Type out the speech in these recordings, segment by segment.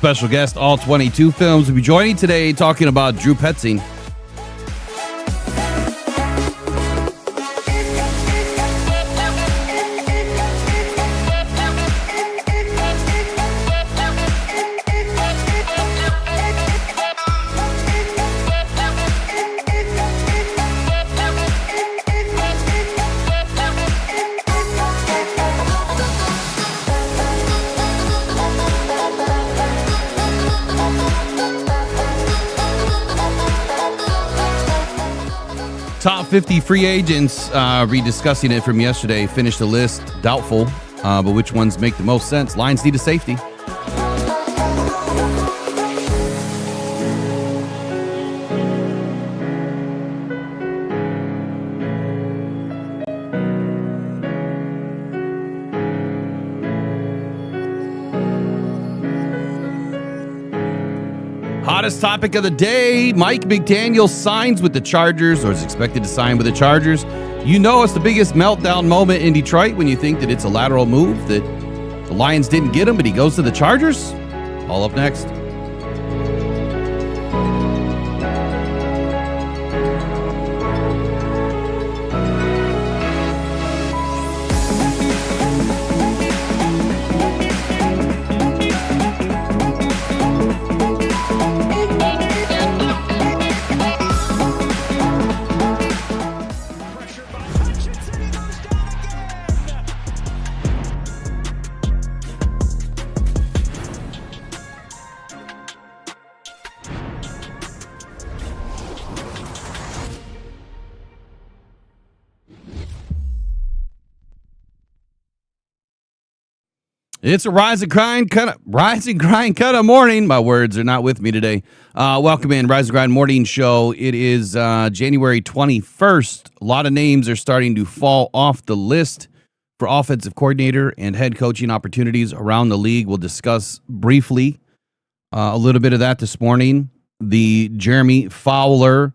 special guest, ALL22 Films, will be joining today talking about Drew Petzing. Top 50 free agents, rediscussing it from yesterday. Finished the list, doubtful, but which ones make the most sense? Lions need a safety. Hottest topic of the day, Mike McDaniel signs with the Chargers, or is expected to sign with the Chargers. You know it's the biggest meltdown moment in Detroit when you think that it's a lateral move, that the Lions didn't get him, but he goes to the Chargers. All up next. It's a rise and grind kind of morning. My words are not with me today. Welcome in, Rise and Grind Morning Show. It is January 21st. A lot of names are starting to fall off the list for offensive coordinator and head coaching opportunities around the league. We'll discuss briefly a little bit of that this morning. The Jeremy Fowler.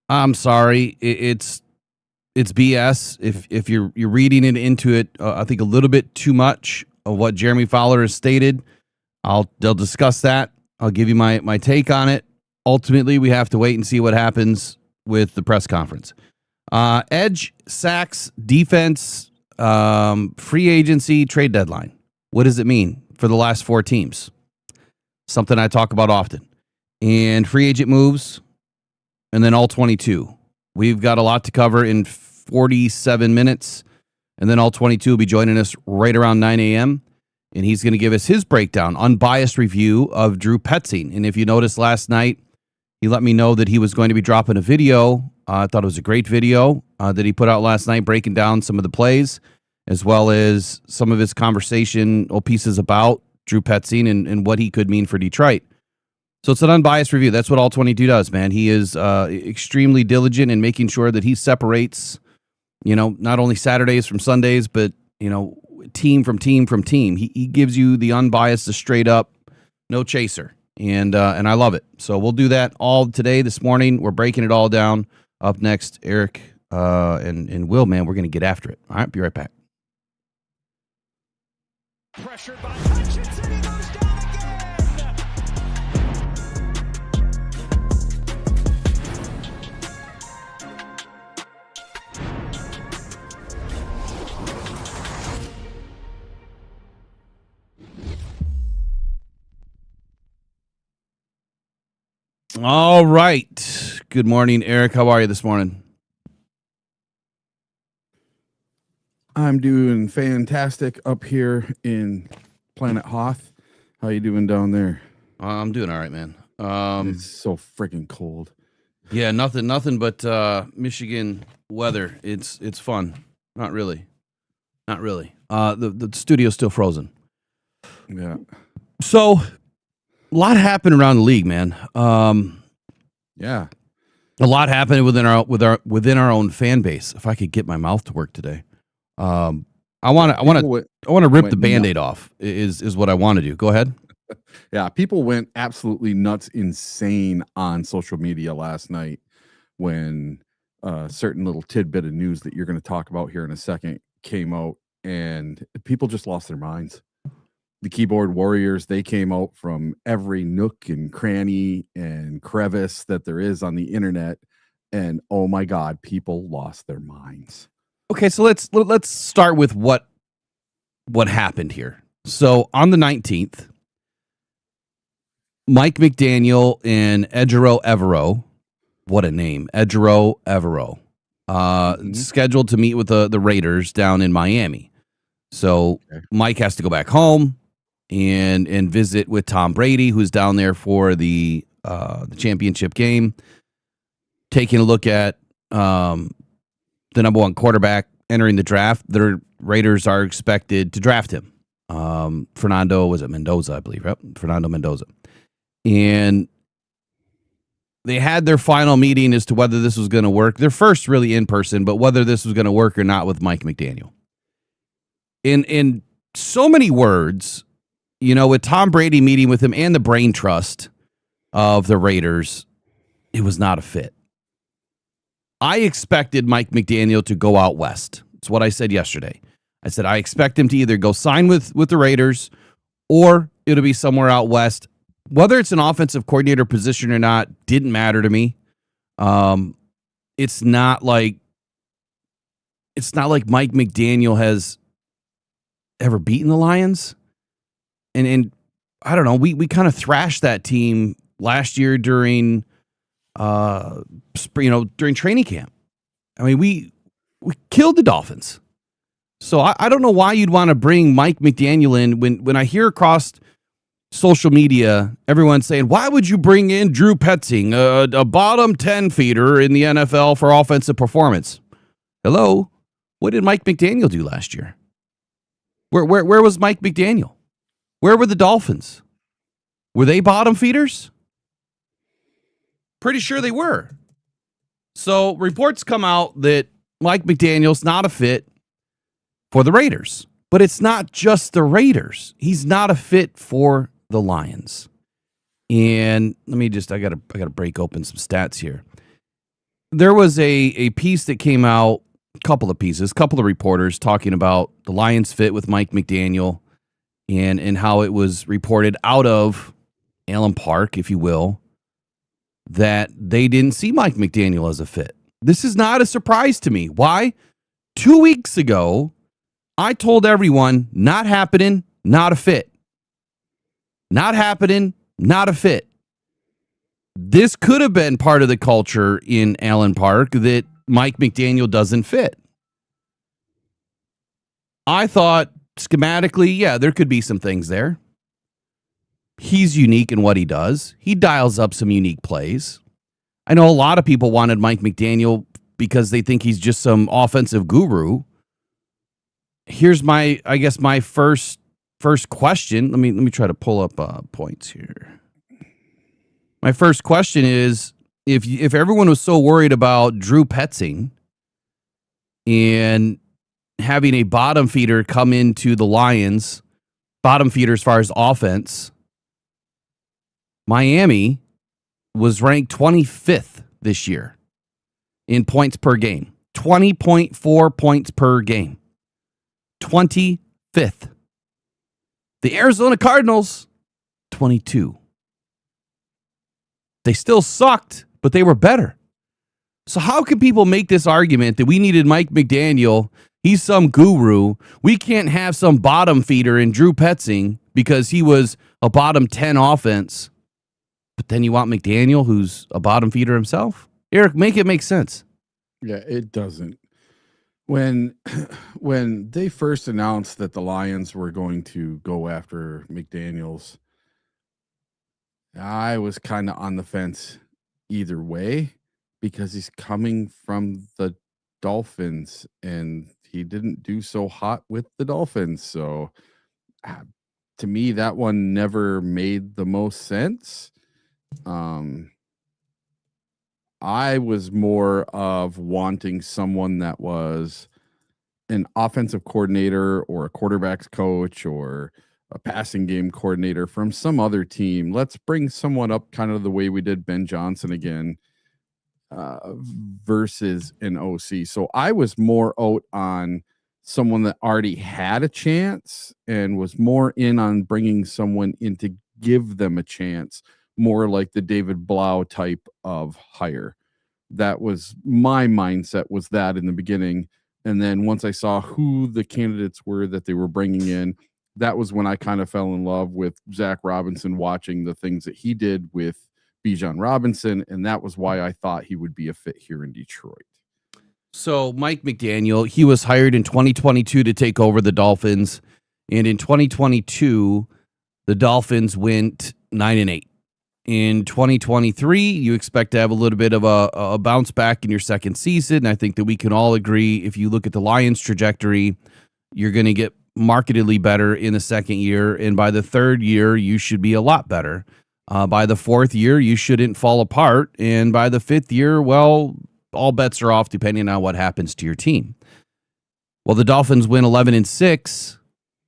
I'm sorry, it's BS. If you're reading it into it, I think a little bit too much of what Jeremy Fowler has stated. They'll discuss that. I'll give you my take on it. Ultimately, we have to wait and see what happens with the press conference. Edge, sacks, defense, free agency, trade deadline. What does it mean for the last four teams? Something I talk about often. And free agent moves, and then ALL22. We've got a lot to cover in 47 minutes. And then ALL22 will be joining us right around 9 a.m. And he's going to give us his breakdown, unbiased review of Drew Petzing. And if you noticed last night, he let me know that he was going to be dropping a video. I thought it was a great video that he put out last night, breaking down some of the plays, as well as some of his conversational pieces about Drew Petzing and what he could mean for Detroit. So it's an unbiased review. That's what ALL22 does, man. He is extremely diligent in making sure that he separates, not only Saturdays from Sundays, but, team from team from team. He gives you the unbiased, the straight up, no chaser. And I love it. So we'll do that all today, this morning. We're breaking it all down. Up next, Eric and Will, man, we're going to get after it. All right, be right back. Pressured by Hutchinson, he goes down again. All right. Good morning, Eric. How are you this morning? I'm doing fantastic up here in Planet Hoth. How you doing down there? I'm doing all right, man. It's so freaking cold. Yeah, nothing but Michigan weather. It's fun. Not really. The studio's still frozen. Yeah. So, a lot happened around the league, man. Yeah. A lot happened within our own fan base. If I could get my mouth to work today. I want to rip the Band-Aid off is what I want to do. Go ahead. Yeah, people went absolutely nuts, insane on social media last night when a certain little tidbit of news that you're going to talk about here in a second came out, and people just lost their minds. the keyboard warriors, they came out from every nook and cranny and crevice that there is on the internet. And oh my God, people lost their minds. Okay, so let's start with what happened here. So on the 19th, Mike McDaniel and Ejiro Evero, what a name, Ejiro Evero, scheduled to meet with the Raiders down in Miami. So Mike has to go back home and visit with Tom Brady, who's down there for the championship game, taking a look at the number one quarterback entering the draft. The Raiders are expected to draft him. Mendoza, I believe, right? Fernando Mendoza. And they had their final meeting as to whether this was going to work. Their first really in person, but whether this was going to work or not with Mike McDaniel. In so many words, with Tom Brady meeting with him and the brain trust of the Raiders, it was not a fit. I expected Mike McDaniel to go out west. That's what I said yesterday. I said I expect him to either go sign with the Raiders or it'll be somewhere out west. Whether it's an offensive coordinator position or not didn't matter to me. It's not like Mike McDaniel has ever beaten the Lions. And I don't know, we kind of thrashed that team last year during during training camp. I mean, we killed the Dolphins. So I don't know why you'd want to bring Mike McDaniel in when I hear across social media, everyone saying, why would you bring in Drew Petzing, a bottom 10 feeder in the NFL for offensive performance? Hello? What did Mike McDaniel do last year? Where was Mike McDaniel? Where were the Dolphins? Were they bottom feeders? Pretty sure they were. So reports come out that Mike McDaniel's not a fit for the Raiders. But it's not just the Raiders. He's not a fit for the Lions. And let me I gotta break open some stats here. There was a piece that came out, a couple of reporters talking about the Lions fit with Mike McDaniel and how it was reported out of Allen Park, if you will, that they didn't see Mike McDaniel as a fit. This is not a surprise to me. Why? 2 weeks ago, I told everyone, not happening, not a fit. Not happening, not a fit. This could have been part of the culture in Allen Park that Mike McDaniel doesn't fit. I thought schematically, yeah, there could be some things there. He's unique in what he does. He dials up some unique plays. I know a lot of people wanted Mike McDaniel because they think he's just some offensive guru. Here's my first question. Let me try to pull up points here. My first question is, if everyone was so worried about Drew Petzing and having a bottom feeder come into the Lions, bottom feeder as far as offense, Miami was ranked 25th this year in points per game. 20.4 points per game. 25th. The Arizona Cardinals, 22. They still sucked, but they were better. So how can people make this argument that we needed Mike McDaniel? He's some guru. We can't have some bottom feeder in Drew Petzing because he was a bottom 10 offense. But then you want McDaniel, who's a bottom feeder himself? Eric, make it make sense. Yeah, it doesn't. When they first announced that the Lions were going to go after McDaniels, I was kind of on the fence either way because he's coming from the Dolphins and he didn't do so hot with the Dolphins. So to me, that one never made the most sense. I was more of wanting someone that was an offensive coordinator or a quarterback's coach or a passing game coordinator from some other team. Let's bring someone up kind of the way we did Ben Johnson again, versus an OC. So I was more out on someone that already had a chance and was more in on bringing someone in to give them a chance, more like the David Blau type of hire. That was my mindset, was that in the beginning. And then once I saw who the candidates were that they were bringing in, that was when I kind of fell in love with Zach Robinson, watching the things that he did with Bijan Robinson. And that was why I thought he would be a fit here in Detroit. So Mike McDaniel, he was hired in 2022 to take over the Dolphins. And in 2022, the Dolphins went 9-8. In 2023, you expect to have a little bit of a bounce back in your second season. I think that we can all agree, if you look at the Lions' trajectory, you're going to get markedly better in the second year. And by the third year, you should be a lot better. By the fourth year, you shouldn't fall apart. And by the fifth year, well, all bets are off depending on what happens to your team. Well, the Dolphins win 11-6.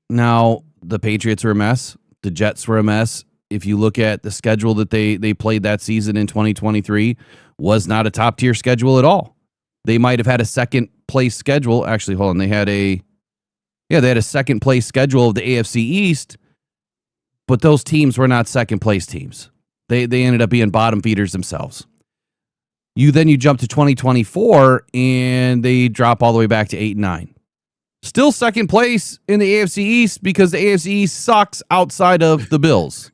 Now, the Patriots are a mess. The Jets were a mess. If you look at the schedule that they played that season in 2023, was not a top tier schedule at all. They might have had a second place schedule. Actually, hold on. They had a second place schedule of the AFC East, but those teams were not second place teams. They ended up being bottom feeders themselves. You jump to 2024 and they drop all the way back to 8-9. Still second place in the AFC East because the AFC East sucks outside of the Bills.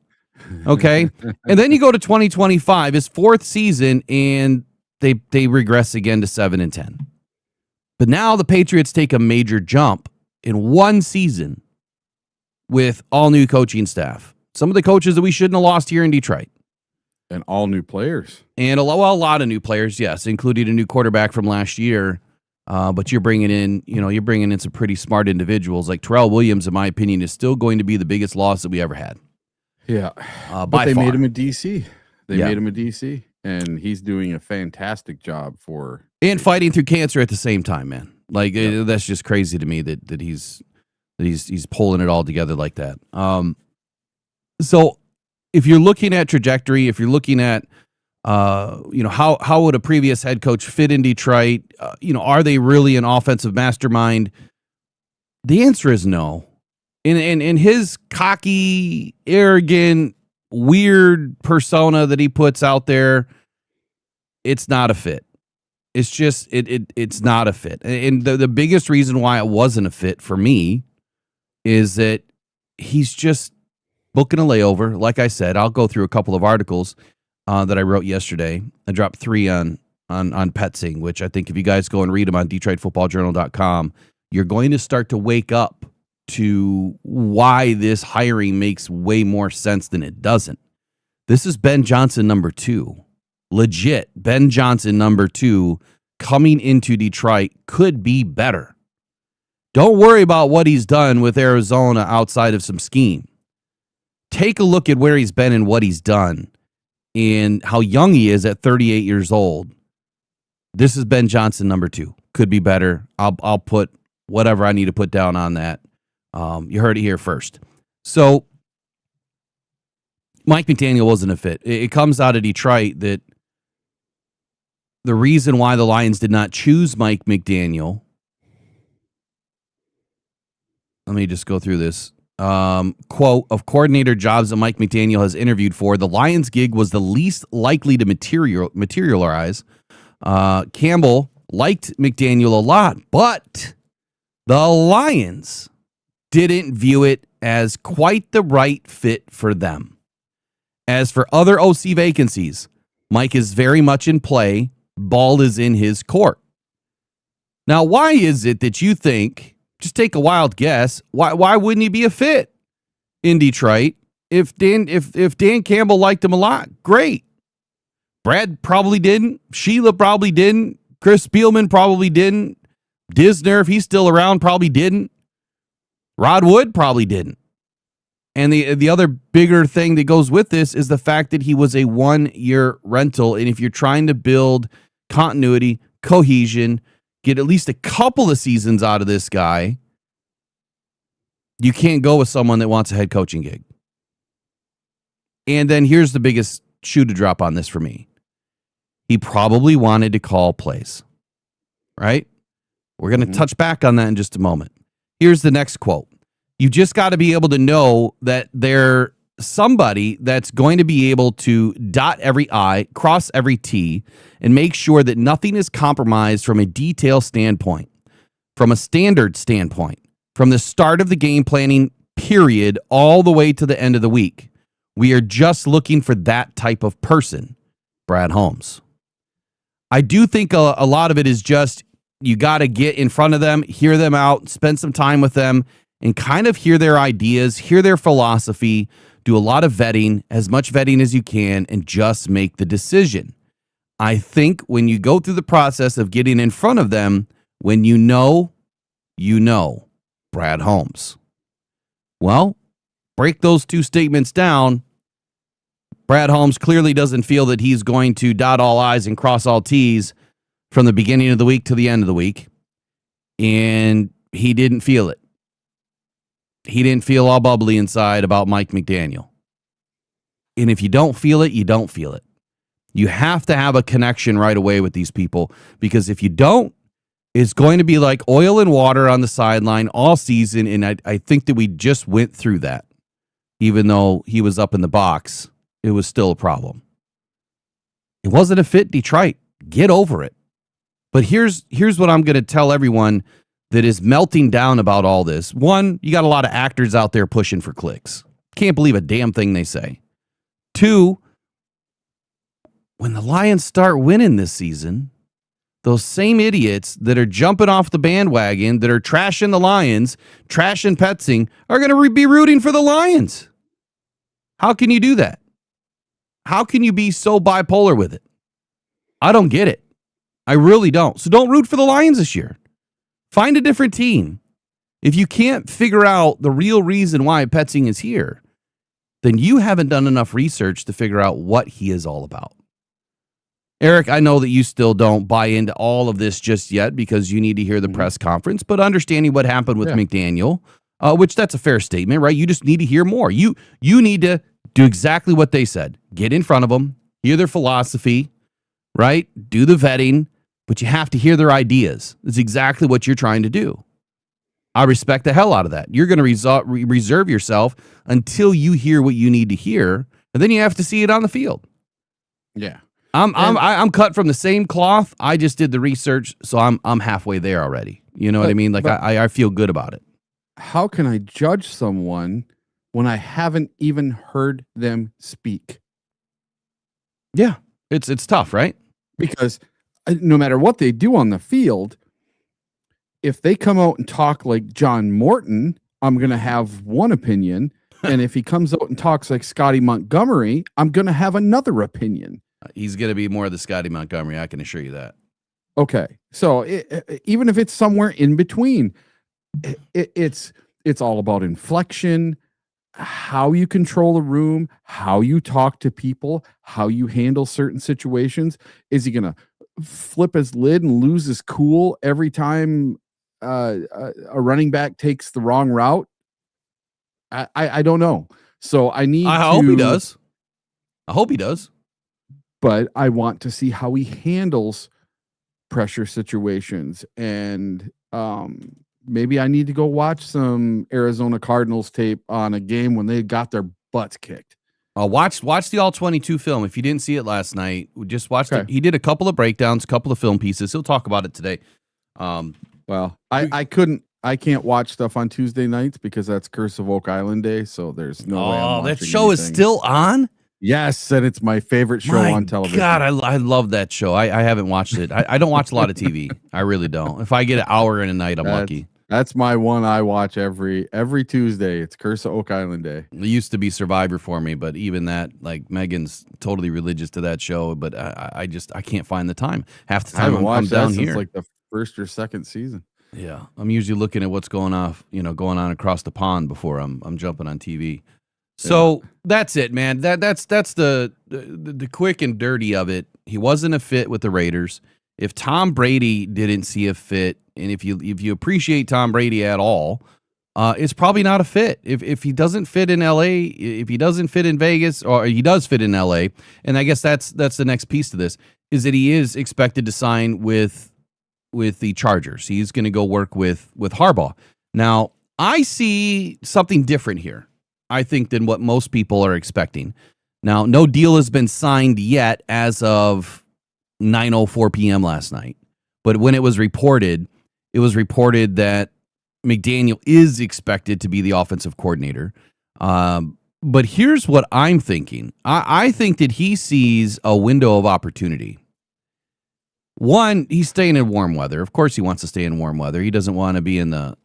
Okay. And then you go to 2025, his fourth season, and they regress again to 7-10. But now the Patriots take a major jump in one season with all new coaching staff. Some of the coaches that we shouldn't have lost here in Detroit. And all new players. And a lot of new players, yes, including a new quarterback from last year. But you're bringing in some pretty smart individuals. Like Terrell Williams, in my opinion, is still going to be the biggest loss that we ever had. Yeah. But they made him a DC. Made him a DC, and he's doing a fantastic job and fighting through cancer at the same time, man. Like that's just crazy to me that he's pulling it all together like that. So if you're looking at trajectory, if you're looking at how would a previous head coach fit in Detroit? Are they really an offensive mastermind? The answer is no. In his cocky, arrogant, weird persona that he puts out there, it's not a fit. It's just it's not a fit. And the biggest reason why it wasn't a fit for me is that he's just booking a layover. Like I said, I'll go through a couple of articles that I wrote yesterday. I dropped 3 on Petzing, which I think if you guys go and read them on DetroitFootballJournal.com, you're going to start to wake up to why this hiring makes way more sense than it doesn't. This is Ben Johnson number 2. Legit, Ben Johnson number 2 coming into Detroit could be better. Don't worry about what he's done with Arizona outside of some scheme. Take a look at where he's been and what he's done and how young he is at 38 years old. This is Ben Johnson number 2. Could be better. I'll put whatever I need to put down on that. You heard it here first. So Mike McDaniel wasn't a fit. It comes out of Detroit that the reason why the Lions did not choose Mike McDaniel, let me just go through this. Quote, of coordinator jobs that Mike McDaniel has interviewed for, the Lions gig was the least likely to materialize. Campbell liked McDaniel a lot, but the Lions didn't view it as quite the right fit for them. As for other OC vacancies, Mike is very much in play. Ball is in his court. Now, why is it that you think, just take a wild guess, why wouldn't he be a fit in Detroit? If Dan Campbell liked him a lot, great. Brad probably didn't. Sheila probably didn't. Chris Spielman probably didn't. Disner, if he's still around, probably didn't. Rod Wood probably didn't. And the other bigger thing that goes with this is the fact that he was a 1-year rental. And if you're trying to build continuity, cohesion, get at least a couple of seasons out of this guy, you can't go with someone that wants a head coaching gig. And then here's the biggest shoe to drop on this for me. He probably wanted to call plays, right? We're going to touch back on that in just a moment. Here's the next quote. You just got to be able to know that they're somebody that's going to be able to dot every I, cross every T, and make sure that nothing is compromised from a detail standpoint, from a standard standpoint, from the start of the game planning period all the way to the end of the week. We are just looking for that type of person, Brad Holmes. I do think a lot of it is just you got to get in front of them, hear them out, spend some time with them, and kind of hear their ideas, hear their philosophy, do a lot of vetting, as much vetting as you can, and just make the decision. I think when you go through the process of getting in front of them, when you know, Brad Holmes. Well, break those two statements down. Brad Holmes clearly doesn't feel that he's going to dot all I's and cross all T's from the beginning of the week to the end of the week. And he didn't feel it. He didn't feel all bubbly inside about Mike McDaniel. And if you don't feel it, you don't feel it. You have to have a connection right away with these people, because if you don't, it's going to be like oil and water on the sideline all season. And I think that we just went through that. Even though he was up in the box, it was still a problem. It wasn't a fit, Detroit. Get over it. But here's what I'm going to tell everyone that is melting down about all this. One, you got a lot of actors out there pushing for clicks. Can't believe a damn thing they say. Two, when the Lions start winning this season, those same idiots that are jumping off the bandwagon, that are trashing the Lions, trashing Petzing, are going to be rooting for the Lions. How can you do that? How can you be so bipolar with it? I don't get it. I really don't. So don't root for the Lions this year. Find a different team. If you can't figure out the real reason why Petzing is here, then you haven't done enough research to figure out what he is all about. Eric, I know that you still don't buy into all of this just yet because you need to hear the press conference, but understanding what happened with McDaniel, which that's a fair statement, right? You just need to hear more. You need to do exactly what they said. Get in front of them, hear their philosophy, right? Do the vetting, but you have to hear their ideas. That's exactly what you're trying to do. I respect the hell out of that. You're going to reserve yourself until you hear what you need to hear, and then you have to see it on the field. Yeah. I'm cut from the same cloth. I just did the research, so I'm halfway there already. You know what I mean? Like I feel good about it. How can I judge someone when I haven't even heard them speak? Yeah, it's tough, right? Because no matter what they do on the field, if they come out and talk like John Morton, I'm going to have one opinion. And if he comes out and talks like Scotty Montgomery, I'm going to have another opinion. He's going to be more of the Scotty Montgomery, I can assure you that. Okay. So even if it's somewhere in between, it's all about inflection, how you control a room, how you talk to people, how you handle certain situations. Is he going to flip his lid and lose his cool every time a running back takes the wrong route? I don't know. So I hope he does. I hope he does. But I want to see how he handles pressure situations. And maybe I need to go watch some Arizona Cardinals tape on a game when they got their butts kicked. Watch the ALL22 film. If you didn't see it last night, just watch it. He did a couple of breakdowns, a couple of film pieces. He'll talk about it today. Well, I can't watch stuff on Tuesday nights because that's Curse of Oak Island Day. So there's no way. Oh, that show is still on? Yes, and it's my favorite show on television. God, I love that show. I haven't watched it. I don't watch a lot of TV. I really don't. If I get an hour in a night, I'm lucky. That's my one I watch every Tuesday. It's Curse of Oak Island Day. It used to be Survivor for me, but even that, like Megan's totally religious to that show, but I can't find the time. Half the time I'm down here. Since like the first or second season. Yeah, I'm usually looking at what's going on across the pond before I'm jumping on TV. So that's it, man. That's the quick and dirty of it. He wasn't a fit with the Raiders. If Tom Brady didn't see a fit, and if you appreciate Tom Brady at all, it's probably not a fit. If he doesn't fit in LA, if he doesn't fit in Vegas, or he does fit in LA, and I guess that's the next piece to this, is that he is expected to sign with the Chargers. He's going to go work with Harbaugh. Now, I see something different here, I think, than what most people are expecting. Now, no deal has been signed yet as of 9:04 p.m. last night. But when it was reported that McDaniel is expected to be the offensive coordinator. But here's what I'm thinking. I think that he sees a window of opportunity. One, he's staying in warm weather. Of course, he wants to stay in warm weather. He doesn't want to be in the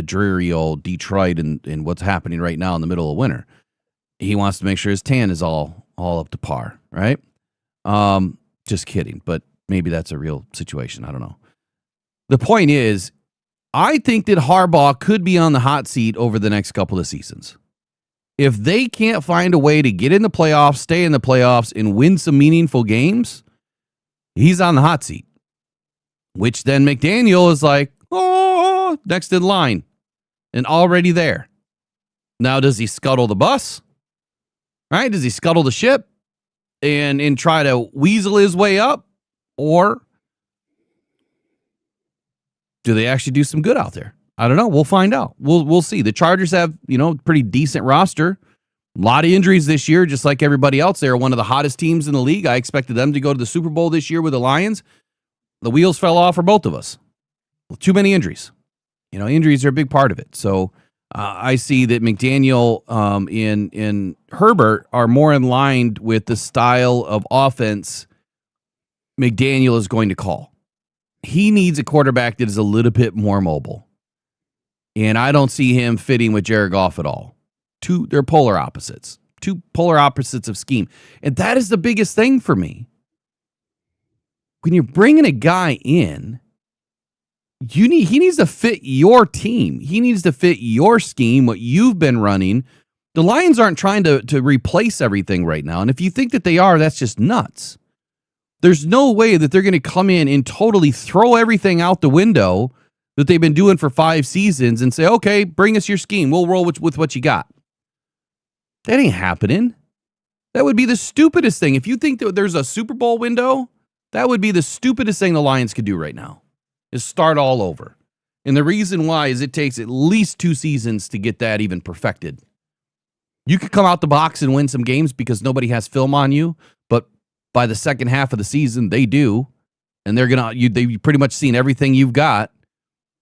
dreary old Detroit and what's happening right now in the middle of winter. He wants to make sure his tan is all up to par, right? Just kidding, but maybe that's a real situation. I don't know. The point is, I think that Harbaugh could be on the hot seat over the next couple of seasons. If they can't find a way to get in the playoffs, stay in the playoffs, and win some meaningful games, he's on the hot seat. Which then McDaniel is like, oh, next in line and already there. Now, does he scuttle the bus? Right? Does he scuttle the ship and try to weasel his way up? Or do they actually do some good out there? I don't know. We'll find out. We'll see. The Chargers have, pretty decent roster. A lot of injuries this year, just like everybody else. They're one of the hottest teams in the league. I expected them to go to the Super Bowl this year with the Lions. The wheels fell off for both of us. Too many injuries. Injuries are a big part of it. So I see that McDaniel and Herbert are more in line with the style of offense McDaniel is going to call. He needs a quarterback that is a little bit more mobile. And I don't see him fitting with Jared Goff at all. They're polar opposites. Two polar opposites of scheme. And that is the biggest thing for me. When you're bringing a guy in, he needs to fit your team. He needs to fit your scheme, what you've been running. The Lions aren't trying to replace everything right now. And if you think that they are, that's just nuts. There's no way that they're going to come in and totally throw everything out the window that they've been doing for 5 seasons and say, okay, bring us your scheme. We'll roll with what you got. That ain't happening. That would be the stupidest thing. If you think that there's a Super Bowl window, that would be the stupidest thing the Lions could do right now, is start all over. And the reason why is it takes at least 2 seasons to get that even perfected. You could come out the box and win some games because nobody has film on you, but by the second half of the season, they do. And they've pretty much seen everything you've got.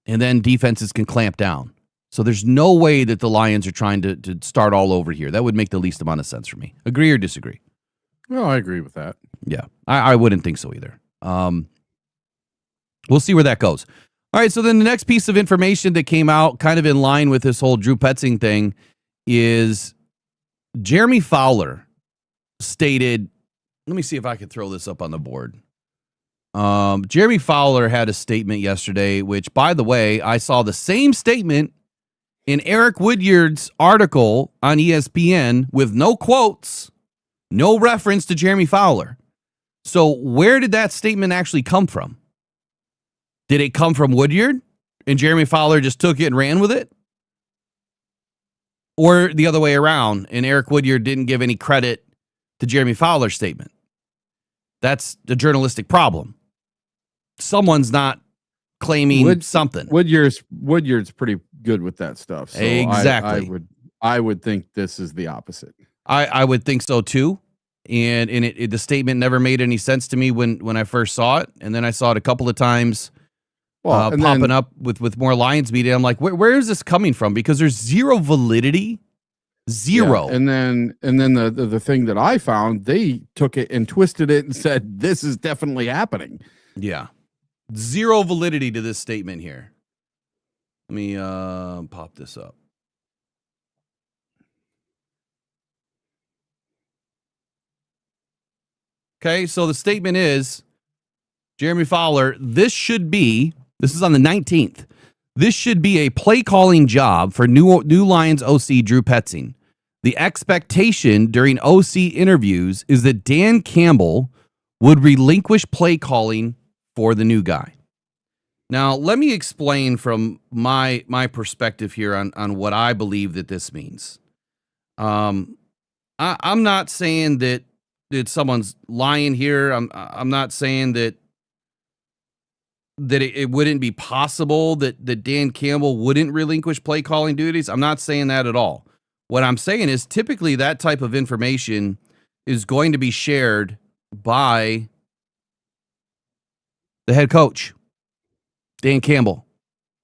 And then defenses can clamp down. So there's no way that the Lions are trying to start all over here. That would make the least amount of sense for me. Agree or disagree? Well, I agree with that. Yeah, I wouldn't think so either. We'll see where that goes. All right, so then the next piece of information that came out kind of in line with this whole Drew Petzing thing is Jeremy Fowler stated, let me see if I can throw this up on the board. Jeremy Fowler had a statement yesterday, which, by the way, I saw the same statement in Eric Woodyard's article on ESPN with no quotes, no reference to Jeremy Fowler. So where did that statement actually come from? Did it come from Woodyard and Jeremy Fowler just took it and ran with it? Or the other way around, and Eric Woodyard didn't give any credit to Jeremy Fowler's statement? That's a journalistic problem. Someone's not claiming something. Woodyard's pretty good with that stuff. So exactly. I would think this is the opposite. I would think so too. And the statement never made any sense to me when I first saw it. And then I saw it a couple of times popping up with more Lions media. I'm like, where is this coming from? Because there's zero validity. Zero. Yeah, and then the thing that I found, they took it and twisted it and said, this is definitely happening. Yeah. Zero validity to this statement here. Let me pop this up. Okay, so the statement is, Jeremy Fowler, this is on the 19th. This should be a play calling job for new Lions OC Drew Petzing. The expectation during OC interviews is that Dan Campbell would relinquish play calling for the new guy. Now, let me explain from my perspective here on what I believe that this means. I'm not saying that someone's lying here. I'm not saying that that it wouldn't be possible that Dan Campbell wouldn't relinquish play calling duties. I'm not saying that at all. What I'm saying is typically that type of information is going to be shared by the head coach, Dan Campbell.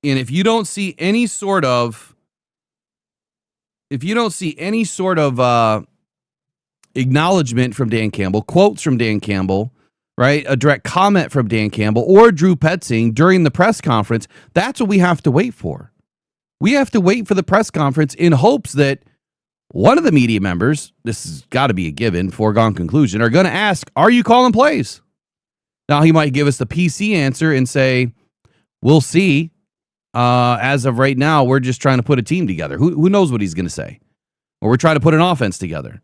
And if you don't see any sort of acknowledgement from Dan Campbell, quotes from Dan Campbell, right, a direct comment from Dan Campbell or Drew Petzing during the press conference, that's what we have to wait for. We have to wait for the press conference in hopes that one of the media members, this has got to be a given, foregone conclusion, are going to ask, are you calling plays? Now, he might give us the PC answer and say, we'll see. As of right now, we're just trying to put a team together. Who knows what he's going to say? Or we're trying to put an offense together.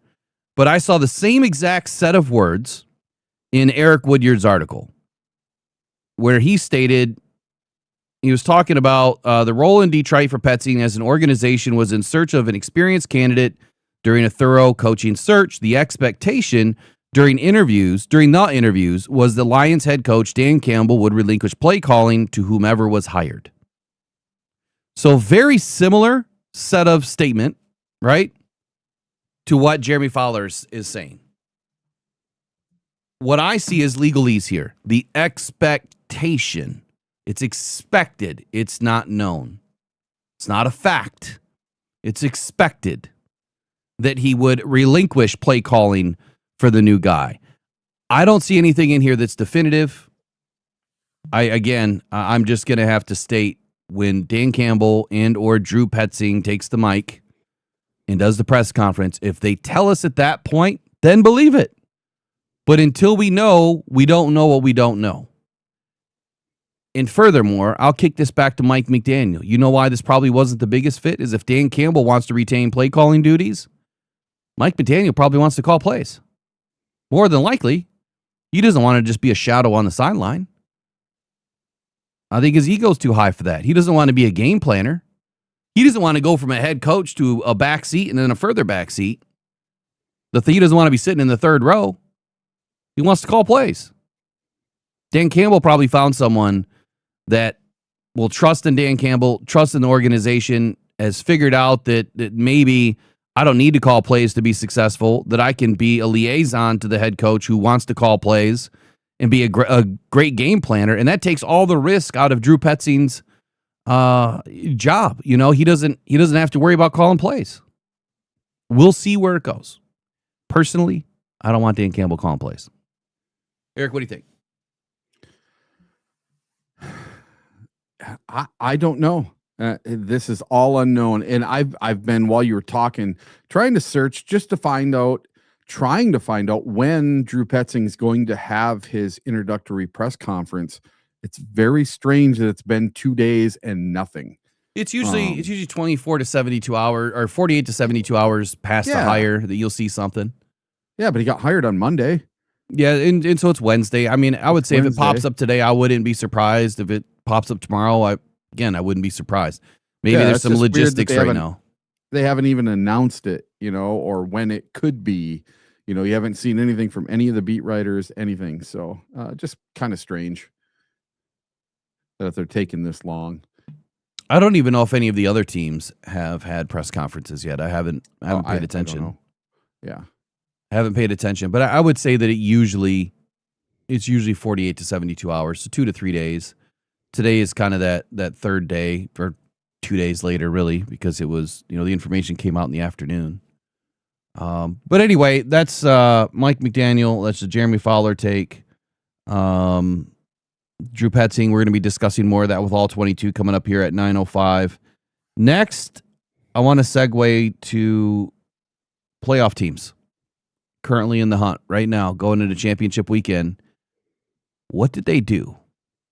But I saw the same exact set of words in Eric Woodyard's article, where he stated, he was talking about the role in Detroit for Petzing as an organization was in search of an experienced candidate during a thorough coaching search. The expectation during the interviews was the Lions head coach, Dan Campbell, would relinquish play calling to whomever was hired. So very similar set of statement, right, to what Jeremy Fowler is saying. What I see is legalese here. The expectation. It's expected. It's not known. It's not a fact. It's expected that he would relinquish play calling for the new guy. I don't see anything in here that's definitive. I'm just going to have to state when Dan Campbell and or Drew Petzing takes the mic and does the press conference, if they tell us at that point, then believe it. But until we know, we don't know what we don't know. And furthermore, I'll kick this back to Mike McDaniel. You know why this probably wasn't the biggest fit? Is if Dan Campbell wants to retain play calling duties, Mike McDaniel probably wants to call plays. More than likely, he doesn't want to just be a shadow on the sideline. I think his ego's too high for that. He doesn't want to be a game planner. He doesn't want to go from a head coach to a back seat and then a further back seat. He doesn't want to be sitting in the third row. He wants to call plays. Dan Campbell probably found someone that will trust in Dan Campbell, trust in the organization, has figured out that maybe I don't need to call plays to be successful, that I can be a liaison to the head coach who wants to call plays and be a great game planner. And that takes all the risk out of Drew Petzing's job. You know, he doesn't have to worry about calling plays. We'll see where it goes. Personally, I don't want Dan Campbell calling plays. Eric, what do you think? I don't know. This is all unknown. And I've been, while you were talking, trying to search just to find out when Drew Petzing is going to have his introductory press conference. It's very strange that it's been 2 days and nothing. It's usually 24 to 72 hours or 48 to 72 hours past the hire that you'll see something. Yeah, but he got hired on Monday. Yeah, and so it's Wednesday. I mean, I would say if it pops up today, I wouldn't be surprised. If it pops up tomorrow, I wouldn't be surprised. Maybe there's some logistics right now. They haven't even announced it, or when it could be. You haven't seen anything from any of the beat writers, anything. So just kind of strange that they're taking this long. I don't even know if any of the other teams have had press conferences yet. I haven't paid attention. I haven't paid attention, but I would say that it's usually 48 to 72 hours, so 2 to 3 days. Today is kind of that third day, or 2 days later, really, because it was, the information came out in the afternoon. But anyway, that's Mike McDaniel. That's the Jeremy Fowler take. Drew Petzing, we're going to be discussing more of that with ALL22 coming up here at 9:05. Next, I want to segue to playoff teams currently in the hunt right now, going into championship weekend. What did they do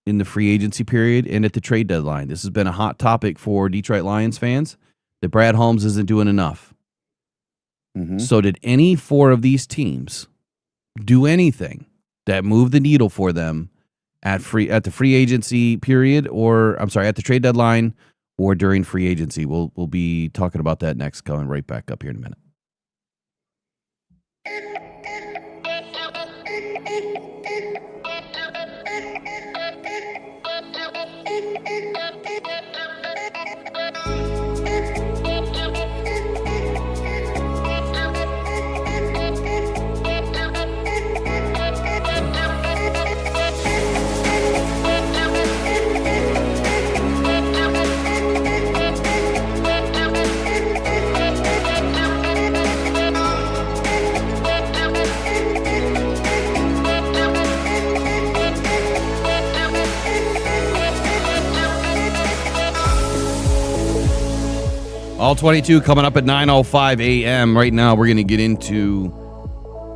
in the free agency period and at the trade deadline? This has been a hot topic for Detroit Lions fans, that Brad Holmes isn't doing enough. Mm-hmm. So did any four of these teams do anything that moved the needle for them at the free agency period, or at the trade deadline, or during free agency? We'll be talking about that next, coming right back up here in a minute. All 22 coming up at 9:05 a.m. Right now, we're going to get into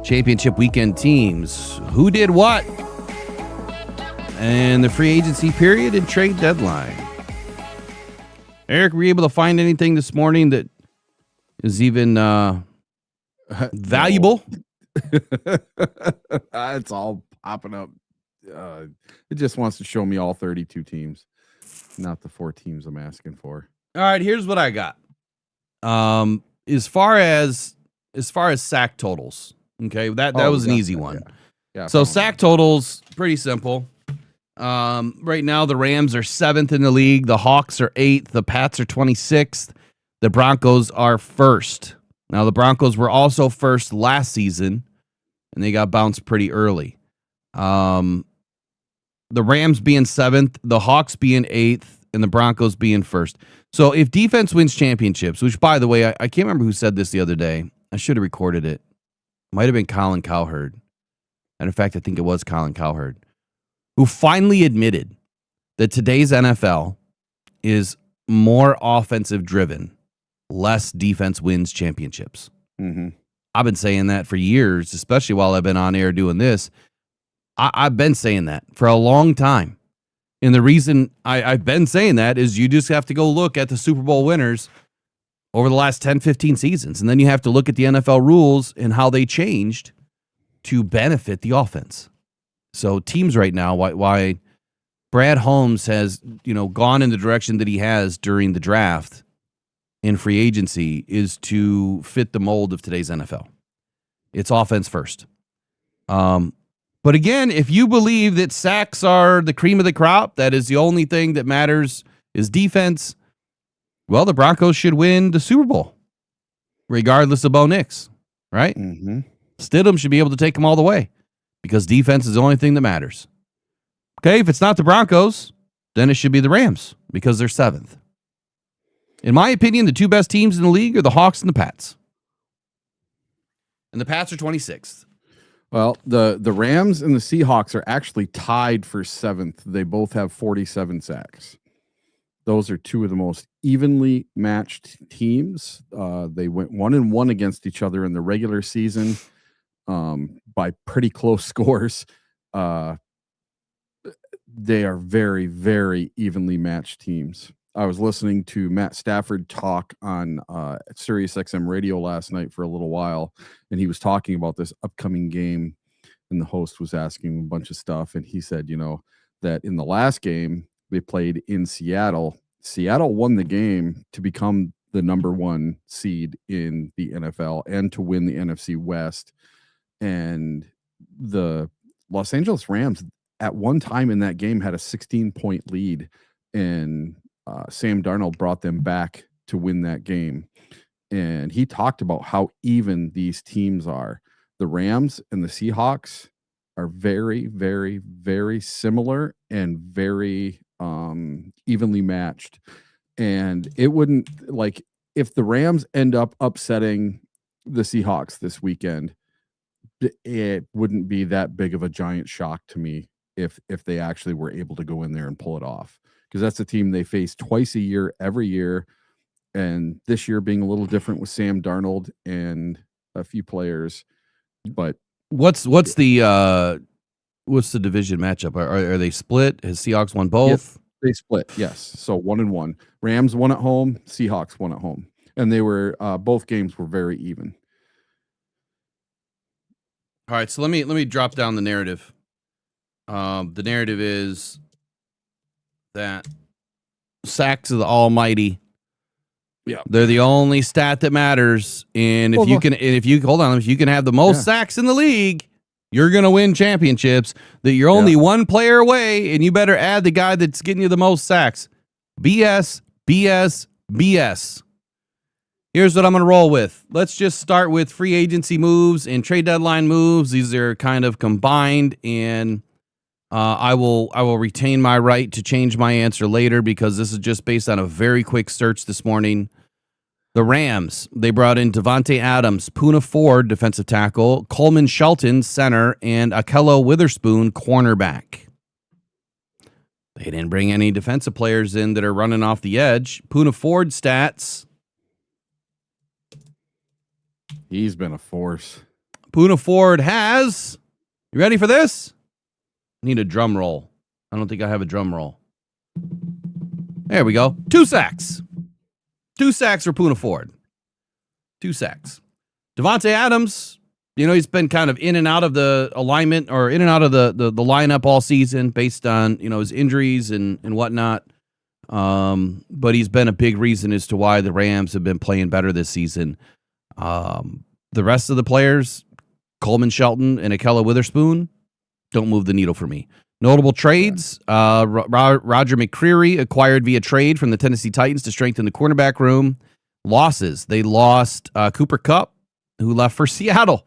championship weekend teams. Who did what? And the free agency period and trade deadline. Eric, were you able to find anything this morning that is even valuable? It's all popping up. It just wants to show me all 32 teams, not the 4 teams I'm asking for. All right, here's what I got. As far as sack totals, okay, that was an easy one. Yeah. So sack totals, pretty simple. Right now the Rams are 7th in the league, the Hawks are 8th, the Pats are 26th, the Broncos are 1st. Now the Broncos were also 1st last season, and they got bounced pretty early. The Rams being 7th, the Hawks being 8th, and the Broncos being 1st. So if defense wins championships, which, by the way, I can't remember who said this the other day. I should have recorded it. Might have been Colin Cowherd. And in fact, I think it was Colin Cowherd, who finally admitted that today's NFL is more offensive driven, less defense wins championships. Mm-hmm. I've been saying that for years, especially while I've been on air doing this. I've been saying that for a long time. And the reason I've been saying that is you just have to go look at the Super Bowl winners over the last 10, 15 seasons. And then you have to look at the NFL rules and how they changed to benefit the offense. So teams right now, why Brad Holmes has, gone in the direction that he has during the draft in free agency is to fit the mold of today's NFL. It's offense first. But again, if you believe that sacks are the cream of the crop, that is the only thing that matters is defense, well, the Broncos should win the Super Bowl, regardless of Bo Nix, right? Mm-hmm. Stidham should be able to take them all the way because defense is the only thing that matters. Okay, if it's not the Broncos, then it should be the Rams because they're 7th. In my opinion, the 2 best teams in the league are the Hawks and the Pats. And the Pats are 26th. Well, the Rams and the Seahawks are actually tied for 7th. They both have 47 sacks. Those are 2 of the most evenly matched teams. They went 1-1 against each other in the regular season by pretty close scores. They are very, very evenly matched teams. I was listening to Matt Stafford talk on Sirius XM radio last night for a little while, and he was talking about this upcoming game, and the host was asking a bunch of stuff, and he said, that in the last game they played in Seattle, Seattle won the game to become the number 1 seed in the NFL and to win the NFC West. And the Los Angeles Rams at one time in that game had a 16-point lead, and Sam Darnold brought them back to win that game. And he talked about how even these teams are. The Rams and the Seahawks are very, very, very similar and very evenly matched. And it wouldn't, like, if the Rams end up upsetting the Seahawks this weekend, it wouldn't be that big of a giant shock to me if they actually were able to go in there and pull it off. Because that's a team they face twice a year, every year. And this year being a little different with Sam Darnold and a few players. But what's the division matchup? Are they split? Has Seahawks won both? Yes, they split, yes. So 1-1. Rams won at home, Seahawks won at home. And they were both games were very even. All right, so let me drop down the narrative. The narrative is that sacks are the almighty. Yeah, they're the only stat that matters. And if you can have the most sacks in the league, you're gonna win championships. That you're only one player away, and you better add the guy that's getting you the most sacks. BS, BS, BS. Here's what I'm gonna roll with. Let's just start with free agency moves and trade deadline moves. These are kind of combined, and I will retain my right to change my answer later because this is just based on a very quick search this morning. The Rams, they brought in Devontae Adams, Poona Ford, defensive tackle, Coleman Shelton, center, and Akello Witherspoon, cornerback. They didn't bring any defensive players in that are running off the edge. Poona Ford stats, He's been a force. Poona Ford has, you ready for this? I need a drum roll. I don't think I have a drum roll. There we go. 2 sacks. 2 sacks for Poona Ford. 2 sacks. Devontae Adams, he's been kind of in and out of the alignment or in and out of the lineup all season based on, his injuries and whatnot. But he's been a big reason as to why the Rams have been playing better this season. The rest of the players, Coleman Shelton and Akella Witherspoon, don't move the needle for me. Notable trades, Roger McCreary acquired via trade from the Tennessee Titans to strengthen the cornerback room. Losses, they lost Cooper Kupp, who left for Seattle.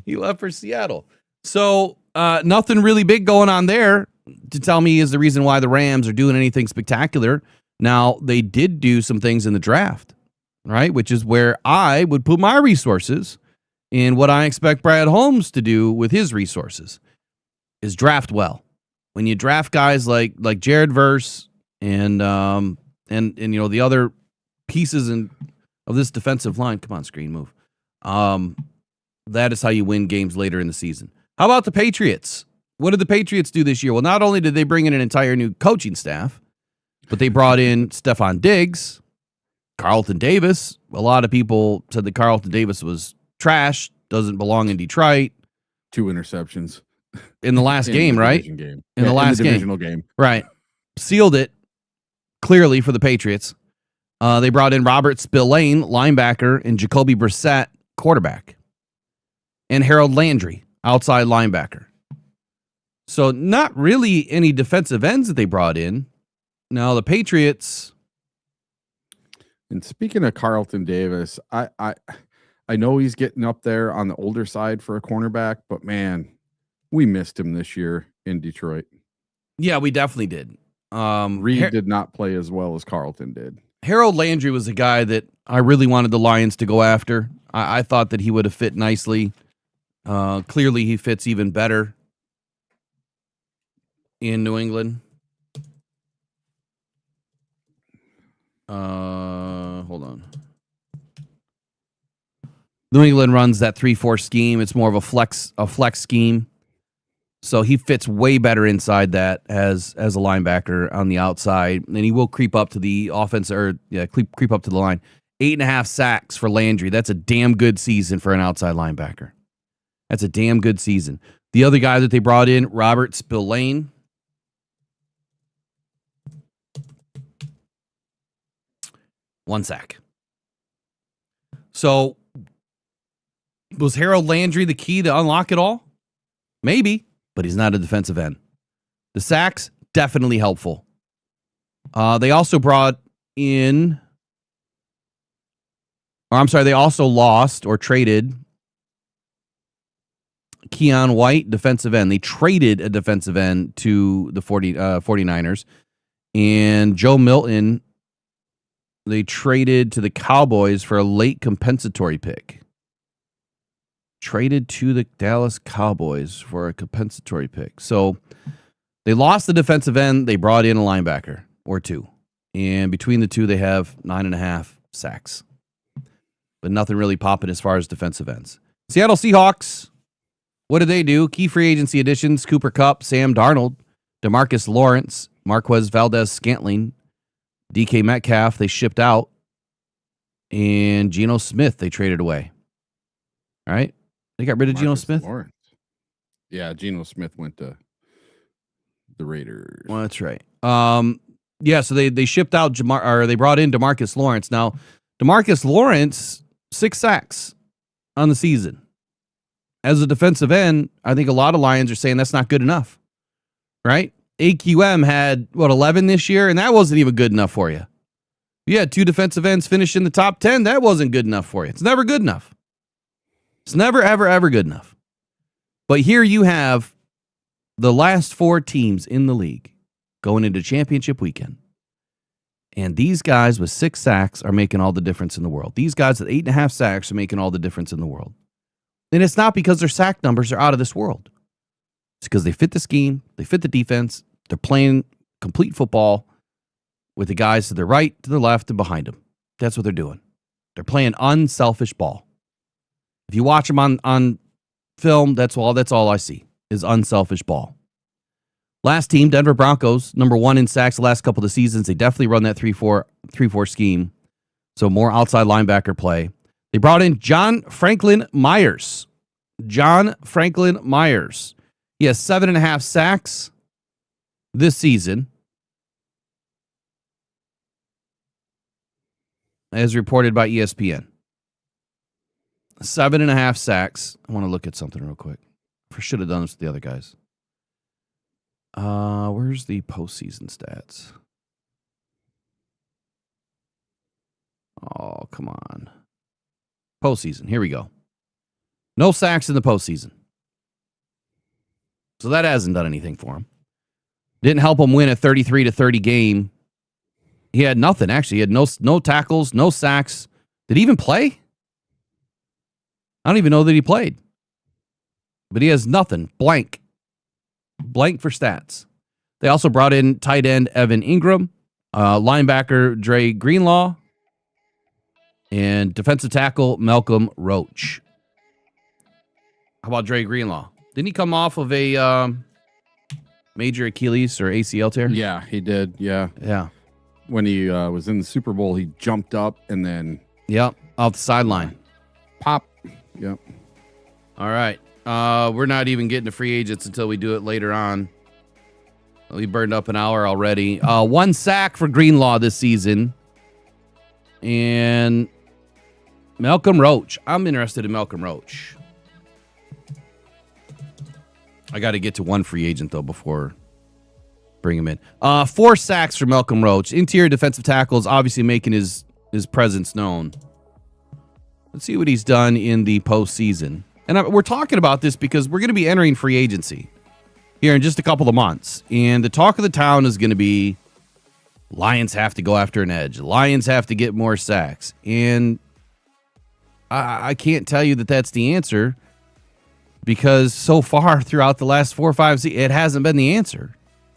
He left for Seattle. So nothing really big going on there to tell me is the reason why the Rams are doing anything spectacular. Now, they did do some things in the draft, right? Which is where I would put my resources in what I expect Brad Holmes to do with his resources. Is draft well. When you draft guys like Jared Verse and the other pieces of this defensive line, come on, screen move. That is how you win games later in the season. How about the Patriots? What did the Patriots do this year? Well, not only did they bring in an entire new coaching staff, but they brought in Stephon Diggs, Carlton Davis. A lot of people said that Carlton Davis was trash, doesn't belong in Detroit. 2 interceptions. In the last game, right? Game. In the last divisional game. Right. Sealed it clearly for the Patriots. They brought in Robert Spillane, linebacker, and Jacoby Brissett, quarterback. And Harold Landry, outside linebacker. So not really any defensive ends that they brought in. Now the Patriots. And speaking of Carlton Davis, I know he's getting up there on the older side for a cornerback, but man, we missed him this year in Detroit. Yeah, we definitely did. Reed did not play as well as Carlton did. Harold Landry was a guy that I really wanted the Lions to go after. I thought that he would have fit nicely. Clearly, he fits even better in New England. Hold on. New England runs that 3-4 scheme. It's more of a flex scheme. So he fits way better inside that as a linebacker on the outside, and he will creep up to the offense creep up to the line. 8.5 sacks for Landry. That's a damn good season for an outside linebacker. That's a damn good season. The other guy that they brought in, Robert Spillane. One sack. So was Harold Landry the key to unlock it all? Maybe. But he's not a defensive end. The sacks, definitely helpful. They also brought in, they also lost or traded Keon White, defensive end. They traded a defensive end to the 49ers. And Joe Milton, they traded to the Cowboys for a late compensatory pick. Traded to the Dallas Cowboys for a compensatory pick. So they lost the defensive end. They brought in a linebacker or 2. And between the 2, they have 9.5 sacks. But nothing really popping as far as defensive ends. Seattle Seahawks, what did they do? Key free agency additions, Cooper Kupp, Sam Darnold, DeMarcus Lawrence, Marquez Valdez-Scantling, DK Metcalf, they shipped out. And Geno Smith, they traded away. All right. They got rid of Geno Smith? Lawrence. Yeah, Geno Smith went to the Raiders. Well, that's right. So they shipped out they brought in DeMarcus Lawrence. Now, DeMarcus Lawrence, 6 sacks on the season. As a defensive end, I think a lot of Lions are saying that's not good enough. Right? AQM had 11 this year, and that wasn't even good enough for you. You had 2 defensive ends finish in the top 10, that wasn't good enough for you. It's never good enough. It's never, ever, ever good enough. But here you have the last 4 teams in the league going into championship weekend. And these guys with 6 sacks are making all the difference in the world. These guys with 8.5 sacks are making all the difference in the world. And it's not because their sack numbers are out of this world. It's because they fit the scheme, they fit the defense, they're playing complete football with the guys to the right, to the left, and behind them. That's what they're doing. They're playing unselfish ball. If you watch them on film, that's all I see is unselfish ball. Last team, Denver Broncos, number 1 in sacks the last couple of seasons. They definitely run that 3-4 scheme. So more outside linebacker play. They brought in John Franklin Myers. John Franklin Myers. He has 7.5 sacks this season, as reported by ESPN. 7.5 sacks. I want to look at something real quick. I should have done this with the other guys. Where's the postseason stats? Oh, come on. Postseason. Here we go. No sacks in the postseason. So that hasn't done anything for him. Didn't help him win a 33-30 game. He had nothing, actually. He had no tackles, no sacks. Did he even play? I don't even know that he played. But he has nothing. Blank. Blank for stats. They also brought in tight end Evan Ingram, linebacker Dre Greenlaw, and defensive tackle Malcolm Roach. How about Dre Greenlaw? Didn't he come off of a major Achilles or ACL tear? Yeah, he did. Yeah. Yeah. When he was in the Super Bowl, he jumped up and then... Yep, off the sideline. Pop. Yep. All right. We're not even getting to free agents until we do it later on. We burned up an hour already. 1 sack for Greenlaw this season. And Malcolm Roach. I'm interested in Malcolm Roach. I got to get to one free agent, though, before bring him in. 4 sacks for Malcolm Roach. Interior defensive tackle is obviously making his presence known. Let's see what he's done in the postseason. And we're talking about this because we're going to be entering free agency here in just a couple of months. And the talk of the town is going to be Lions have to go after an edge. Lions have to get more sacks. And I can't tell you that that's the answer because so far throughout the last 4 or 5 seasons, it hasn't been the answer.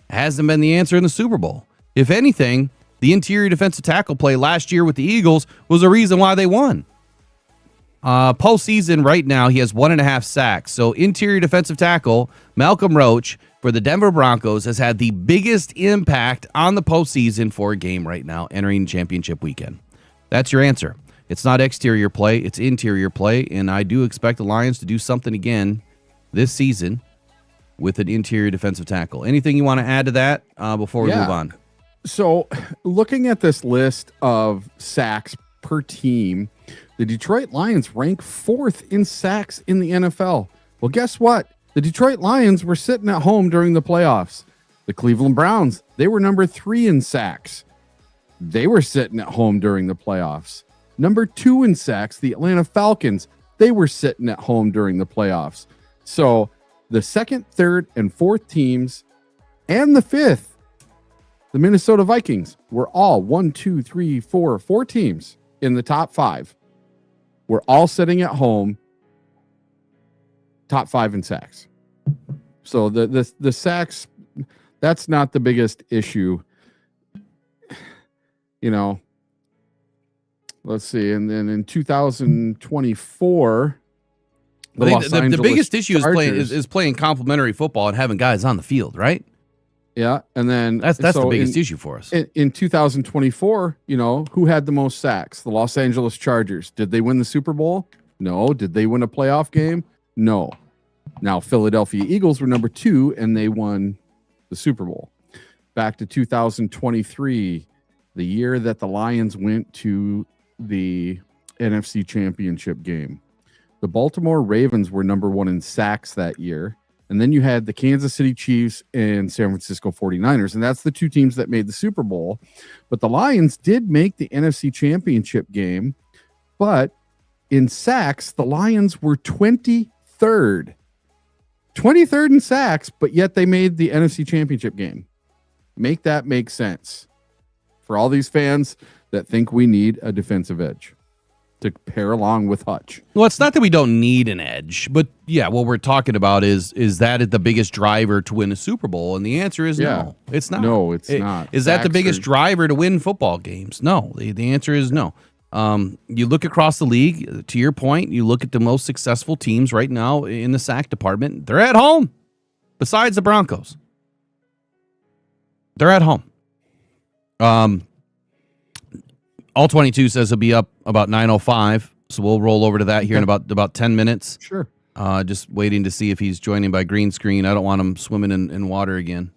It hasn't been the answer in the Super Bowl. If anything, the interior defensive tackle play last year with the Eagles was the reason why they won. Postseason right now, he has 1.5 sacks. So interior defensive tackle, Malcolm Roach, for the Denver Broncos, has had the biggest impact on the postseason for a game right now, entering championship weekend. That's your answer. It's not exterior play, it's interior play, and I do expect the Lions to do something again this season with an interior defensive tackle. Anything you want to add to that before we move on? So looking at this list of sacks per team, the Detroit Lions rank 4th in sacks in the NFL. Well, guess what? The Detroit Lions were sitting at home during the playoffs. The Cleveland Browns, they were number 3 in sacks. They were sitting at home during the playoffs. Number 2 in sacks, the Atlanta Falcons, they were sitting at home during the playoffs. So the 2nd, 3rd, and 4th teams and the 5th, the Minnesota Vikings, were all 4 teams in the top 5. We're all sitting at home, top 5 in sacks. So the sacks, that's not the biggest issue. You know, let's see. And then in 2024, the biggest issue is playing complementary football and having guys on the field, right? Yeah, and then that's the biggest issue for us. In 2024, you know, who had the most sacks? The Los Angeles Chargers. Did they win the Super Bowl? No. Did they win a playoff game? No. Now, Philadelphia Eagles were number 2, and they won the Super Bowl. Back to 2023, the year that the Lions went to the NFC Championship game. The Baltimore Ravens were number 1 in sacks that year. And then you had the Kansas City Chiefs and San Francisco 49ers. And that's the 2 teams that made the Super Bowl. But the Lions did make the NFC Championship game. But in sacks, the Lions were 23rd. 23rd in sacks, but yet they made the NFC Championship game. Make that make sense for all these fans that think we need a defensive edge to pair along with Hutch. Well, it's not that we don't need an edge, but yeah, what we're talking about is that the biggest driver to win a Super Bowl? And the answer is no. It's not. No, it's not. Is that the biggest driver to win football games? No. The answer is no. You look across the league, to your point, you look at the most successful teams right now in the sack department. They're at home, besides the Broncos. They're at home. ALL22 says he'll be up about 9:05, so we'll roll over to that here in about 10 minutes. Sure. Just waiting to see if he's joining by green screen. I don't want him swimming in water again.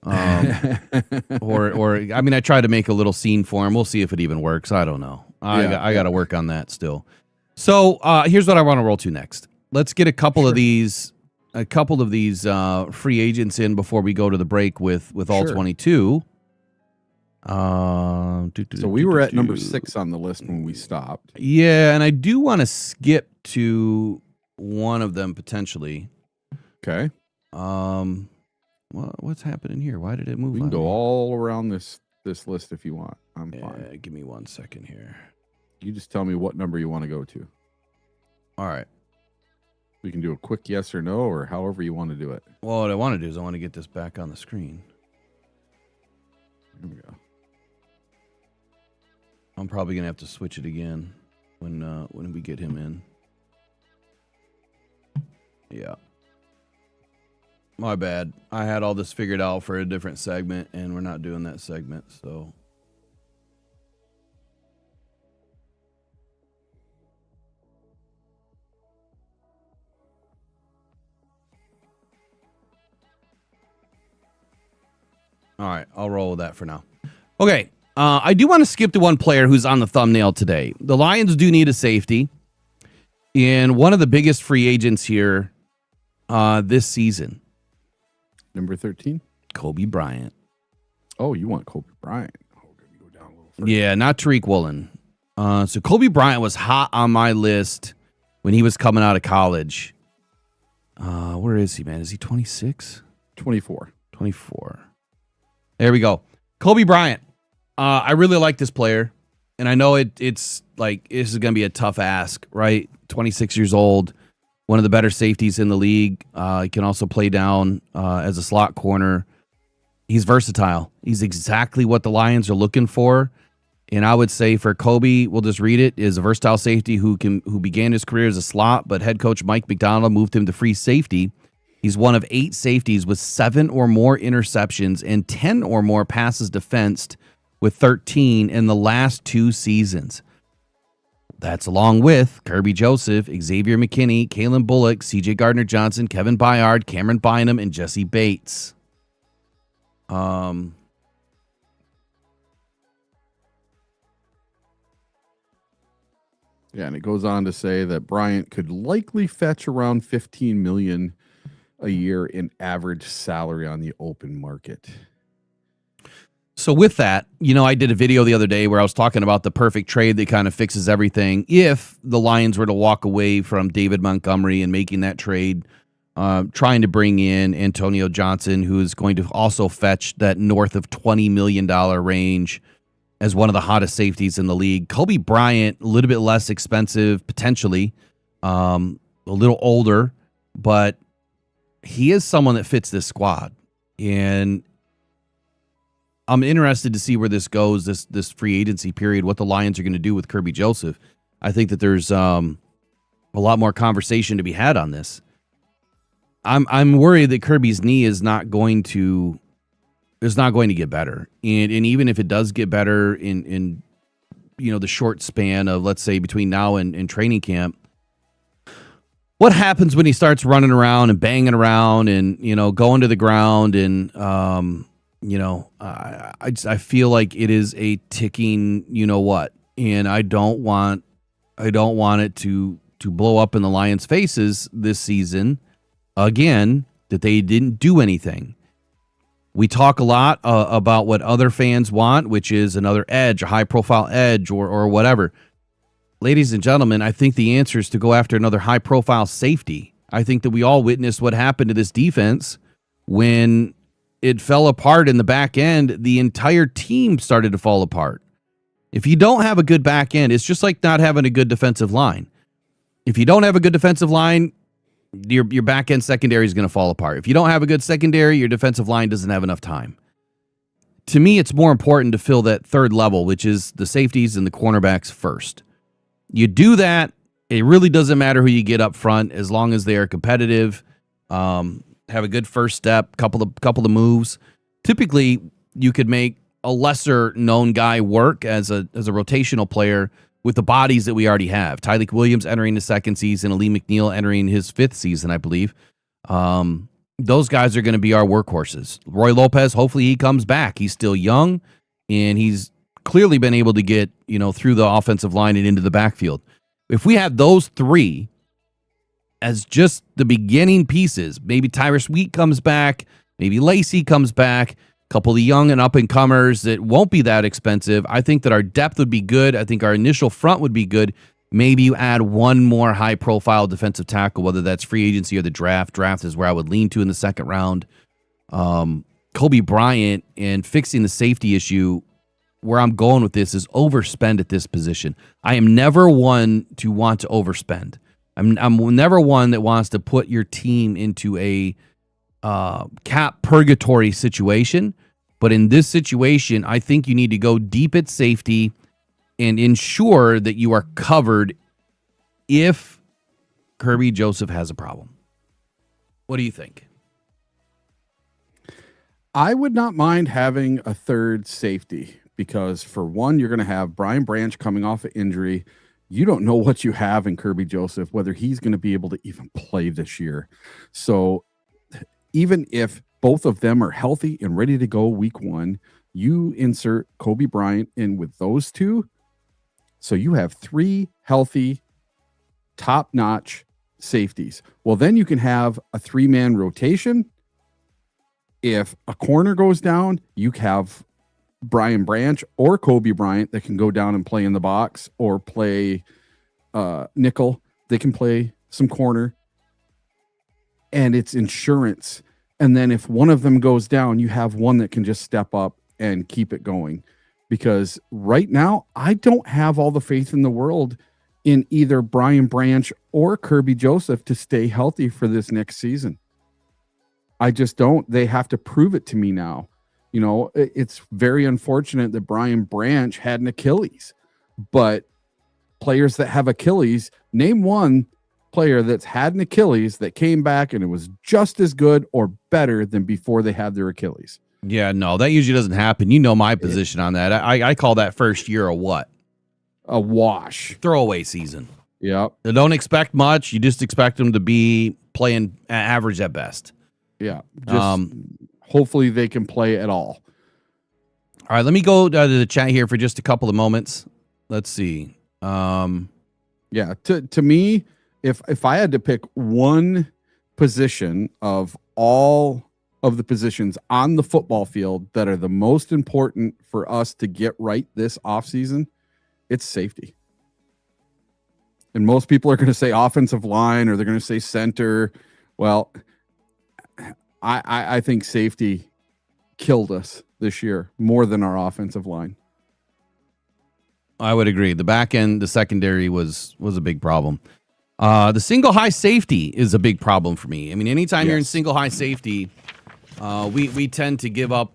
Or I mean, I tried to make a little scene for him. We'll see if it even works. I don't know. I got to work on that still. So here's what I want to roll to next. Let's get a couple of these free agents in before we go to the break with ALL22. So we were at number 6 on the list when we stopped. Yeah, and I do want to skip to one of them potentially. Okay. What's happening here? Why did it move? We can go all around this list if you want. I'm fine. Give me 1 second here. You just tell me what number you want to go to. All right. We can do a quick yes or no, or however you want to do it. Well, what I want to do is I want to get this back on the screen. Here we go. I'm probably gonna have to switch it again when we get him in. Yeah. My bad. I had all this figured out for a different segment, and we're not doing that segment, so. All right, I'll roll with that for now. Okay, I do want to skip to one player who's on the thumbnail today. The Lions do need a safety, and one of the biggest free agents here this season. Number 13? Kobe Bryant. Oh, you want Kobe Bryant. Oh, let me go down a little further. Yeah, not Tariq Woolen. So Kobe Bryant was hot on my list when he was coming out of college. Where is he, man? Is he 26? 24. 24. There we go. Kobe Bryant. I really like this player, and I know it's like this is going to be a tough ask, right? 26 years old, one of the better safeties in the league. He can also play down as a slot corner. He's versatile. He's exactly what the Lions are looking for. And I would say for Kobe, we'll just read it, is a versatile safety who began his career as a slot, but head coach Mike McDonald moved him to free safety. He's one of 8 safeties with 7 or more interceptions and 10 or more passes defensed, with 13 in the last 2 seasons. That's along with Kirby Joseph, Xavier McKinney, Kalen Bullock, CJ Gardner-Johnson, Kevin Byard, Cameron Bynum, and Jesse Bates. Yeah, and it goes on to say that Bryant could likely fetch around $15 million a year in average salary on the open market. So with that, I did a video the other day where I was talking about the perfect trade that kind of fixes everything. If the Lions were to walk away from David Montgomery and making that trade, trying to bring in Antonio Johnson, who is going to also fetch that north of $20 million range as one of the hottest safeties in the league. Kobe Bryant, a little bit less expensive, potentially, a little older, but he is someone that fits this squad. And I'm interested to see where this goes, this free agency period, what the Lions are going to do with Kirby Joseph. I think that there's a lot more conversation to be had on this. I'm worried that Kirby's knee is not going to get better. And even if it does get better in the short span of, let's say, between now and training camp, what happens when he starts running around and banging around and, going to the ground and, I feel like it is a ticking, and I don't want it to blow up in the Lions' faces this season again, that they didn't do anything. We talk a lot about what other fans want, which is another edge, a high-profile edge, or whatever. Ladies and gentlemen, I think the answer is to go after another high-profile safety. I think that we all witnessed what happened to this defense when it fell apart in the back end. The entire team started to fall apart. If you don't have a good back end, it's just like not having a good defensive line. If you don't have a good defensive line, your back end secondary is going to fall apart. If you don't have a good secondary, your defensive line doesn't have enough time. To me, it's more important to fill that third level, which is the safeties and the cornerbacks first. You do that, it really doesn't matter who you get up front as long as they are competitive, have a good first step, couple of moves. Typically, you could make a lesser known guy work as a rotational player with the bodies that we already have. Tyleik Williams entering the second season, Ali McNeil entering his fifth season, I believe. Those guys are going to be our workhorses. Roy Lopez, hopefully he comes back. He's still young, and he's clearly been able to get, through the offensive line and into the backfield. If we have those three as just the beginning pieces, maybe Tyrus Wheat comes back, maybe Lacey comes back, a couple of the young and up-and-comers that won't be that expensive. I think that our depth would be good. I think our initial front would be good. Maybe you add one more high-profile defensive tackle, whether that's free agency or the draft. Draft is where I would lean to in the second round. Kobe Bryant and fixing the safety issue, where I'm going with this is overspend at this position. I am never one to want to overspend. I'm never one that wants to put your team into a cap purgatory situation. But in this situation, I think you need to go deep at safety and ensure that you are covered if Kirby Joseph has a problem. What do you think? I would not mind having a third safety because, for one, you're going to have Brian Branch coming off an injury. You don't know what you have in Kirby Joseph, whether he's going to be able to even play this year. So even if both of them are healthy and ready to go week one, you insert Kobe Bryant in with those two. So you have three healthy, top-notch safeties. Well, then you can have a three-man rotation. If a corner goes down, you have Brian Branch or Kobe Bryant that can go down and play in the box or play nickel. They can play some corner. And it's insurance. And then if one of them goes down, you have one that can just step up and keep it going. Because right now, I don't have all the faith in the world in either Brian Branch or Kirby Joseph to stay healthy for this next season. I just don't. They have to prove it to me now. It's very unfortunate that Brian Branch had an Achilles. But players that have Achilles, name one player that's had an Achilles that came back and it was just as good or better than before they had their Achilles. Yeah, no, that usually doesn't happen. You know my position on that. I call that first year a what? A wash. Throwaway season. Yep. They don't expect much. You just expect them to be playing average at best. Yeah. Just hopefully they can play at all. All right, let me go to the chat here for just a couple of moments. Let's see. Yeah, to me, if I had to pick one position of all of the positions on the football field that are the most important for us to get right this offseason, it's safety. And most people are going to say offensive line or they're going to say center. Well, I think safety killed us this year more than our offensive line. I would agree. The back end, the secondary was a big problem. The single high safety is a big problem for me. I mean, anytime you're in single high safety, we tend to give up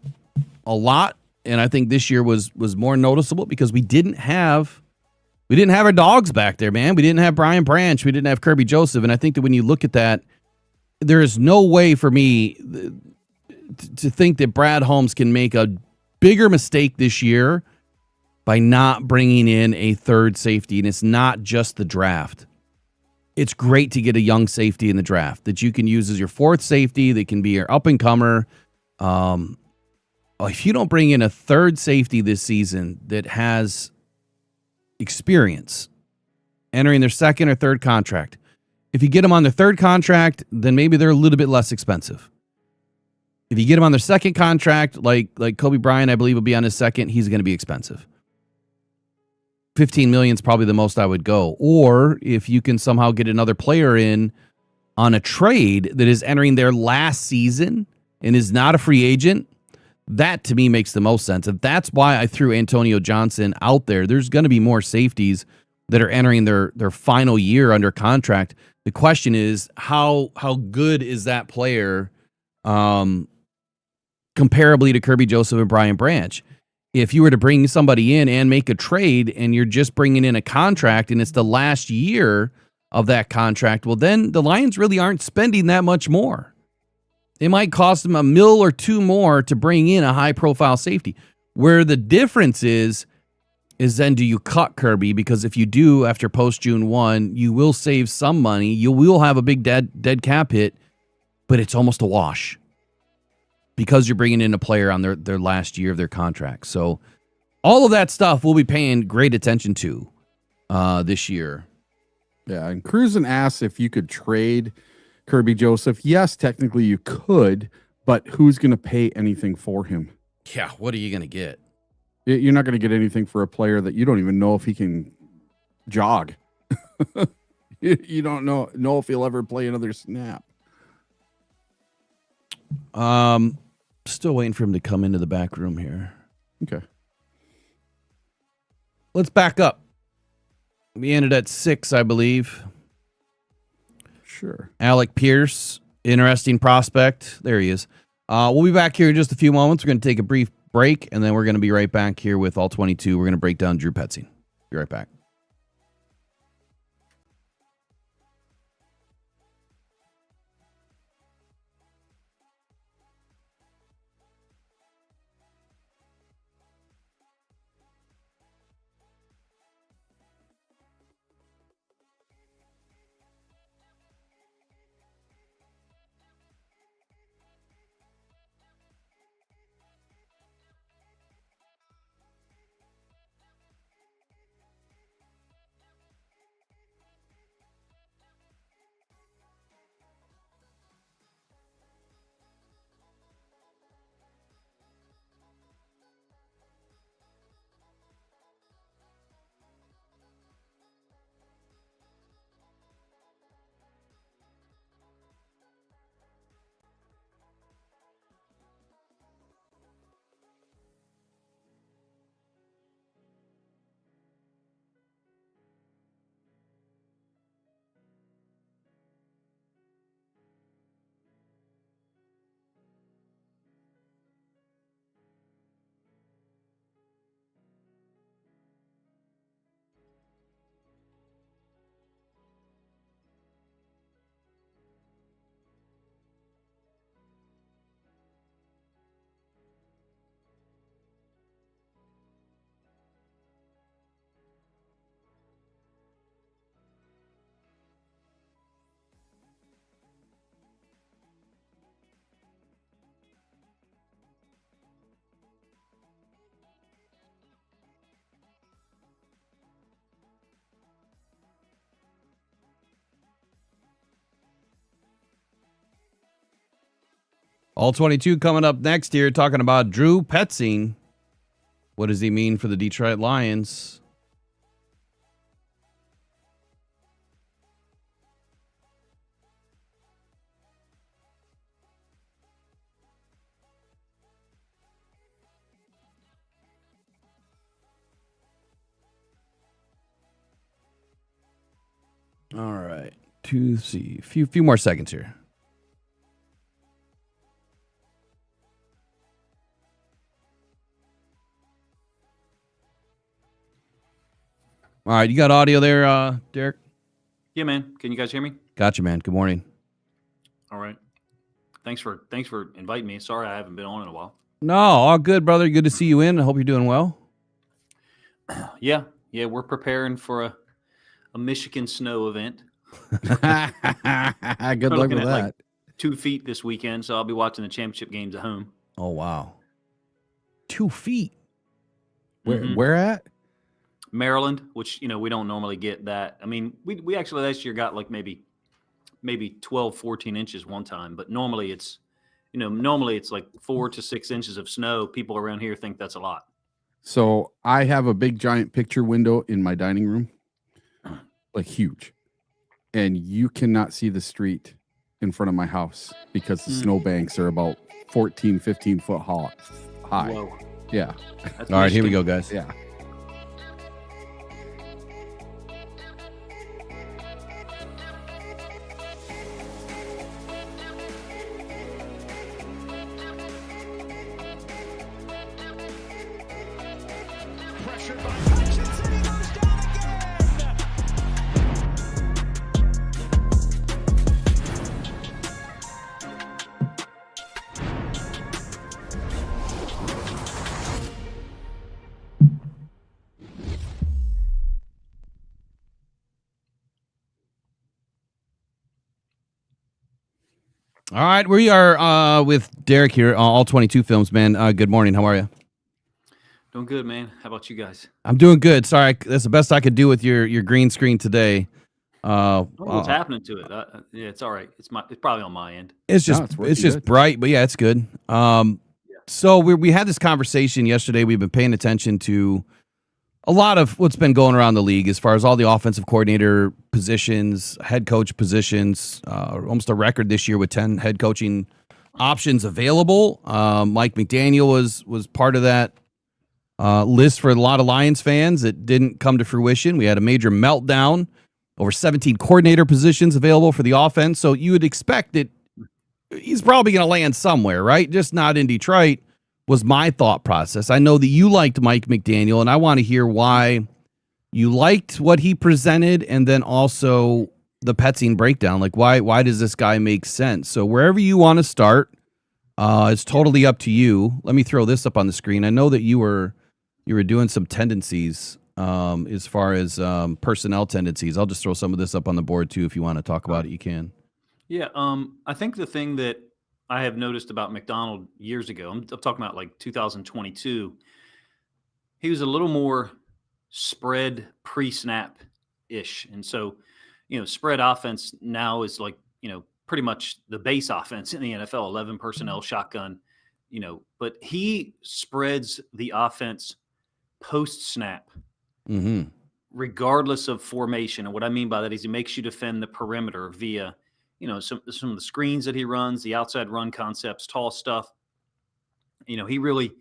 a lot, and I think this year was more noticeable because we didn't have our dogs back there, man. We didn't have Brian Branch, we didn't have Kirby Joseph, and I think that when you look at that, there is no way for me to think that Brad Holmes can make a bigger mistake this year by not bringing in a third safety, and it's not just the draft. It's great to get a young safety in the draft that you can use as your fourth safety. That can be your up-and-comer. If you don't bring in a third safety this season that has experience entering their second or third contract, if you get them on their third contract, then maybe they're a little bit less expensive. If you get them on their second contract, like Kobe Bryant, I believe will be on his second, he's going to be expensive. $15 million is probably the most I would go. Or if you can somehow get another player in on a trade that is entering their last season and is not a free agent, that to me makes the most sense. And that's why I threw Antonio Johnson out there. There's going to be more safeties that are entering their final year under contract. The question is, how good is that player comparably to Kirby Joseph and Brian Branch. If you were to bring somebody in and make a trade and you're just bringing in a contract and it's the last year of that contract, well, then the Lions really aren't spending that much more. It might cost them $1 million or $2 million more to bring in a high-profile safety. Where the difference is then do you cut Kirby? Because if you do after post-June 1, you will save some money. You will have a big dead cap hit, but it's almost a wash because you're bringing in a player on their last year of their contract. So all of that stuff we'll be paying great attention to this year. Yeah, and Cruisin asked if you could trade Kirby Joseph. Yes, technically you could, but who's going to pay anything for him? Yeah, what are you going to get? You're not going to get anything for a player that you don't even know if he can jog. You don't know if he'll ever play another snap. Still waiting for him to come into the back room here. Okay. Let's back up. We ended at 6, I believe. Sure. Alec Pierce, interesting prospect. There he is. We'll be back here in just a few moments. We're going to take a brief break, and then we're going to be right back here with all 22. We're going to break down Drew Petzing. Be right back. All 22 coming up next here, talking about Drew Petzing. What does he mean for the Detroit Lions? All right. Few more seconds here. All right, you got audio there, Derek? Yeah, man. Can you guys hear me? Gotcha, man. Good morning. All right. Thanks for inviting me. Sorry I haven't been on in a while. No, all good, brother. Good to see you in. I hope you're doing well. Yeah, we're preparing for a Michigan snow event. Good luck with that. Like 2 feet this weekend, so I'll be watching the championship games at home. Oh, wow. 2 feet. Where at? Maryland, which, we don't normally get that. I mean, we actually last year got like maybe 12, 14 inches one time, but normally it's like 4 to 6 inches of snow. People around here think that's a lot. So I have a big giant picture window in my dining room, like huge, and you cannot see the street in front of my house because the snowbanks are about 14, 15 foot high. Whoa. Yeah. That's All right, here we Michigan. go, guys. Yeah. pressure by Hutchinson. He goes down again. All right, we are with Derek here, ALL22 Films, man. Good morning. How are you? Doing good, man. How about you guys? I'm doing good. Sorry, that's the best I could do with your green screen today. I don't know what's happening to it. Yeah, it's all right. It's probably on my end. It's just No, it's working it's just good. bright, but yeah, it's good. So we had this conversation yesterday. We've been paying attention to a lot of what's been going around the league as far as all the offensive coordinator positions, head coach positions. Almost a record this year with 10 head coaching options available. Mike McDaniel was part of that list for a lot of Lions fans. It didn't come to fruition. We had a major meltdown. Over 17 coordinator positions available for the offense. So you would expect that he's probably going to land somewhere, right? Just not in Detroit was my thought process. I know that you liked Mike McDaniel, and I want to hear why you liked what he presented, and then also the Petzing breakdown. Like, why does this guy make sense? So wherever you want to start, it's totally up to you. Let me throw this up on the screen. I know that you were doing some tendencies as far as personnel tendencies. I'll just throw some of this up on the board too. If you want to talk about it, you can. Yeah, I think the thing that I have noticed about McDonald years ago, I'm talking about like 2022, he was a little more spread pre-snap ish. And so, spread offense now is like, pretty much the base offense in the NFL, 11 personnel, shotgun, but he spreads the offense post-snap. Mm-hmm. Regardless of formation. And what I mean by that is he makes you defend the perimeter via, some of the screens that he runs, the outside run concepts, tall stuff. He really,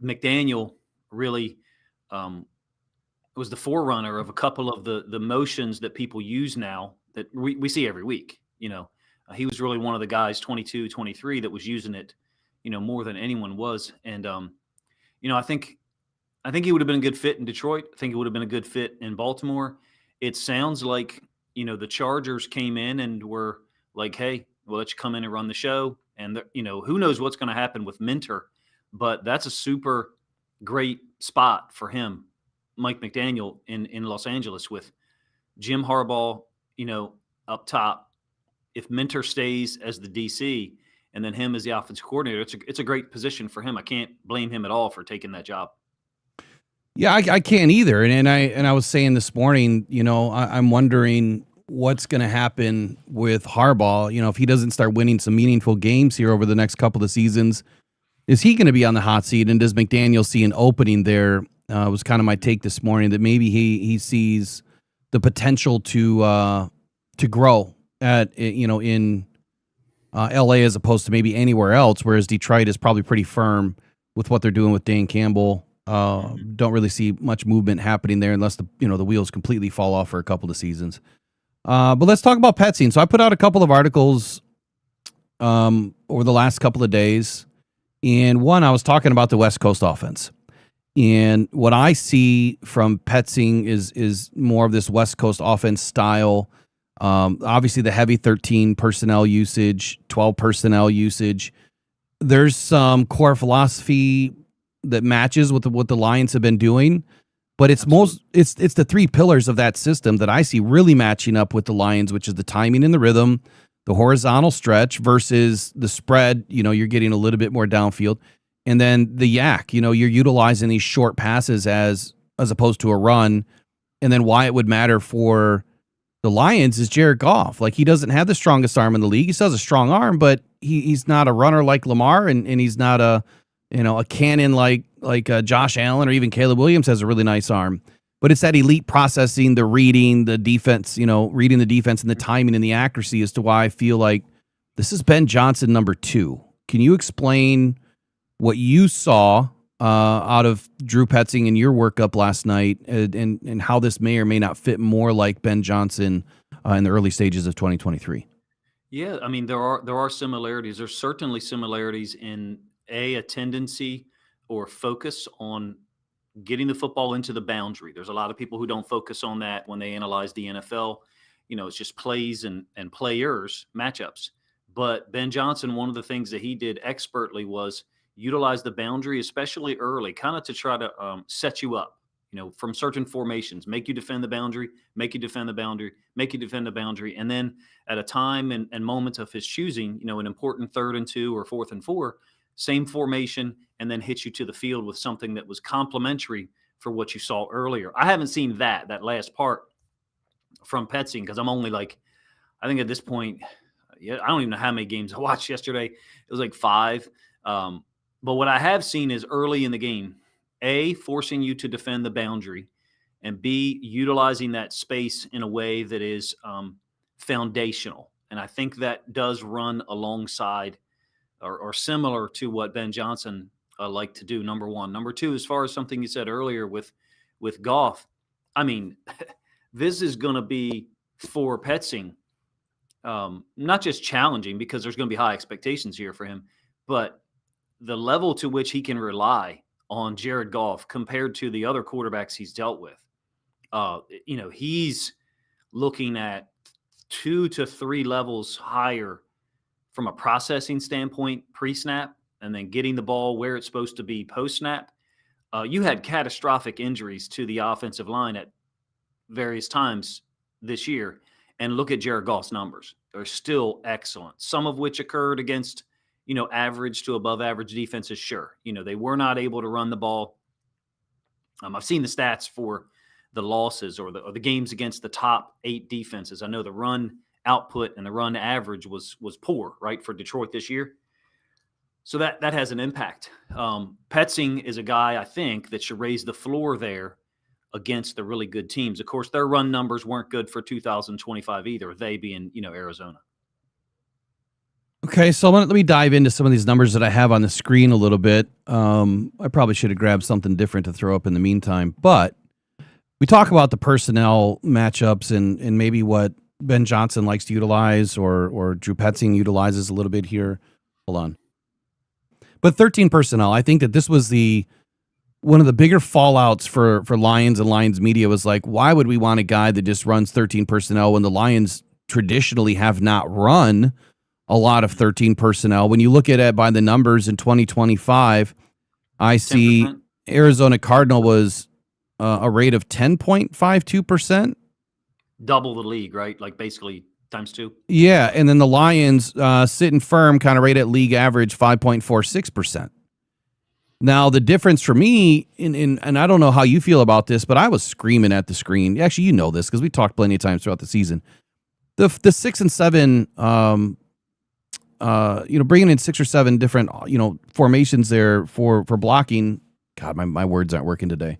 McDaniel really was the forerunner of a couple of the motions that people use now that we see every week. He was really one of the guys, 22, 23, that was using it, more than anyone was. And, I think he would have been a good fit in Detroit. I think he would have been a good fit in Baltimore. It sounds like, the Chargers came in and were like, hey, we'll let you come in and run the show. And, who knows what's going to happen with Minter, but that's a super great spot for him, Mike McDaniel in Los Angeles with Jim Harbaugh, up top. If Minter stays as the DC and then him as the offensive coordinator, it's a great position for him. I can't blame him at all for taking that job. Yeah, I can't either. And I was saying this morning, I'm wondering what's going to happen with Harbaugh. If he doesn't start winning some meaningful games here over the next couple of seasons, is he going to be on the hot seat? And does McDaniel see an opening there? Was kind of my take this morning that maybe he sees the potential to grow at in LA as opposed to maybe anywhere else. Whereas Detroit is probably pretty firm with what they're doing with Dan Campbell. Don't really see much movement happening there unless the wheels completely fall off for a couple of seasons. But let's talk about Petzing. So I put out a couple of articles over the last couple of days. And one, I was talking about the West Coast offense. And what I see from Petzing is more of this West Coast offense style. Obviously the heavy 13 personnel usage, 12 personnel usage. There's some core philosophy that matches with what the Lions have been doing, but it's it's the three pillars of that system that I see really matching up with the Lions, which is the timing and the rhythm, the horizontal stretch versus the spread. You're getting a little bit more downfield, and then the yak. You're utilizing these short passes as opposed to a run, and then why it would matter for the Lions is Jared Goff. Like, he doesn't have the strongest arm in the league. He still has a strong arm, but he's not a runner like Lamar, and he's not a cannon like Josh Allen or even Caleb Williams has a really nice arm. But it's that elite processing, the reading, the defense, reading the defense and the timing and the accuracy as to why I feel like this is Ben Johnson number 2. Can you explain what you saw out of Drew Petzing in your workup last night and how this may or may not fit more like Ben Johnson in the early stages of 2023? Yeah, I mean, there are similarities. There's certainly similarities in a tendency or focus on getting the football into the boundary. There's a lot of people who don't focus on that when they analyze the NFL. It's just plays and players, matchups. But Ben Johnson, one of the things that he did expertly was utilize the boundary, especially early, kind of to try to set you up, from certain formations, make you defend the boundary, make you defend the boundary, make you defend the boundary. And then at a time and moment of his choosing, an important 3rd and 2 or 4th and 4, same formation, and then hit you to the field with something that was complementary for what you saw earlier. I haven't seen that last part from Petzing because I'm only I think at this point, I don't even know how many games I watched yesterday. It was like 5. But what I have seen is early in the game, A, forcing you to defend the boundary, and B, utilizing that space in a way that is foundational. And I think that does run alongside or similar to what Ben Johnson liked to do, number one. Number two, as far as something you said earlier with Goff, I mean, this is going to be for Petzing, not just challenging because there's going to be high expectations here for him, but the level to which he can rely on Jared Goff compared to the other quarterbacks he's dealt with. He's looking at 2 to 3 levels higher from a processing standpoint pre-snap, and then getting the ball where it's supposed to be post-snap. You had catastrophic injuries to the offensive line at various times this year, and look at Jared Goff's numbers. They're still excellent, some of which occurred against, average to above average defenses. Sure. They were not able to run the ball. I've seen the stats for the losses or the games against the top 8 defenses. I know the run output and the run average was poor, right, for Detroit this year. So that has an impact. Petzing is a guy, I think, that should raise the floor there against the really good teams. Of course, their run numbers weren't good for 2025 either, they being, Arizona. Okay, so let me dive into some of these numbers that I have on the screen a little bit. I probably should have grabbed something different to throw up in the meantime, but we talk about the personnel matchups and maybe what Ben Johnson likes to utilize or Drew Petzing utilizes a little bit here. Hold on. But 13 personnel, I think that this was one of the bigger fallouts for Lions and Lions media was like, why would we want a guy that just runs 13 personnel when the Lions traditionally have not run a lot of 13 personnel? When you look at it by the numbers in 2025, I see 10%. Arizona Cardinal was a rate of 10.52%. Double the league, right? Like basically times 2. Yeah, and then the Lions sitting firm, kind of right at league average, 5.46%. Now, the difference for me, and I don't know how you feel about this, but I was screaming at the screen. Actually, you know this because we talked plenty of times throughout the season. The 6 and 7, bringing in 6 or 7 different, formations there for blocking. God, my words aren't working today.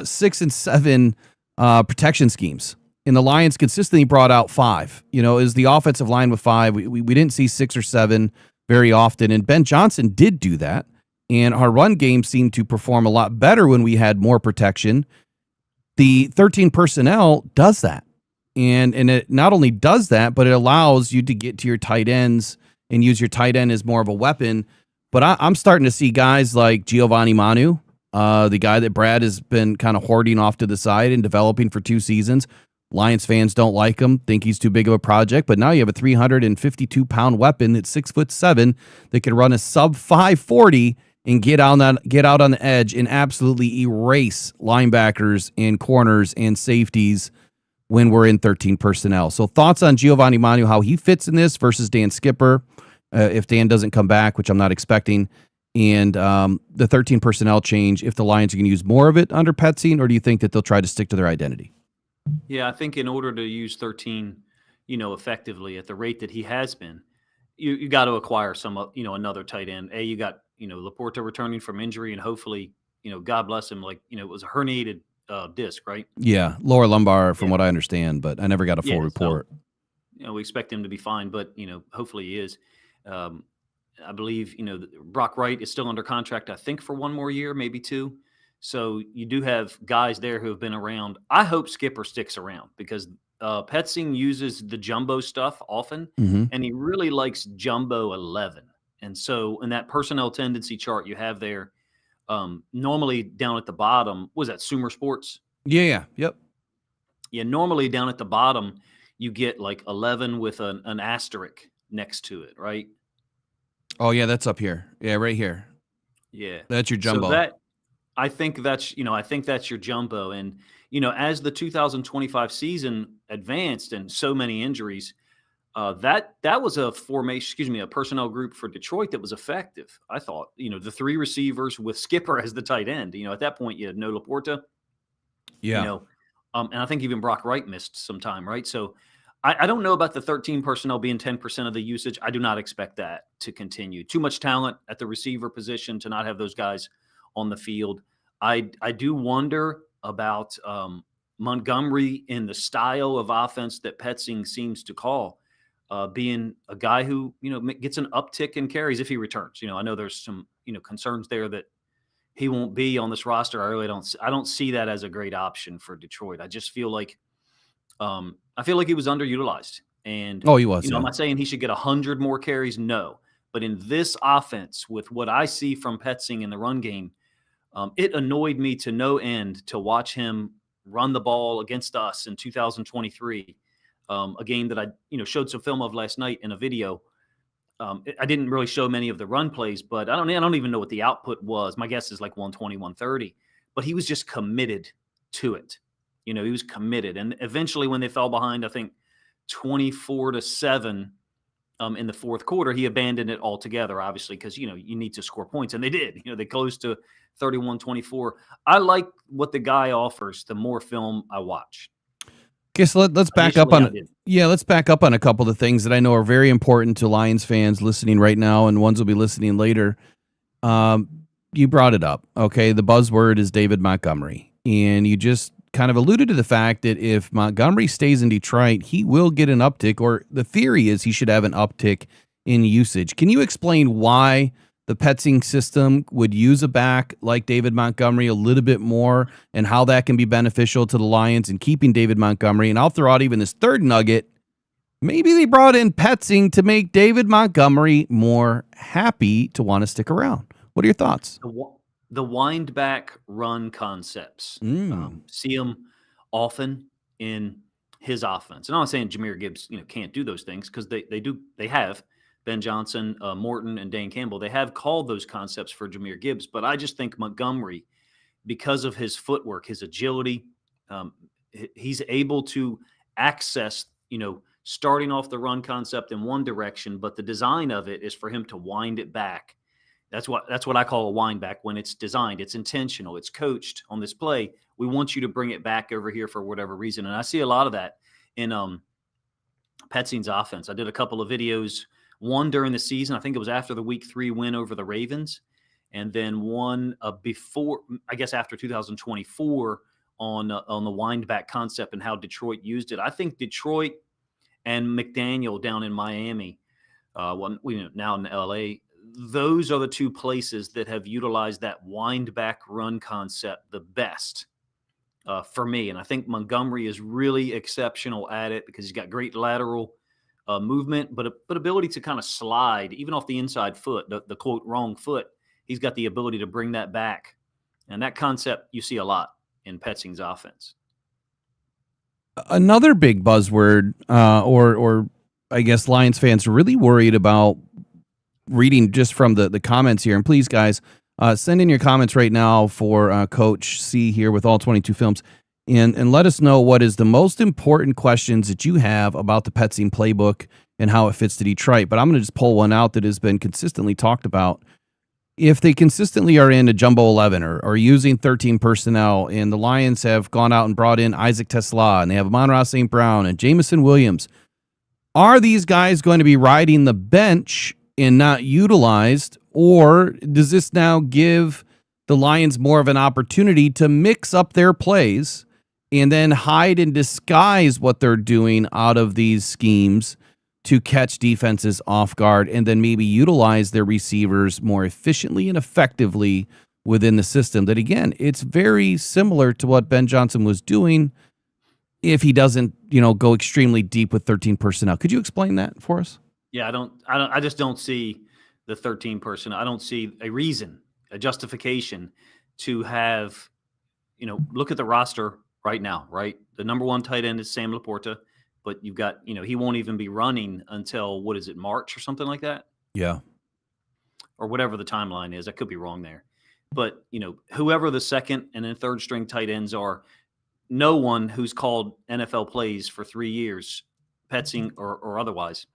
6 and 7 protection schemes. And the Lions consistently brought out 5. Is the offensive line with 5. We didn't see 6 or 7 very often. And Ben Johnson did do that. And our run game seemed to perform a lot better when we had more protection. The 13 personnel does that. And it not only does that, but it allows you to get to your tight ends and use your tight end as more of a weapon. But I'm starting to see guys like Giovanni Manu, the guy that Brad has been kind of hoarding off to the side and developing for 2 seasons. Lions fans don't like him, think he's too big of a project, but now you have a 352-pound weapon that's 6'7" that can run a sub 540 and get out on the edge and absolutely erase linebackers and corners and safeties when we're in 13 personnel. So thoughts on Giovanni Manu, how he fits in this versus Dan Skipper, if Dan doesn't come back, which I'm not expecting, and the 13 personnel change, if the Lions are going to use more of it under Petzing, or do you think that they'll try to stick to their identity? Yeah, I think in order to use 13, effectively at the rate that he has been, you got to acquire some, another tight end. You got, Laporta returning from injury, and hopefully, God bless him, it was a herniated disc, right? Yeah, lower lumbar from what I understand, but I never got a full report. So, we expect him to be fine, but, hopefully he is. I believe, Brock Wright is still under contract, I think, for 1 more year, maybe 2. So you do have guys there who have been around. I hope Skipper sticks around because Petzing uses the jumbo stuff often, and he really likes jumbo 11. And so in that personnel tendency chart you have there, Normally down at the bottom, was that Sumer Sports? Yeah. Yep. Yeah, normally down at the bottom, you get like 11 with an asterisk next to it, right? Oh yeah, that's up here. Yeah, right here. Yeah. That's your So jumbo. that I think that's your jumbo. And as the 2025 season advanced and so many injuries, that was a a personnel group for Detroit that was effective. I thought, the three receivers with Skipper as the tight end. At that point you had no Laporta, Yeah. and I think even Brock Wright missed some time, right? So I don't know about the 13 personnel being 10% of the usage. I do not expect that to continue. Too much talent at the receiver position to not have those guys on the field. I do wonder about Montgomery in the style of offense that Petzing seems to call, being a guy who gets an uptick in carries if he returns. I know there's some concerns there that he won't be on this roster. I don't see that as a great option for Detroit. I just feel like he was underutilized. And Oh, he was. I'm Yeah. not saying he should get 100 more carries, no. But in this offense, with what I see from Petzing in the run game, it annoyed me to no end to watch him run the ball against us in 2023, a game that I showed some film of last night in a video. I didn't really show many of the run plays, but I don't even know what the output was. My guess is like 120, 130. But he was just committed to it. He was committed. And eventually when they fell behind, I think 24-7 in the fourth quarter, he abandoned it altogether, obviously, because, you need to score points. And they did. They closed to 31-24. I like what the guy offers the more film I watch. Okay, so let's back up Initially, on let's back up on a couple of things that I know are very important to Lions fans listening right now, and ones will be listening later. You brought it up. Okay, the buzzword is David Montgomery, and you just kind of alluded to the fact that if Montgomery stays in Detroit, he will get an uptick, or the theory is he should have an uptick in usage. Can you explain why the Petzing system would use a back like David Montgomery a little bit more, and how that can be beneficial to the Lions in keeping David Montgomery? And I'll throw out even this third nugget. Maybe they brought in Petzing to make David Montgomery more happy to want to stick around. What are your thoughts? The wind back run concepts. See them often in his offense. And I'm not saying Jahmyr Gibbs can't do those things, because they do. They have. Ben Johnson, Morton, and Dane Campbell, they have called those concepts for Jahmyr Gibbs. But I just think Montgomery, because of his footwork, his agility, he's able to access, starting off the run concept in one direction, but the design of it is for him to wind it back. That's what I call a wind back. When it's designed, it's intentional, it's coached on this play. We want you to bring it back over here for whatever reason. And I see a lot of that in Petzing's offense. I did a couple of videos, one during the season. I think it was after the week 3 win over the Ravens. And then one before, I guess after 2024, on the wind back concept and how Detroit used it. I think Detroit and McDaniel down in Miami, now in LA, those are the two places that have utilized that wind back run concept the best for me. And I think Montgomery is really exceptional at it, because he's got great lateral movement, but ability to kind of slide even off the inside foot, the quote wrong foot. He's got the ability to bring that back, and that concept you see a lot in Petzing's offense. Another big buzzword, or I guess Lions fans are really worried about, reading just from the comments here. And please, guys, send in your comments right now for Coach C here with all 22 films. And let us know what is the most important questions that you have about the Petzing playbook and how it fits to Detroit. But I'm going to just pull one out that has been consistently talked about. If they consistently are in a jumbo 11 or using 13 personnel, and the Lions have gone out and brought in Isaac Tesla, and they have Amon-Ra St. Brown and Jamison Williams, are these guys going to be riding the bench and not utilized, or does this now give the Lions more of an opportunity to mix up their plays and then hide and disguise what they're doing out of these schemes to catch defenses off guard, and then maybe utilize their receivers more efficiently and effectively within the system? That, again, it's very similar to what Ben Johnson was doing if he doesn't, go extremely deep with 13 personnel. Could you explain that for us? Yeah, I just don't see the 13 personnel. I don't see a reason a justification to have, look at the roster right now, right? The number one tight end is Sam Laporta, but you've got, he won't even be running until, what is it, March or something like that? Yeah. Or whatever the timeline is. I could be wrong there. But, whoever the second and then third string tight ends are, no one who's called NFL plays for 3 years, Petzing or otherwise,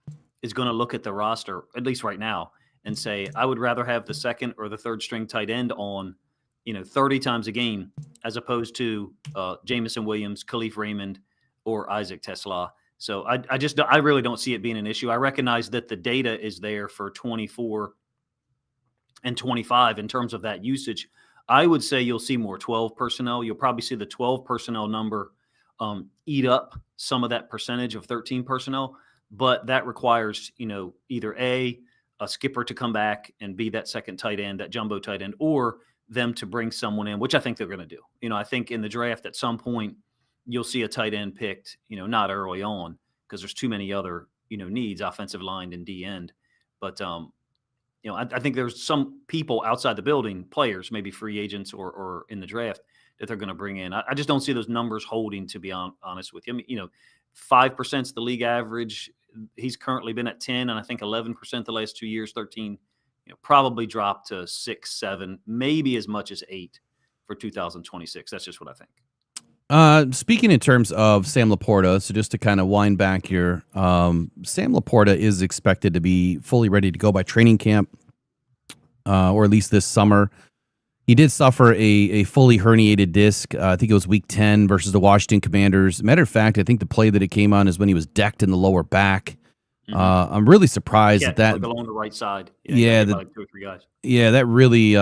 is going to look at the roster, at least right now, and say, I would rather have the second or the third string tight end on, 30 times a game, as opposed to Jamison Williams, Khalif Raymond, or Isaac Tesla. So I really don't see it being an issue. I recognize that the data is there for 24 and 25 in terms of that usage. I would say you'll see more 12 personnel. You'll probably see the 12 personnel number eat up some of that percentage of 13 personnel, but that requires, either a skipper to come back and be that second tight end, that jumbo tight end, or them to bring someone in, which I think they're going to do. I think in the draft at some point you'll see a tight end picked, not early on because there's too many other, needs, offensive line and D end. But, I think there's some people outside the building, players, maybe free agents or in the draft, that they're going to bring in. I just don't see those numbers holding, to be honest with you. I mean, 5% is the league average. He's currently been at 10, and I think 11% the last 2 years, 13, probably dropped to 6, 7, maybe as much as 8 for 2026. That's just what I think. Speaking in terms of Sam Laporta, so just to kind of wind back here, Sam Laporta is expected to be fully ready to go by training camp, or at least this summer. He did suffer a fully herniated disc. I think it was week 10 versus the Washington Commanders. Matter of fact, I think the play that it came on is when he was decked in the lower back. I'm really surprised that like along the right side. Like 2 or 3 guys. Yeah, that really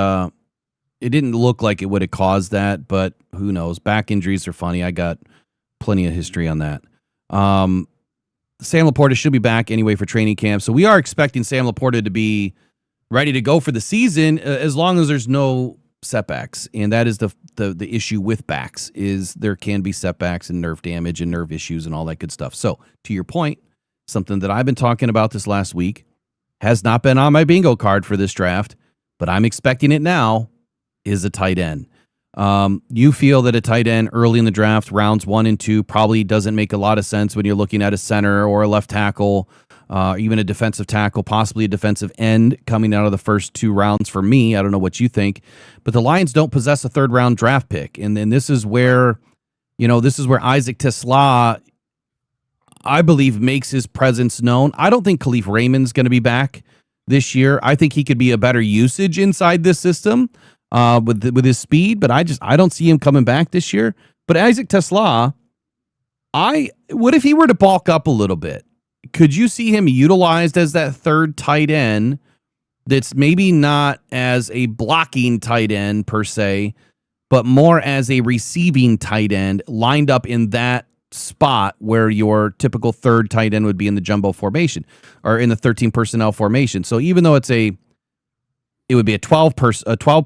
it didn't look like it would have caused that, but who knows? Back injuries are funny. I got plenty of history on that. Sam Laporta should be back anyway for training camp, so we are expecting Sam Laporta to be ready to go for the season as long as there's no setbacks. And that is the issue with backs, is there can be setbacks and nerve damage and nerve issues and all that good stuff. So to your point, something that I've been talking about this last week has not been on my bingo card for this draft, but I'm expecting it now, is a tight end. You feel that a tight end early in the draft, rounds 1 and 2, probably doesn't make a lot of sense when you're looking at a center or a left tackle, even a defensive tackle, possibly a defensive end coming out of the first 2 rounds for me. I don't know what you think, but the Lions don't possess a 3rd round draft pick. And then this is where Isaac Tesla, I believe, makes his presence known. I don't think Khalif Raymond's going to be back this year. I think he could be a better usage inside this system with his speed, but I don't see him coming back this year. But Isaac Tesla, what if he were to bulk up a little bit? Could you see him utilized as that 3rd tight end that's maybe not as a blocking tight end per se, but more as a receiving tight end lined up in that spot where your typical 3rd tight end would be in the jumbo formation or in the 13 personnel formation? So even though it would be a 12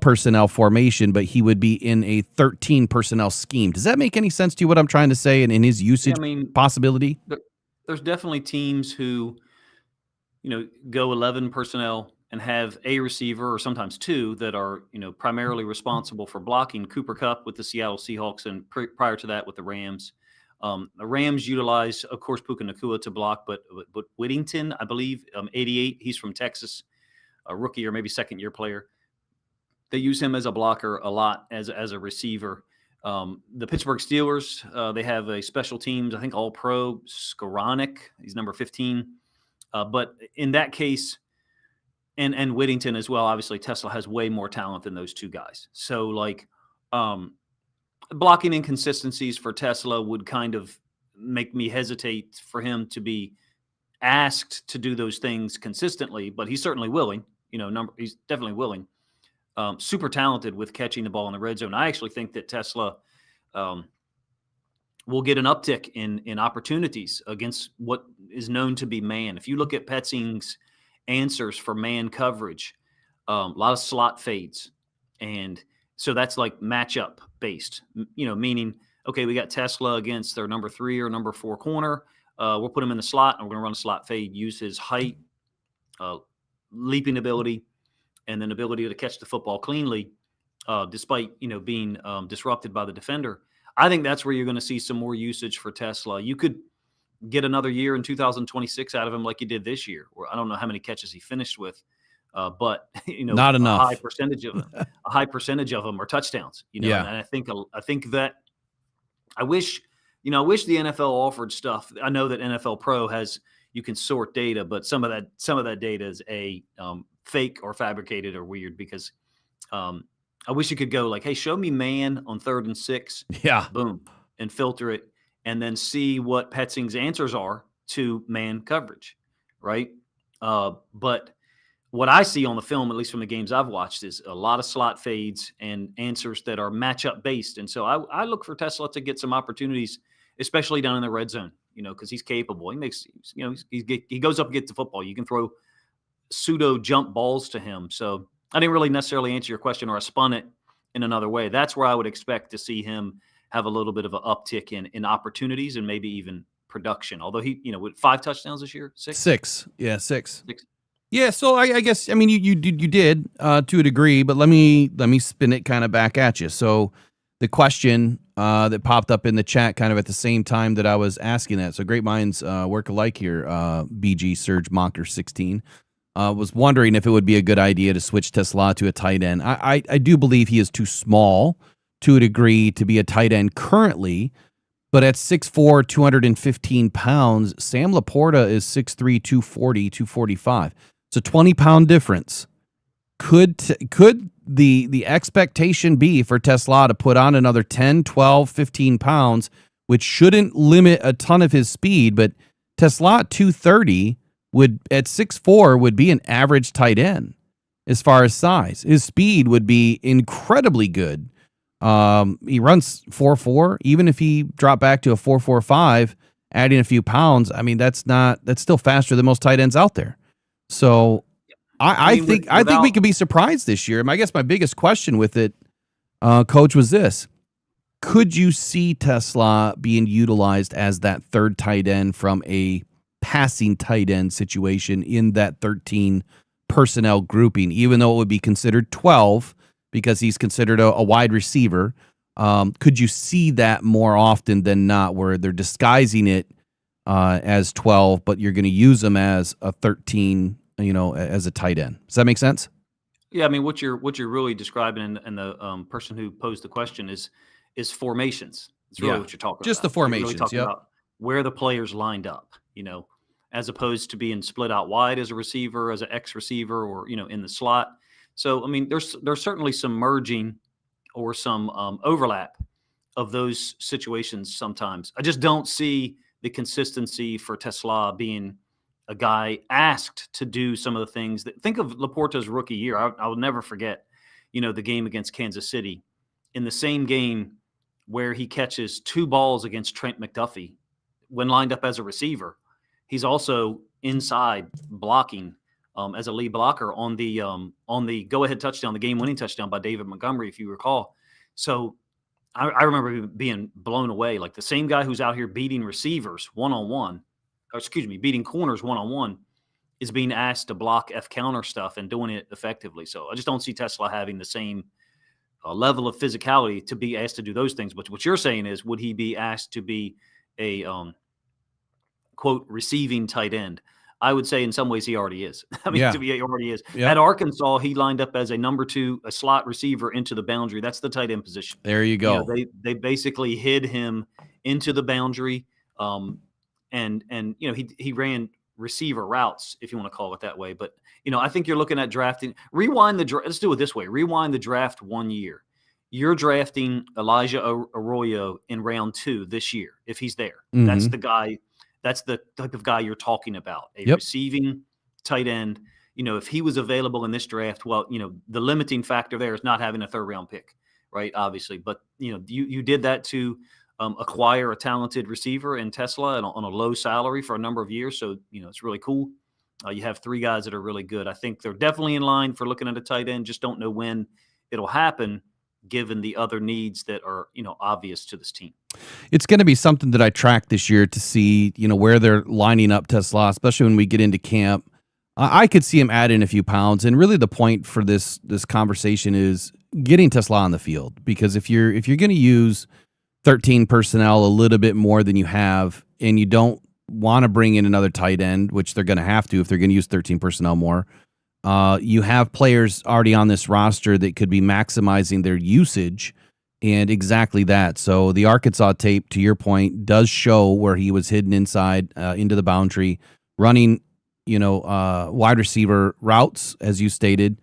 personnel formation, but he would be in a 13 personnel scheme. Does that make any sense to you, what I'm trying to say, and in his usage possibility? There's definitely teams who, go 11 personnel and have a receiver or sometimes 2 that are, primarily responsible for blocking. Cooper Kupp with the Seattle Seahawks, and prior to that with the Rams. The Rams utilize, of course, Puka Nacua to block, but Whittington, I believe, 88, he's from Texas, a rookie or maybe second-year player. They use him as a blocker a lot as a receiver. The Pittsburgh Steelers, they have a special teams, I think all-pro, Skoranek. He's number 15. But in that case, and Whittington as well, obviously Tesla has way more talent than those 2 guys. So, blocking inconsistencies for Tesla would kind of make me hesitate for him to be asked to do those things consistently, but he's certainly willing. He's definitely willing. Super talented with catching the ball in the red zone. I actually think that Tesla will get an uptick in opportunities against what is known to be man. If you look at Petzing's answers for man coverage, a lot of slot fades. And so that's like matchup based, meaning, okay, we got Tesla against their number 3 or number 4 corner. We'll put him in the slot and we're going to run a slot fade, use his height, leaping ability, and then ability to catch the football cleanly, despite being disrupted by the defender. I think that's where you're going to see some more usage for Tesla. You could get another year in 2026 out of him like you did this year, where I don't know how many catches he finished with, but Not a high enough. percentage of them, are touchdowns. Yeah. And I think that I wish the NFL offered stuff. I know that NFL Pro you can sort data, but some of that data is fake or fabricated or weird because I wish you could go like, hey, show me man on 3rd and 6, Yeah. boom, and filter it, and then see what Petzing's answers are to man coverage, right? But what I see on the film, at least from the games I've watched, is a lot of slot fades and answers that are matchup based. And so I look for Tesla to get some opportunities, especially down in the red zone, because he's capable. He makes, he goes up and gets the football. You can throw pseudo jump balls to him. So I didn't really necessarily answer your question, or I spun it in another way. That's where I would expect to see him have a little bit of an uptick in opportunities and maybe even production. Although he, with 5 touchdowns this year, 6? 6. Yeah, 6. 6. Yeah, so I guess you did to a degree, but let me spin it kind of back at you. So the question that popped up in the chat kind of at the same time that I was asking that. So great minds work alike here. BG Surge Mocker 16 was wondering if it would be a good idea to switch Tesla to a tight end. I do believe he is too small to a degree to be a tight end currently. But at 6'4", 215 pounds, Sam Laporta is 6'3", 240, 245. It's a 20-pound difference. Could the expectation be for Tesla to put on another 10, 12, 15 pounds, which shouldn't limit a ton of his speed, but Tesla at 230 at 6'4" would be an average tight end as far as size. His speed would be incredibly good. He runs 4.4. Even if he dropped back to a 4.45, adding a few pounds, that's still faster than most tight ends out there. So I think we could be surprised this year. I guess my biggest question with it, Coach, was this: could you see Tesla being utilized as that third tight end from a passing tight end situation in that 13 personnel grouping, even though it would be considered 12 because he's considered a wide receiver? Could you see that more often than not, where they're disguising it as 12, but you're going to use them as a 13, as a tight end? Does that make sense? Yeah, what you're really describing, and the person who posed the question is formations. It's really what you're talking about. Just the formations. You're really talking about where the players lined up, as opposed to being split out wide as a receiver, as an X receiver, or in the slot. So there's certainly some merging or some overlap of those situations sometimes. I just don't see the consistency for Tesla being a guy asked to do some of the things that. Think of Laporta's rookie year. I will never forget, the game against Kansas City. In the same game where he catches 2 balls against Trent McDuffie when lined up as a receiver, he's also inside blocking as a lead blocker on the go-ahead touchdown, the game-winning touchdown by David Montgomery, if you recall. So I remember being blown away. Like, the same guy who's out here beating receivers one-on-one, beating corners one-on-one, is being asked to block F-counter stuff and doing it effectively. So I just don't see Tesla having the same level of physicality to be asked to do those things. But what you're saying is, would he be asked to be a, quote, receiving tight end? I would say in some ways he already is. He already is. Yeah. At Arkansas, he lined up as a number 2, a slot receiver into the boundary. That's the tight end position. There you go. They basically hid him into the boundary, and he ran receiver routes, if you want to call it that way. But I think you're looking at drafting. Let's do it this way. Rewind the draft 1 year. You're drafting Elijah Arroyo in round 2 this year if he's there. Mm-hmm. That's the guy. That's the type of guy you're talking about, a receiving tight end. If he was available in this draft, well, the limiting factor there is not having a 3rd round pick, right? Obviously, but you did that to acquire a talented receiver in Tesla on a low salary for a number of years. So, it's really cool. You have 3 guys that are really good. I think they're definitely in line for looking at a tight end. Just don't know when it'll happen, given the other needs that are, obvious to this team. It's going to be something that I track this year to see, where they're lining up Tesla, especially when we get into camp. I could see him add in a few pounds, and really the point for this conversation is getting Tesla on the field, because if you're going to use 13 personnel a little bit more than you have, and you don't want to bring in another tight end, which they're going to have to if they're going to use 13 personnel more, you have players already on this roster that could be maximizing their usage, and exactly that. So the Arkansas tape, to your point, does show where he was hidden inside into the boundary, running wide receiver routes, as you stated,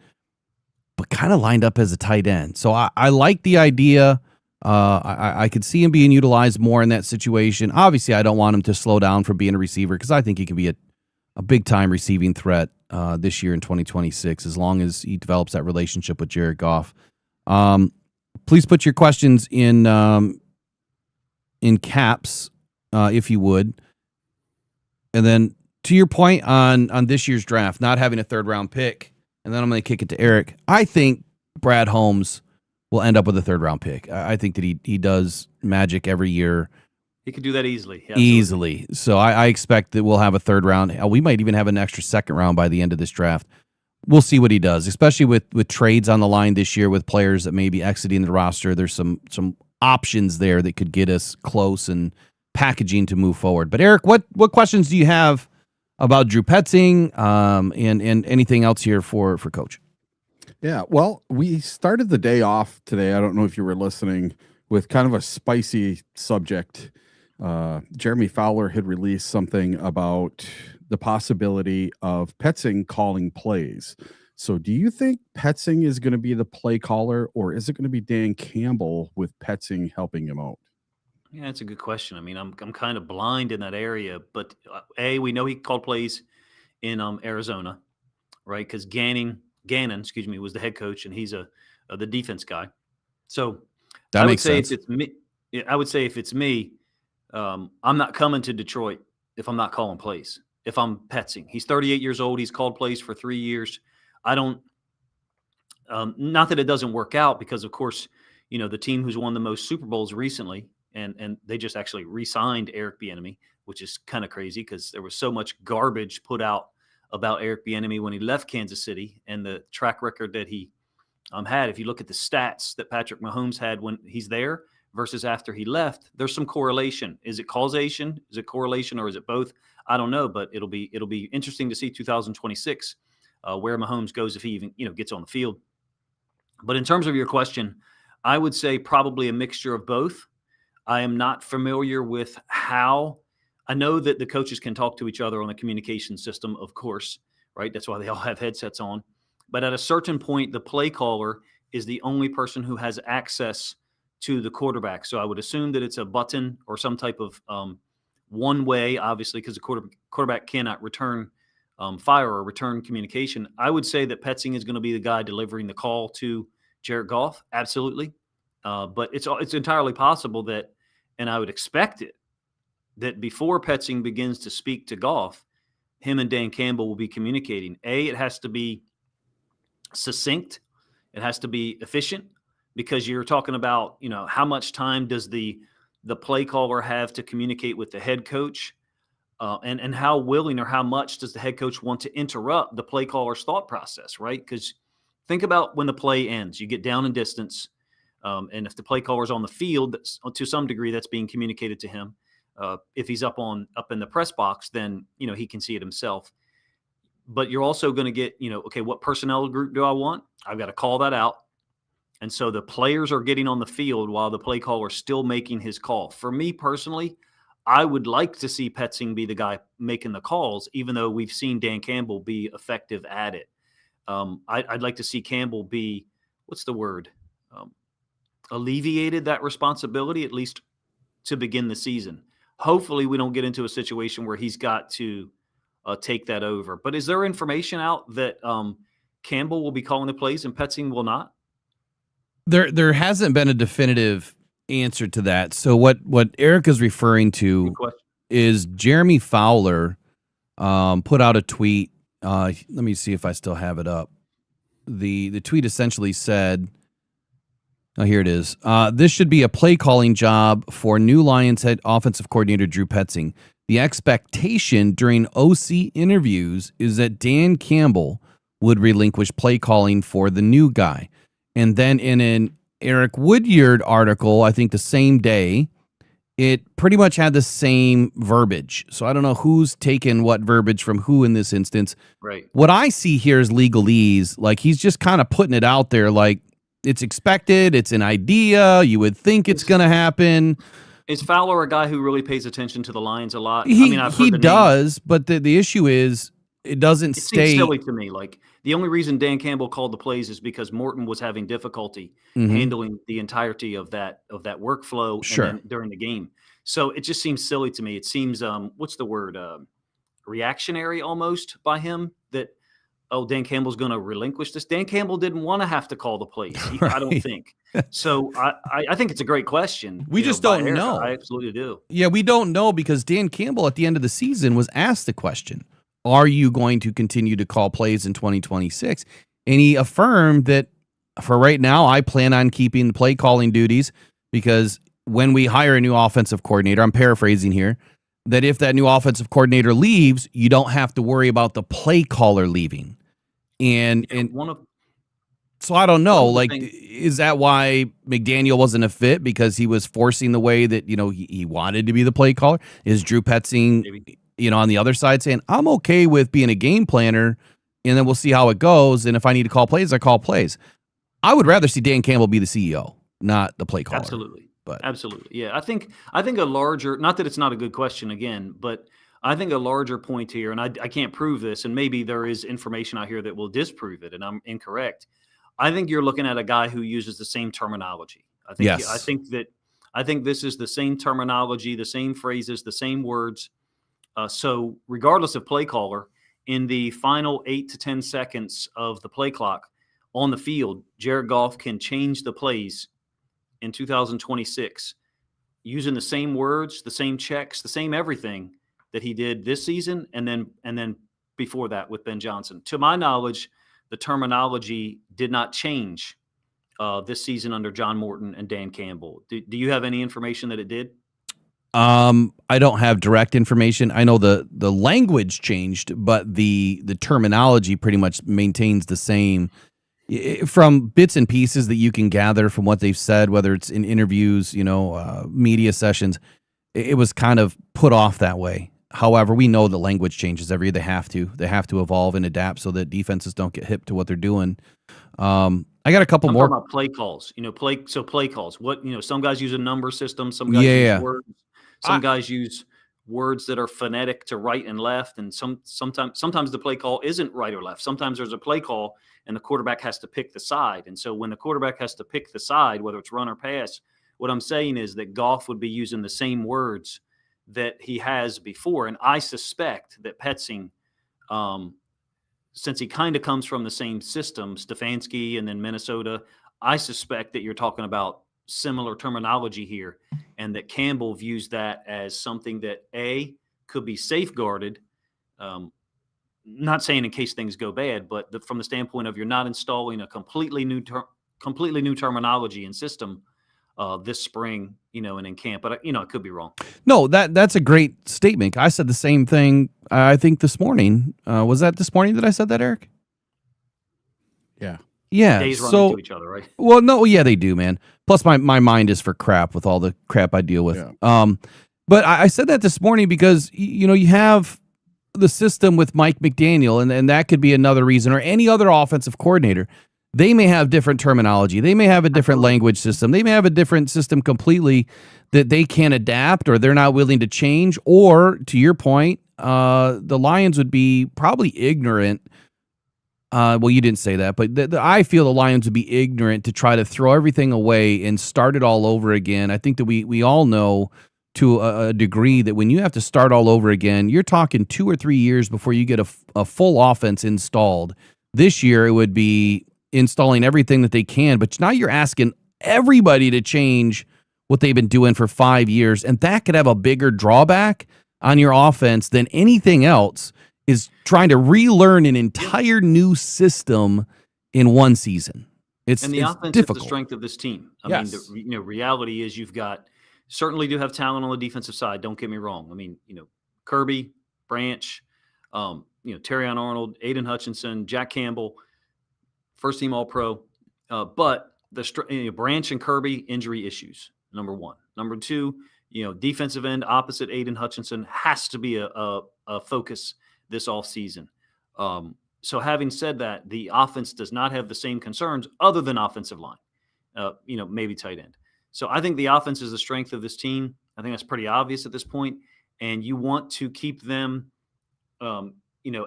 but kind of lined up as a tight end. So I like the idea. I could see him being utilized more in that situation. Obviously, I don't want him to slow down from being a receiver, because I think he can be a big-time receiving threat this year in 2026, as long as he develops that relationship with Jared Goff. Please put your questions in caps, if you would. And then, to your point on this year's draft, not having a third-round pick, and then I'm going to kick it to Eric. I think Brad Holmes will end up with a third-round pick. I think that he does magic every year. He could do that easily. Easily. So I expect that we'll have a third round. We might even have an extra second round by the end of this draft. We'll see what he does, especially with trades on the line this year with players that may be exiting the roster. There's some options there that could get us close and packaging to move forward. But Eric, what questions do you have about Drew Petzing and anything else here for Coach? Yeah, well, we started the day off today. I don't know if you were listening, with kind of a spicy subject. Jeremy Fowler had released something about the possibility of Petzing calling plays. So do you think Petzing is going to be the play caller, or is it going to be Dan Campbell with Petzing helping him out? Yeah, that's a good question. I mean, I'm kind of blind in that area, but we know he called plays in Arizona, right? Because Gannon, was the head coach, and he's the defense guy. So that makes sense. I would say if it's me, I'm not coming to Detroit if I'm not calling plays. If I'm Petzing, he's 38 years old. He's called plays for 3 years. I don't. Not that it doesn't work out, because of course, the team who's won the most Super Bowls recently, and they just actually re-signed Eric Bieniemy, which is kind of crazy because there was so much garbage put out about Eric Bieniemy when he left Kansas City and the track record that he had. If you look at the stats that Patrick Mahomes had when he's there versus after he left, there's some correlation. Is it causation? Is it correlation, or is it both? I don't know, but it'll be interesting to see 2026 where Mahomes goes if he even gets on the field. But in terms of your question, I would say probably a mixture of both. I am not familiar with how. I know that the coaches can talk to each other on the communication system, of course, right? That's why they all have headsets on. But at a certain point, the play caller is the only person who has access to the quarterback. So I would assume that it's a button or some type of one way, obviously, because the quarterback cannot return fire or return communication. I would say that Petzing is going to be the guy delivering the call to Jared Goff. Absolutely. But it's entirely possible that, and I would expect it, that before Petzing begins to speak to Goff, him and Dan Campbell will be communicating. It has to be succinct. It has to be efficient, because you're talking about, how much time does the play caller have to communicate with the head coach, and how willing or how much does the head coach want to interrupt the play caller's thought process, right? Because think about when the play ends, you get down in distance, and if the play caller is on the field, to some degree, that's being communicated to him. If he's up in the press box, then he can see it himself. But you're also going to get, okay, what personnel group do I want? I've got to call that out. And so the players are getting on the field while the play caller is still making his call. For me personally, I would like to see Petzing be the guy making the calls, even though we've seen Dan Campbell be effective at it. I'd like to see Campbell be, what's the word? Alleviated that responsibility, at least to begin the season. Hopefully we don't get into a situation where he's got to take that over. But is there information out that Campbell will be calling the plays and Petzing will not? There hasn't been a definitive answer to that. So what Eric is referring to is Jeremy Fowler put out a tweet. Let me see if I still have it up. The tweet essentially said, oh, here it is. This should be a play calling job for new Lions head offensive coordinator Drew Petzing. the expectation during OC interviews is that Dan Campbell would relinquish play calling for the new guy. And then in an Eric Woodyard article, I think the same day, it pretty much had the same verbiage. So I don't know who's taken what verbiage from who in this instance. Right. What I see here is legalese. Like he's just kind of putting it out there like it's expected, it's an idea, you would think it's going to happen. Is Fowler a guy who really pays attention to the lines a lot? He I've heard the name. does, but the issue is it doesn't It stay. seems silly to me. Like the only reason Dan Campbell called the plays is because Morton was having difficulty handling the entirety of that workflow Sure. and then during the game. So it just seems silly to me. It seems what's the word? Reactionary almost by him that Dan Campbell's going to relinquish this. Dan Campbell didn't want to have to call the plays. I don't think. So I think it's a great question. We just don't know. I absolutely do. Yeah, we don't know because Dan Campbell at the end of the season was asked the question, are you going to continue to call plays in 2026? And he affirmed that for right now, I plan on keeping the play calling duties because when we hire a new offensive coordinator, I'm paraphrasing here, that if that new offensive coordinator leaves, you don't have to worry about the play caller leaving. And so I don't know, like, is that why McDaniel wasn't a fit because he was forcing the way that, he wanted to be the play caller? Is Drew Petzing, on the other side saying, I'm okay with being a game planner and then we'll see how it goes. And if I need to call plays, I call plays. I would rather see Dan Campbell be the CEO, not the play caller. Absolutely. But absolutely. Yeah. I think a larger, not that it's not a good question again, but I think a larger point here, and I can't prove this, and maybe there is information out here that will disprove it, and I'm incorrect. I think you're looking at a guy who uses the same terminology. I think this is the same terminology, the same phrases, the same words. So regardless of play caller, in the final 8 to 10 seconds of the play clock on the field, Jared Goff can change the plays in 2026 using the same words, the same checks, the same everything that he did this season and then before that with Ben Johnson. To my knowledge, the terminology did not change this season under John Morton and Dan Campbell. Do you have any information that it did? I don't have direct information. I know the language changed, but the terminology pretty much maintains the same. From bits and pieces that you can gather from what they've said, whether it's in interviews, media sessions, it was kind of put off that way. However, we know the language changes every year. They have to evolve and adapt so that defenses don't get hip to what they're doing. I got a couple more about play calls. Play calls. What some guys use a number system. Some guys use words. Some guys use words that are phonetic to right and left, and sometimes the play call isn't right or left. Sometimes there's a play call and the quarterback has to pick the side. And so when the quarterback has to pick the side, whether it's run or pass, what I'm saying is that Goff would be using the same words that he has before. And I suspect that Petzing, since he kind of comes from the same system, Stefanski and then Minnesota, I suspect that you're talking about similar terminology here, and that Campbell views that as something that could be safeguarded. Not saying in case things go bad, but from the standpoint of you're not installing a completely new terminology and system this spring, and in camp. But it could be wrong. No, that's a great statement. I said the same thing. I think this morning. Was that this morning that I said that, Eric? Yeah. Yeah. Days run into each other, right? Well, no, yeah, they do, man. Plus, my mind is for crap with all the crap I deal with. Yeah. But I said that this morning because you have the system with Mike McDaniel, and that could be another reason, or any other offensive coordinator. They may have different terminology. They may have a different language system. They may have a different system completely that they can't adapt, or they're not willing to change. Or, to your point, the Lions would be probably ignorant. Well, you didn't say that, but I feel the Lions would be ignorant to try to throw everything away and start it all over again. I think that we all know to a degree that when you have to start all over again, you're talking 2 or 3 years before you get a full offense installed. This year, it would be installing everything that they can, but now you're asking everybody to change what they've been doing for 5 years, and that could have a bigger drawback on your offense than anything else, is trying to relearn an entire new system in one season. And the offense difficult. Is the strength of this team. I mean, reality is you've got certainly do have talent on the defensive side. Don't get me wrong. I mean, Kirby, Branch, Terrion Arnold, Aiden Hutchinson, Jack Campbell, first team All-Pro. But the Branch and Kirby injury issues, number one. Number two, defensive end opposite Aiden Hutchinson has to be a focus this offseason. So having said that, the offense does not have the same concerns other than offensive line, maybe tight end. So I think the offense is the strength of this team. I think that's pretty obvious at this point. And you want to keep them,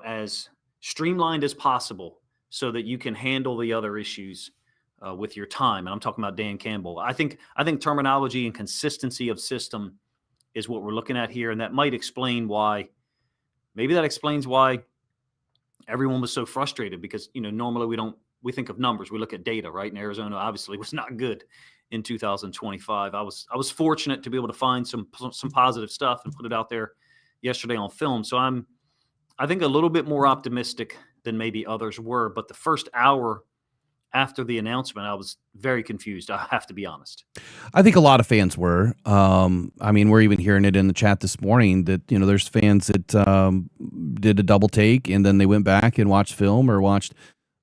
as streamlined as possible so that you can handle the other issues with your time. And I'm talking about Dan Campbell. I think terminology and consistency of system is what we're looking at here. And that might explain why everyone was so frustrated, because, normally we think of numbers. We look at data, right? And Arizona obviously was not good in 2025. I was fortunate to be able to find some positive stuff and put it out there yesterday on film. So I think a little bit more optimistic than maybe others were. But the first hour after the announcement, I was very confused. I have to be honest. I think a lot of fans were. We're even hearing it in the chat this morning that, there's fans that did a double take and then they went back and watched film or watched,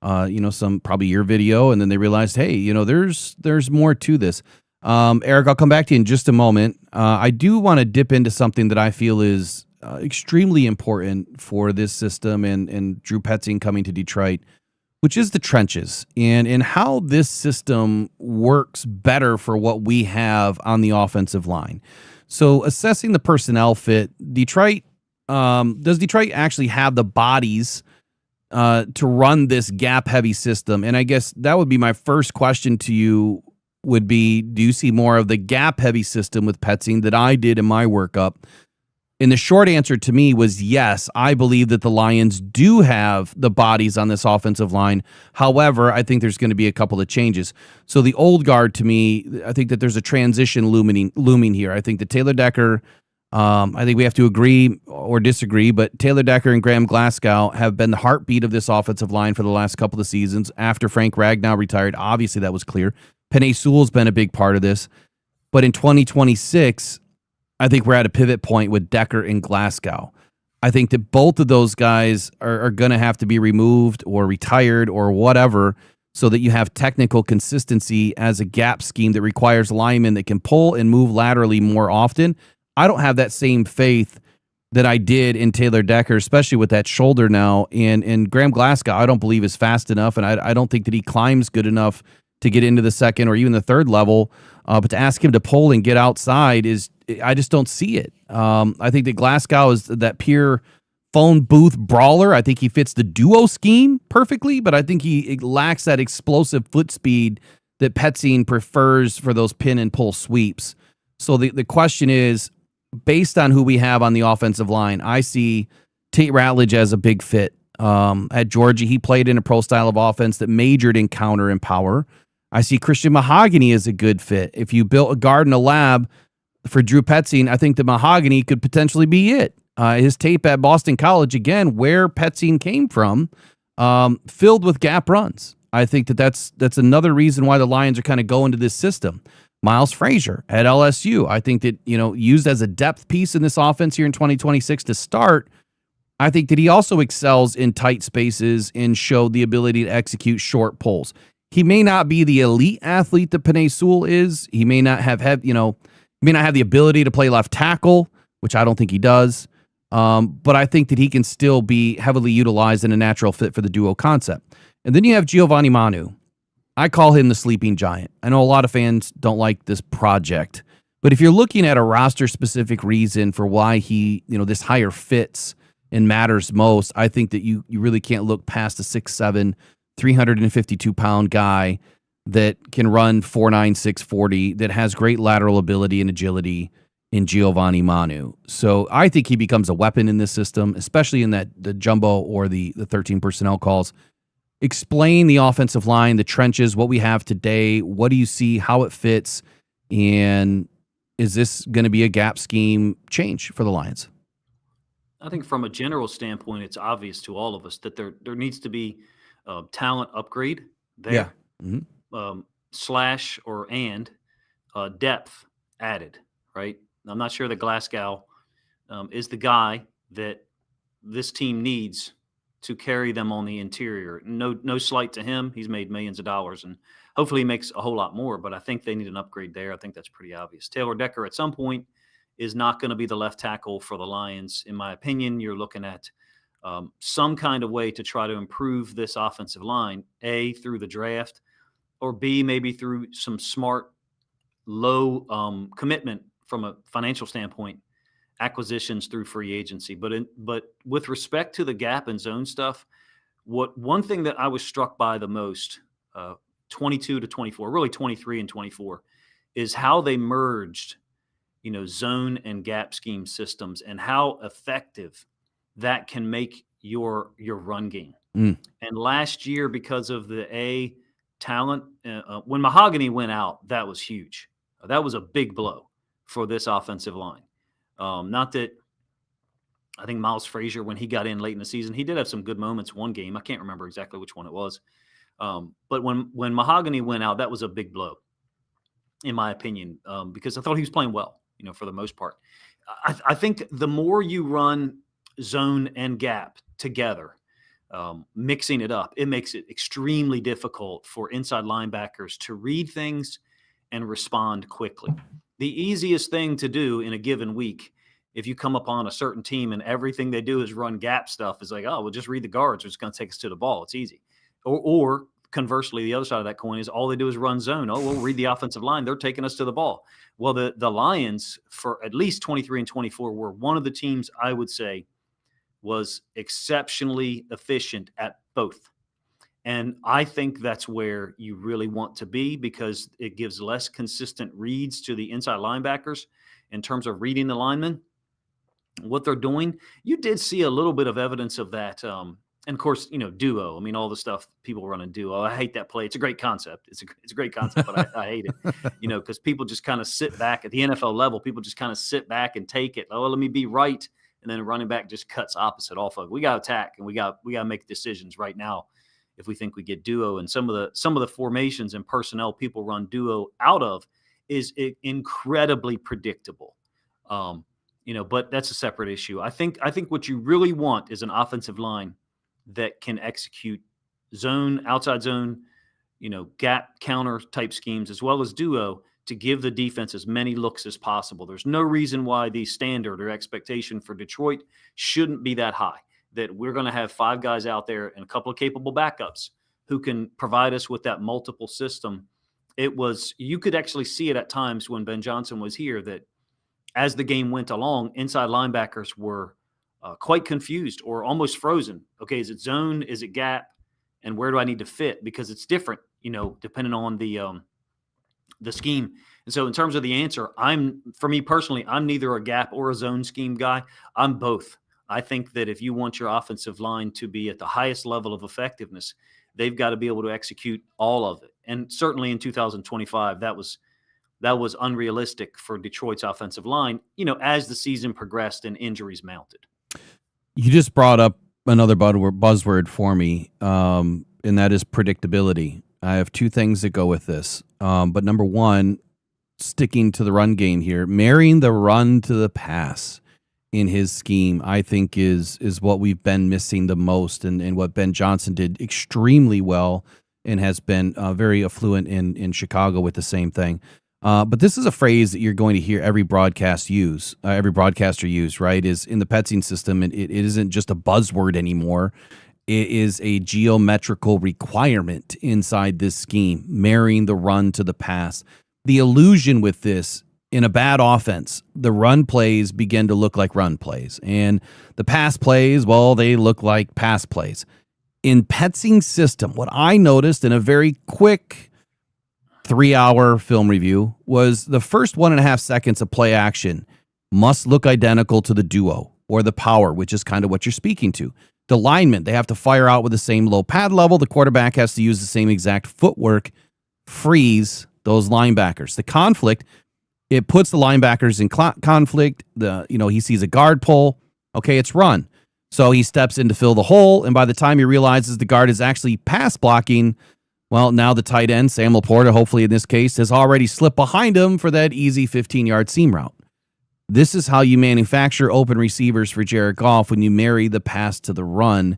some probably your video, and then they realized, hey, there's more to this. Eric, I'll come back to you in just a moment. I do want to dip into something that I feel is extremely important for this system and Drew Petzing coming to Detroit, which is the trenches and how this system works better for what we have on the offensive line. So assessing the personnel fit, does Detroit actually have the bodies to run this gap-heavy system? And I guess that would be my first question to you would be, do you see more of the gap-heavy system with Petzing that I did in my workup? And the short answer to me was yes, I believe that the Lions do have the bodies on this offensive line. However, I think there's going to be a couple of changes. So the old guard, to me, I think that there's a transition looming here. I think that Taylor Decker, I think we have to agree or disagree, but Taylor Decker and Graham Glasgow have been the heartbeat of this offensive line for the last couple of seasons. After Frank Ragnow retired, obviously that was clear. Penei Sewell's been a big part of this. But in 2026, I think we're at a pivot point with Decker and Glasgow. I think that both of those guys are going to have to be removed or retired or whatever so that you have technical consistency as a gap scheme that requires linemen that can pull and move laterally more often. I don't have that same faith that I did in Taylor Decker, especially with that shoulder now. And Graham Glasgow, I don't believe is fast enough, and I don't think that he climbs good enough to get into the second or even the third level. But to ask him to pull and get outside I just don't see it. I think that Glasgow is that pure phone booth brawler. I think he fits the duo scheme perfectly, but I think he lacks that explosive foot speed that Petzing prefers for those pin and pull sweeps. So the question is, based on who we have on the offensive line, I see Tate Ratledge as a big fit. At Georgia, he played in a pro style of offense that majored in counter and power. I see Christian Mahogany as a good fit. If you built a guard in a lab for Drew Petzing, I think the Mahogany could potentially be it. His tape at Boston College, again, where Petzing came from, filled with gap runs. I think that's another reason why the Lions are kind of going to this system. Miles Frazier at LSU, I think that, used as a depth piece in this offense here in 2026 to start, I think that he also excels in tight spaces and showed the ability to execute short pulls. He may not be the elite athlete that Penei Sewell is. He may not have the ability to play left tackle, which I don't think he does. But I think that he can still be heavily utilized in a natural fit for the duo concept. And then you have Giovanni Manu. I call him the sleeping giant. I know a lot of fans don't like this project, but if you're looking at a roster-specific reason for why he, this hire fits and matters most, I think that you really can't look past a 6'7", 352-pound guy that can run 4.9, 640, that has great lateral ability and agility in Giovanni Manu. So I think he becomes a weapon in this system, especially in the jumbo or the 13 personnel calls. Explain the offensive line, the trenches, what we have today. What do you see, how it fits, and is this going to be a gap scheme change for the Lions? I think from a general standpoint, it's obvious to all of us that there needs to be talent upgrade there. Yeah. Mm-hmm. Slash depth added, right? I'm not sure that Glasgow is the guy that this team needs to carry them on the interior. No slight to him. He's made millions of dollars, and hopefully he makes a whole lot more, but I think they need an upgrade there. I think that's pretty obvious. Taylor Decker at some point is not going to be the left tackle for the Lions. In my opinion, you're looking at some kind of way to try to improve this offensive line, A, through the draft, or B, maybe through some smart, low commitment from a financial standpoint, acquisitions through free agency. But with respect to the gap and zone stuff, one thing that I was struck by the most, 22 to 24, really 23 and 24, is how they merged, zone and gap scheme systems and how effective that can make your run game. And last year, because of the talent, when Mahogany went out, that was huge. That was a big blow for this offensive line. Not that I think Miles Frazier, when he got in late in the season, he did have some good moments one game. I can't remember exactly which one it was. But when Mahogany went out, that was a big blow, in my opinion, because I thought he was playing well, for the most part. I think the more you run zone and gap together, mixing it up, it makes it extremely difficult for inside linebackers to read things and respond quickly. The easiest thing to do in a given week, if you come upon a certain team and everything they do is run gap stuff, is like, oh, we'll just read the guards. It's going to take us to the ball. It's easy. Or conversely, the other side of that coin is all they do is run zone. Oh, we'll read the offensive line. They're taking us to the ball. Well, the Lions, for at least 23 and 24, were one of the teams I would say was exceptionally efficient at both. And I think that's where you really want to be, because it gives less consistent reads to the inside linebackers in terms of reading the linemen, what they're doing. You did see a little bit of evidence of that. And of course, duo. I mean, all the stuff people run in duo. I hate that play. It's a great concept. It's a great concept, but I hate it, because people just kind of sit back at the NFL level. People just kind of sit back and take it. Oh, let me be right. And then the running back just cuts opposite off of it. We got to attack, and we got to make decisions right now if we think we get duo. And some of the formations and personnel people run duo out of is incredibly predictable. But that's a separate issue. I think what you really want is an offensive line that can execute zone, outside zone, gap counter type schemes, as well as duo, to give the defense as many looks as possible. There's no reason why the standard or expectation for Detroit shouldn't be that high, that we're going to have 5 guys out there and a couple of capable backups who can provide us with that multiple system. You could actually see it at times when Ben Johnson was here, that as the game went along, inside linebackers were quite confused or almost frozen. Okay, is it zone? Is it gap? And where do I need to fit? Because it's different, depending on the scheme. And so in terms of the answer, for me personally, I'm neither a gap or a zone scheme guy. I'm both. I think that if you want your offensive line to be at the highest level of effectiveness, they've got to be able to execute all of it. And certainly in 2025, that was unrealistic for Detroit's offensive line, as the season progressed and injuries mounted. You just brought up another buzzword for me, and that is predictability. I have 2 things that go with this. But number one, sticking to the run game here, marrying the run to the pass in his scheme, I think is what we've been missing the most, and what Ben Johnson did extremely well and has been very affluent in Chicago with the same thing. But this is a phrase that you're going to hear every broadcaster use, right? Is in the Petzing system, and it isn't just a buzzword anymore. It is a geometrical requirement inside this scheme, marrying the run to the pass. The illusion with this, in a bad offense, the run plays begin to look like run plays, and the pass plays, well, they look like pass plays. In Petzing's system, what I noticed in a very quick 3-hour film review was the first 1.5 seconds of play action must look identical to the duo or the power, which is kind of what you're speaking to. The linemen, they have to fire out with the same low pad level. The quarterback has to use the same exact footwork, freeze those linebackers. The conflict, it puts the linebackers in conflict. He sees a guard pull. Okay, it's run. So he steps in to fill the hole, and by the time he realizes the guard is actually pass blocking, well, now the tight end, Sam Laporta, hopefully in this case, has already slipped behind him for that easy 15-yard seam route. This is how you manufacture open receivers for Jared Goff when you marry the pass to the run.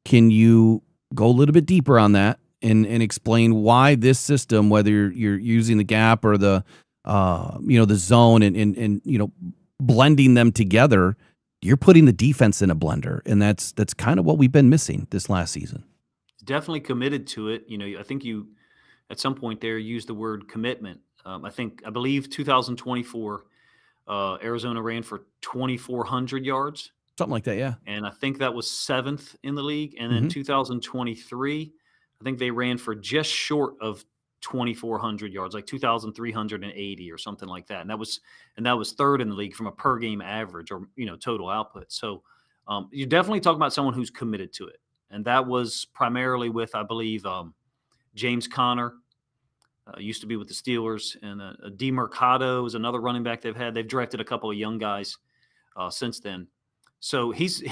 Can you go a little bit deeper on that and explain why this system, whether you're using the gap or the the zone and blending them together, you're putting the defense in a blender, and that's kind of what we've been missing this last season. Definitely committed to it. I think you at some point there used the word commitment. I believe 2024, Arizona ran for 2,400 yards, Something like that, yeah. and I think that was 7th in the league. And then Mhm. 2023, I think they ran for just short of 2,400 yards, like 2,380 or something like that. And that was 3rd in the league from a per game average or total output. So you're definitely talking about someone who's committed to it, and that was primarily with, I believe, James Conner. Used to be with the Steelers, and DeMercado is another running back they've had. They've drafted a couple of young guys since then. So he's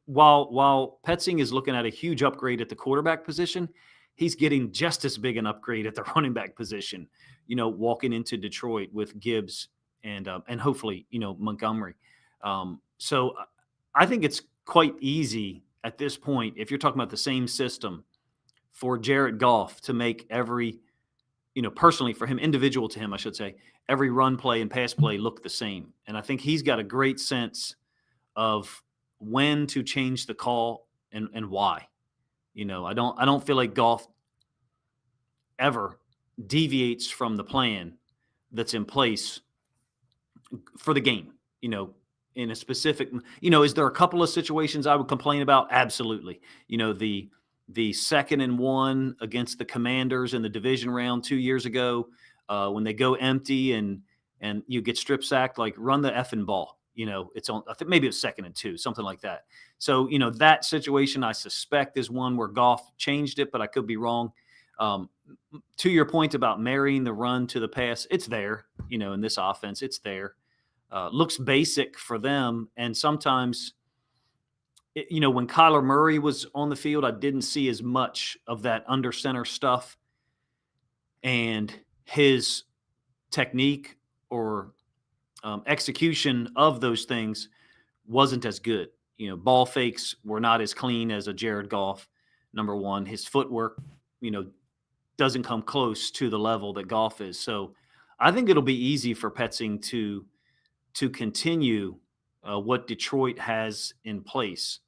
while Petzing is looking at a huge upgrade at the quarterback position, he's getting just as big an upgrade at the running back position. Walking into Detroit with Gibbs and hopefully Montgomery. So I think it's quite easy at this point, if you're talking about the same system, for Jared Goff to make every personally for him, individual to him, I should say, every run play and pass play look the same. And I think he's got a great sense of when to change the call and why. I don't feel like Goff ever deviates from the plan that's in place for the game. In a specific, is there a couple of situations I would complain about? Absolutely. The 2nd and 1 against the Commanders in the division round 2 years ago, when they go empty and you get strip sacked, like run the effing ball. It's on. I think maybe it's 2nd and 2, something like that. So that situation I suspect is one where Goff changed it, but I could be wrong. To your point about marrying the run to the pass, it's there. In this offense, it's there. Looks basic for them, and sometimes. When Kyler Murray was on the field, I didn't see as much of that under center stuff, and his technique or execution of those things wasn't as good. Ball fakes were not as clean as a Jared Goff. Number one, his footwork, doesn't come close to the level that Goff is. So I think it'll be easy for Petzing to continue what Detroit has in place.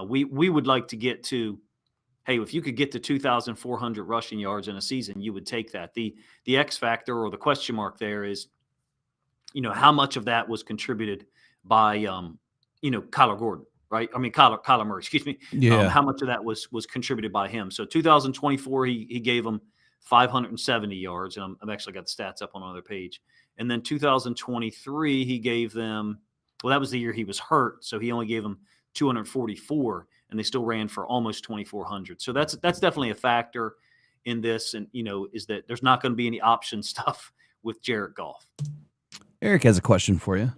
We would like to get to, hey, if you could get to 2,400 rushing yards in a season, you would take that. The X factor or the question mark there is, how much of that was contributed by, Kyler Gordon, right? I mean, Kyler Murray, excuse me. Yeah. How much of that was contributed by him? So 2024, he gave them 570 yards, and I've actually got the stats up on another page. And then 2023, he gave them, well, that was the year he was hurt, so he only gave them 244, and they still ran for almost 2,400. So that's definitely a factor in this, and is that there's not going to be any option stuff with Jared Goff. Eric has a question for you.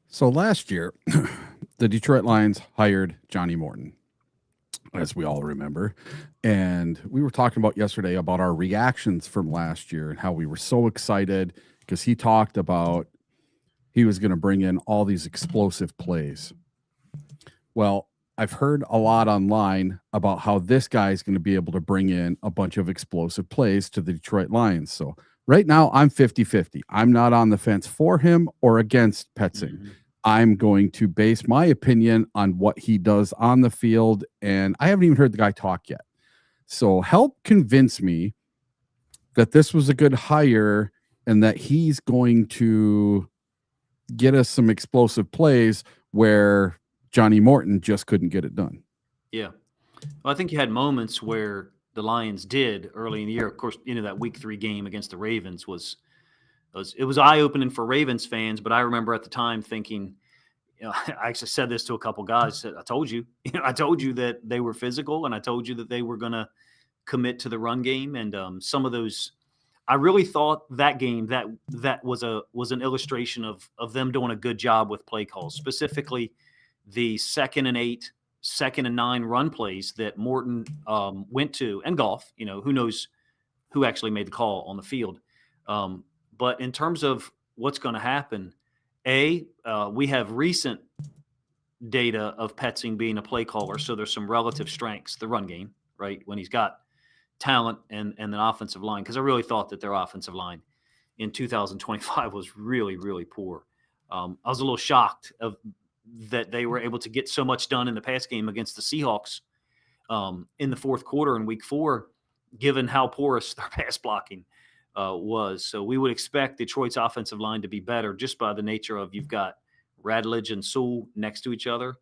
So last year, the Detroit Lions hired Johnny Morton, as we all remember. And we were talking about yesterday about our reactions from last year and how we were so excited because he talked about he was going to bring in all these explosive plays. Well, I've heard a lot online about how this guy is going to be able to bring in a bunch of explosive plays to the Detroit Lions. So right now I'm 50-50. I'm not on the fence for him or against Petzing. Mm-hmm. I'm going to base my opinion on what he does on the field. And I haven't even heard the guy talk yet. So help convince me that this was a good hire and that he's going to get us some explosive plays where Johnny Morton just couldn't get it done. Yeah. Well, I think you had moments where the Lions did early in the year. Of course, that week 3 game against the Ravens was eye-opening for Ravens fans, but I remember at the time thinking, I actually said this to a couple guys. Said, I told you that they were physical, and I told you that they were going to commit to the run game. And some of those, I really thought that game that was an illustration of them doing a good job with play calls, specifically the 2nd and 8, 2nd and 9 run plays that Morton went to, and Goff. Who knows who actually made the call on the field. But in terms of what's going to happen. We have recent data of Petzing being a play caller, so there's some relative strengths, the run game, right? When he's got talent and an offensive line, because I really thought that their offensive line in 2025 was really, really poor. I was a little shocked that they were able to get so much done in the pass game against the Seahawks in the fourth quarter in week 4, given how porous their pass blocking was. So we would expect Detroit's offensive line to be better just by the nature of you've got Radledge and Sewell next to each other.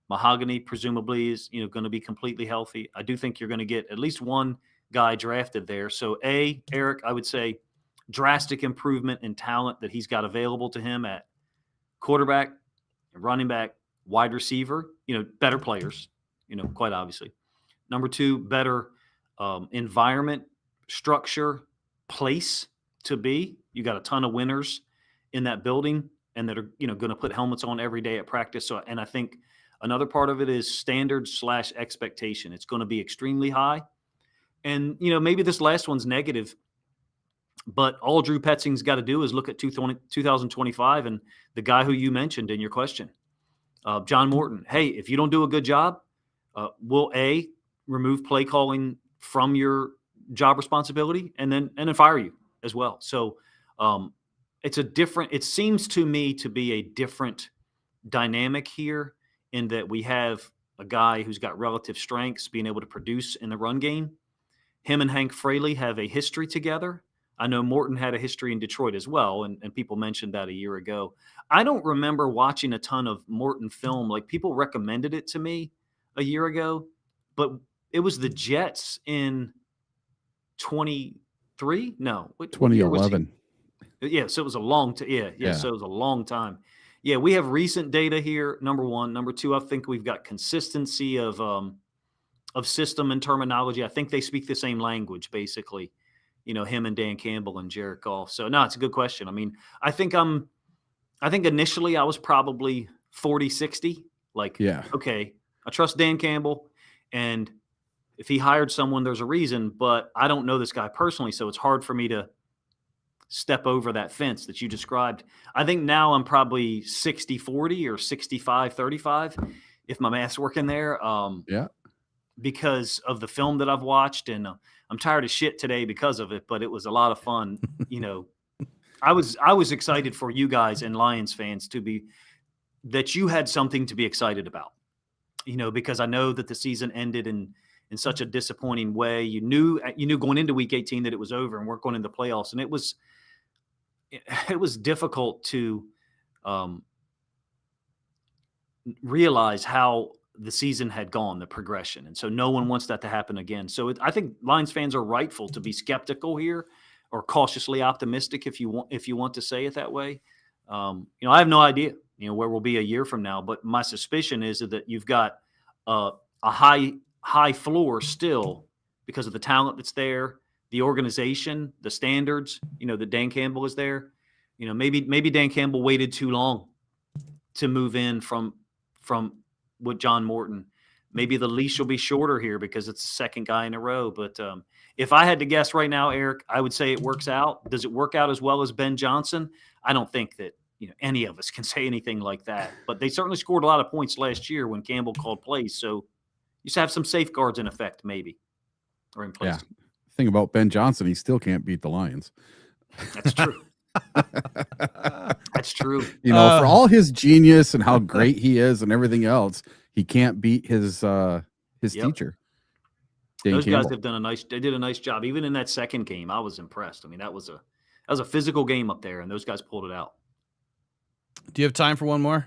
Mahogany presumably is going to be completely healthy. I do think you're going to get at least one guy drafted there. So Eric, I would say drastic improvement in talent that he's got available to him at quarterback, running back, wide receiver, better players, quite obviously. Number 2, better environment, structure, place to be. You got a ton of winners in that building and that are, going to put helmets on every day at practice. So, and I think another part of it is standards/expectation. It's going to be extremely high. And, maybe this last one's negative, but all Drew Petzing's got to do is look at 2025 and the guy who you mentioned in your question, John Morton. Hey, if you don't do a good job, we'll remove play calling from your job responsibility and then fire you as well. So it seems to me to be a different dynamic here in that we have a guy who's got relative strengths being able to produce in the run game. Him and Hank Fraley have a history together. I know Morton had a history in Detroit as well, and people mentioned that a year ago. I don't remember watching a ton of Morton film. Like, people recommended it to me a year ago, but it was the Jets in 23? No. What year was he? 2011. Yeah, so it was a long time. Yeah, so it was a long time. Yeah, we have recent data here, number 1. Number 2, I think we've got consistency of system and terminology. I think they speak the same language, basically. Him and Dan Campbell and Jared Goff. So, no, it's a good question. I mean, I think initially I was probably 40-60. Like, okay, I trust Dan Campbell, and if he hired someone, there's a reason, but I don't know this guy personally, so it's hard for me to step over that fence that you described. I think now I'm probably 60-40 or 65-35, if my math's working there. Because of the film that I've watched, and I'm tired of shit today because of it, but it was a lot of fun. I was excited for you guys and Lions fans that you had something to be excited about, because I know that the season ended in such a disappointing way. You knew going into week 18 that it was over and we're going into the playoffs. And it was difficult to realize how the season had gone, the progression. And so no one wants that to happen again. So I think Lions fans are rightful to be skeptical here, or cautiously optimistic, if you want to say it that way. I have no idea, where we'll be a year from now, but my suspicion is that you've got a high floor still because of the talent that's there, the organization, the standards, that Dan Campbell is there. Maybe Dan Campbell waited too long to move in from with John Morton. Maybe the leash will be shorter here because it's the second guy in a row. But if I had to guess right now, Eric, I would say it works out. Does it work out as well as Ben Johnson? I don't think that any of us can say anything like that. But they certainly scored a lot of points last year when Campbell called plays. So you should have some safeguards in effect, maybe, or in place. Yeah. Thing about Ben Johnson, he still can't beat the Lions. That's true. That's true. For all his genius and how great he is and everything else, he can't beat his teacher. Those guys have done they did a nice job. Even in that second game, I was impressed. I mean, that was a physical game up there, and those guys pulled it out. Do you have time for one more?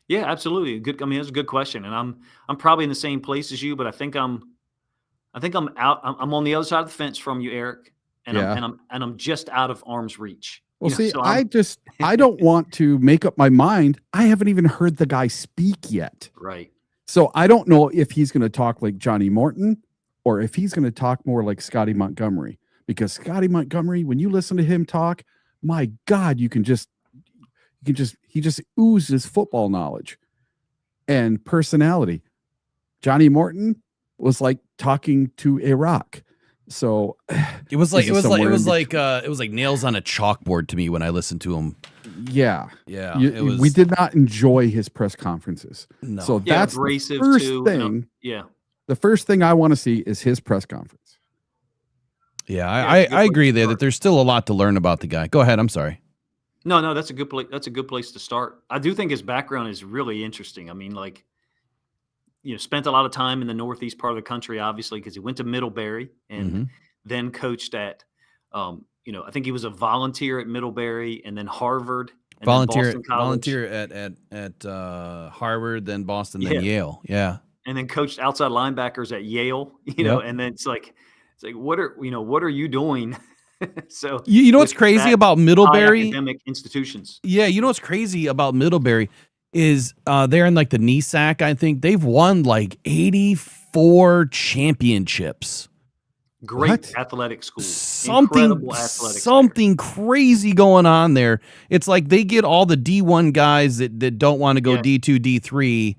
Yeah, absolutely. Good. I mean, that's a good question, and I'm probably in the same place as you, but I think I'm out. I'm on the other side of the fence from you, Eric, and I'm just out of arm's reach. Well, see, so I don't want to make up my mind. I haven't even heard the guy speak yet. Right. So I don't know if he's going to talk like Johnny Morton or if he's going to talk more like Scotty Montgomery. Because Scotty Montgomery, when you listen to him talk, my God, he just oozes football knowledge and personality. Johnny Morton was like talking to a rock. So It was like Is he somewhere in it was like nails on a chalkboard to me when I listened to him. yeah, Yeah, we it was did not enjoy his press conferences. no. So Yeah, that's the abrasive first too. thing. Yeah. The first thing I want to see is his press conference. Yeah, Yeah, I it's a good I place agree to there that start. there's still a lot to learn about the guy. Go ahead. I'm sorry. No, that's a good place. That's a good place to start. I do think his background is really interesting. I mean, like, spent a lot of time in the northeast part of the country, obviously, because he went to Middlebury and Mhm. then coached at, I think he was a volunteer at Middlebury and then Harvard and then Boston College. Volunteer at Harvard, then Boston, then Yeah, Yale. Yeah. and then coached outside linebackers at Yale. Yep. And then it's like what are you doing? So You know what's with crazy that about high Middlebury? academic institutions. Yeah, you know what's crazy about Middlebury is they're in like the NESAC, I think. They've won like 84 championships. Great What? athletic school. Something Incredible athletics there. something crazy going on there. It's like they get all the D1 guys that don't want to go Yeah. D2, D3.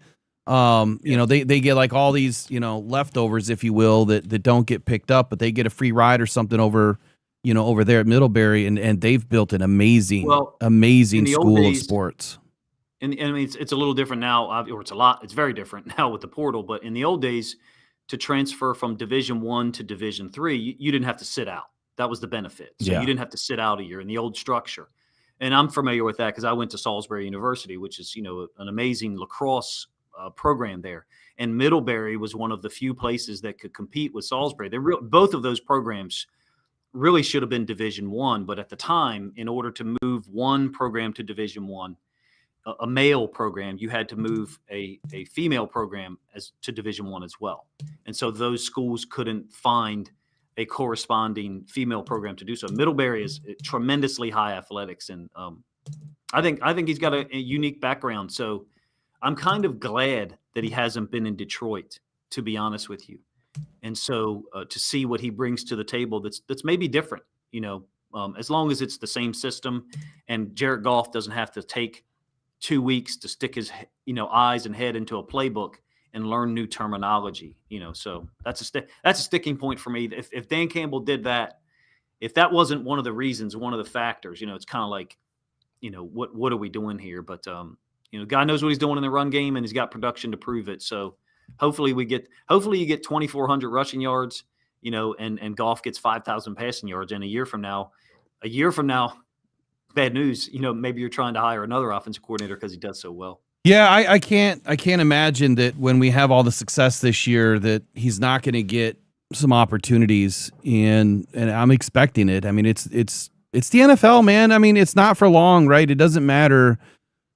They get like all these, leftovers, if you will, that don't get picked up, but they get a free ride or something over there at Middlebury, and they've built an amazing Well, in the old school of days, sports. and I mean, it's a little different now, or it's very different now with the portal. But in the old days, to transfer from Division I to Division III, you didn't have to sit out. That was the benefit. So Yeah. you didn't have to sit out a year in the old structure. And I'm familiar with that because I went to Salisbury University, which is an amazing lacrosse program there. And Middlebury was one of the few places that could compete with Salisbury. Both of those programs really should have been Division I, but at the time, in order to move one program to Division I, a male program, you had to move a female program to Division I as well. And so those schools couldn't find a corresponding female program to do so. Middlebury is tremendously high athletics, and I think he's got a unique background. So I'm kind of glad that he hasn't been in Detroit, to be honest with you. And so to see what he brings to the table that's maybe different, as long as it's the same system and Jared Goff doesn't have to take 2 weeks to stick his eyes and head into a playbook and learn new terminology. So that's a sticking point for me. If Dan Campbell did that, if that wasn't one of the reasons, one of the factors, it's kind of like, what are we doing here? But guy knows what he's doing in the run game, and he's got production to prove it. So hopefully you get 2,400 rushing yards, and Goff gets 5,000 passing yards. And a year from now, bad news, maybe you're trying to hire another offensive coordinator because he does so well. Yeah, I can't imagine that when we have all the success this year that he's not going to get some opportunities, and I'm expecting it. I mean, it's the NFL, man. I mean, it's not for long, right? It doesn't matter.